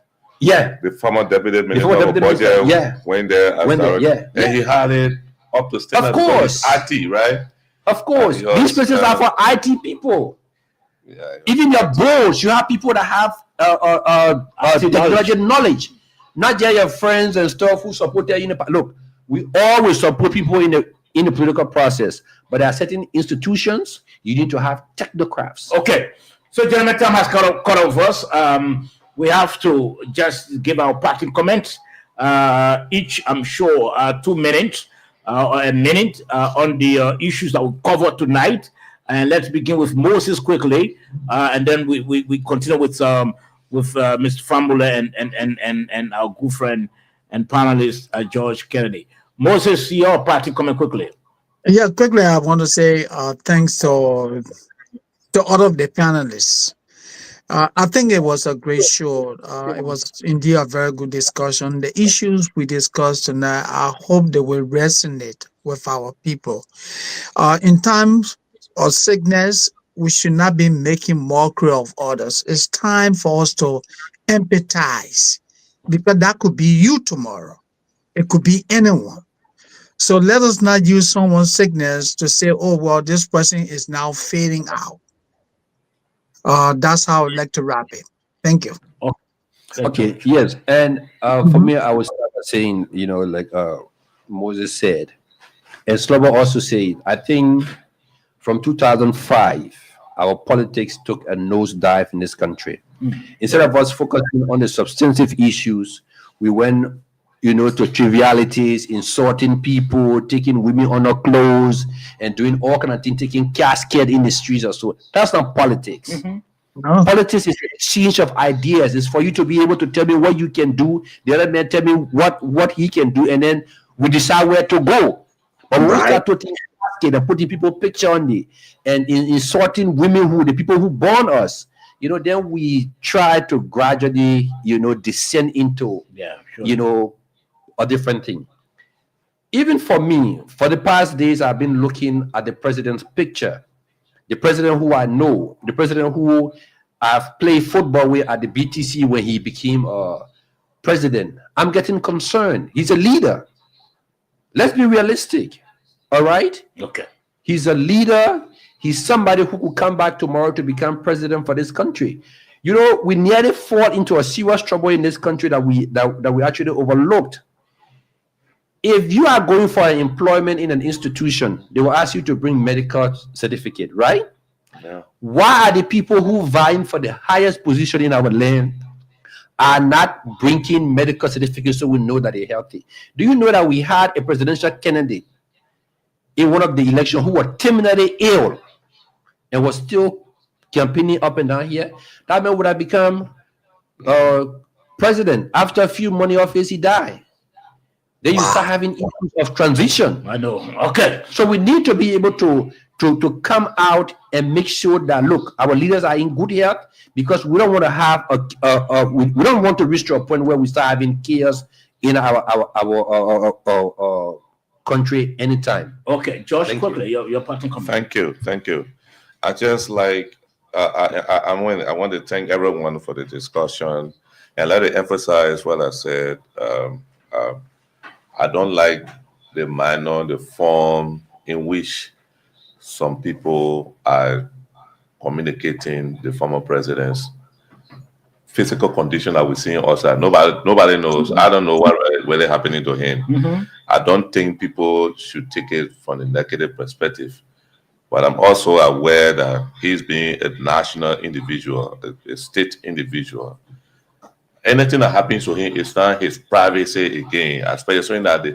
Yeah. The former deputy minister of budget went there. And he had it up to standard. Of course. IT, right? Of course. These places are for IT people. Yeah, even your boards, you have people that have technology knowledge, not just your friends and stuff who support their Look, we always support people in the political process, but there are certain institutions you need to have technocrats. Okay, so gentlemen, time has cut off us. We have to just give our parting comments. Each, I'm sure, 2 minutes or a minute on the issues that we cover tonight. And let's begin with Moses quickly, and then we continue with Mr. Fambula and our good friend and panelist George Kennedy. Moses, your party comment quickly. Yeah, quickly, I want to say thanks to all of the panelists. I think it was a great show. It was indeed a very good discussion. The issues we discussed tonight, I hope they will resonate with our people. In times of sickness, we should not be making mockery of others. It's time for us to empathize, because that could be you tomorrow. It could be anyone. So let us not use someone's sickness to say, oh, well, this person is now fading out. That's how I'd like to wrap it. Thank you. Okay, yes. And for me, I was saying, like Moses said, and Slobo also said, I think from 2005, our politics took a nosedive in this country. Instead of us focusing on the substantive issues, we went, to trivialities, insulting people, taking women on their clothes, and doing all kind of things, taking casket in the streets or so. That's not politics. No. Politics is an exchange of ideas. It's for you to be able to tell me what you can do, the other man tell me what he can do, and then we decide where to go. But when we start to think and putting people picture on it and insulting women the people who born us, then we try to gradually, descend into, a different thing. Even for me, for the past days, I've been looking at the president's picture. The president who I know, the president who I've played football with at the BTC when he became president. I'm getting concerned. He's a leader. Let's be realistic. All right? Okay. He's a leader. He's somebody who could come back tomorrow to become president for this country. We nearly fall into a serious trouble in this country that we actually overlooked. If you are going for an employment in an institution, they will ask you to bring medical certificate, right? Yeah. Why are the people who vying for the highest position in our land are not bringing medical certificates so we know that they're healthy? Do you know that we had a presidential candidate in one of the elections who was terminally ill and was still campaigning up and down here? That man would have become president. After a few months of his, he died. Then you start having issues of transition. I know. Okay. So we need to be able to come out and make sure that, look, our leaders are in good health, because we don't want to have we don't want to reach to a point where we start having chaos in our country anytime. Okay, Josh, quickly, your parting comment. Thank you. I just like I want to thank everyone for the discussion, and let it emphasize what I said. I don't like the form in which some people are communicating the former president's physical condition that we see outside. Nobody knows. I don't know what really happening to him. I don't think people should take it from a negative perspective. But I'm also aware that he's being a national individual, a state individual. Anything that happens to him is not his privacy again, especially that they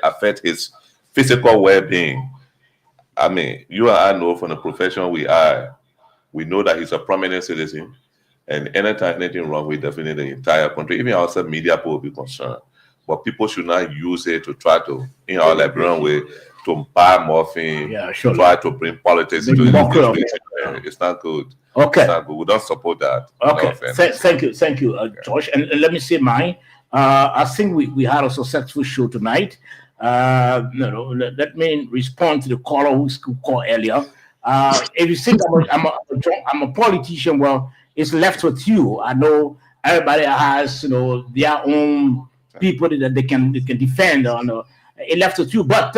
affect his physical well-being. I mean, you and I know from the profession we know that he's a prominent citizen, and anytime anything wrong with definitely the entire country, even outside media people will be concerned. But people should not use it to try to, in our Liberian way, to buy morphine, Yeah, sure. try to bring politics Make into mockery of this. It's not good. Okay. It's not good. We don't support that. No Okay, offense. thank you, Josh. And let me say mine. I think we had a successful show tonight. Let me respond to the caller who called earlier. If you think I'm a politician, well, it's left with you. I know everybody has their own people that they can defend. It left with you. But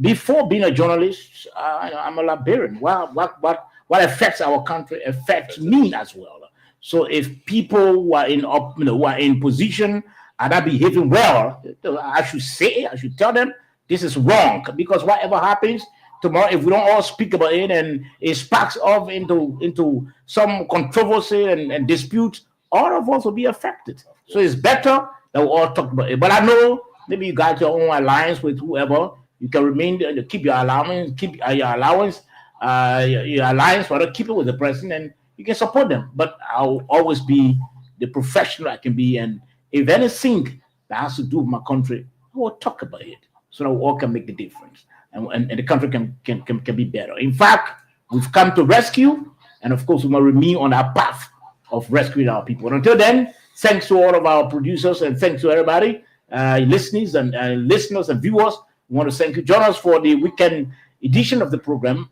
before being a journalist, I'm a Liberian. What affects our country affects me as well. So if people who are in position are not behaving well, I should tell them this is wrong, because whatever happens tomorrow, if we don't all speak about it and it sparks off into some controversy and dispute, all of us will be affected. So it's better that we all talk about it. But I know maybe you got your own alliance with whoever. You can remain, keep your allowance, your alliance, rather keep it with the president, and you can support them. But I'll always be the professional I can be, and if anything that has to do with my country, I will talk about it so that we all can make a difference, and the country can be better. In fact, we've come to rescue, and of course, we must remain on our path of rescuing our people. And until then, thanks to all of our producers, and thanks to everybody, listeners and viewers. We want to thank you. Join us for the weekend edition of the program.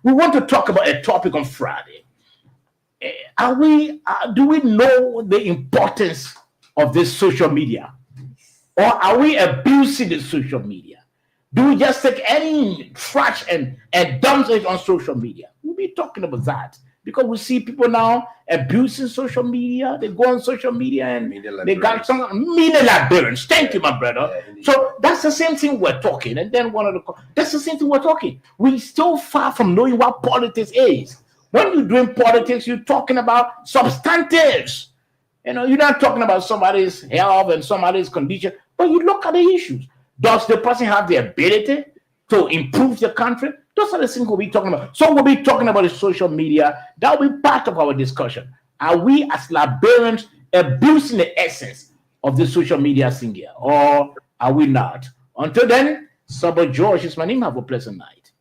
We want to talk about a topic on Friday. Do we know the importance of this social media, or are we abusing the social media? Do we just take any trash and dump it on social media? We'll be talking about that, because we see people now abusing social media. They go on social media and they got some media Liberians. Thank you, my brother. So that's the same thing we're talking. And then that's the same thing we're talking. We're still far from knowing what politics is. When you're doing politics, you're talking about substantives. You're not talking about somebody's health and somebody's condition, but you look at the issues. Does the person have the ability to improve the country? Those are the things we'll be talking about. So we'll be talking about the social media. That will be part of our discussion. Are we as Liberians abusing the essence of the social media thing here, or are we not? Until then, Sabo George is my name. Have a pleasant night.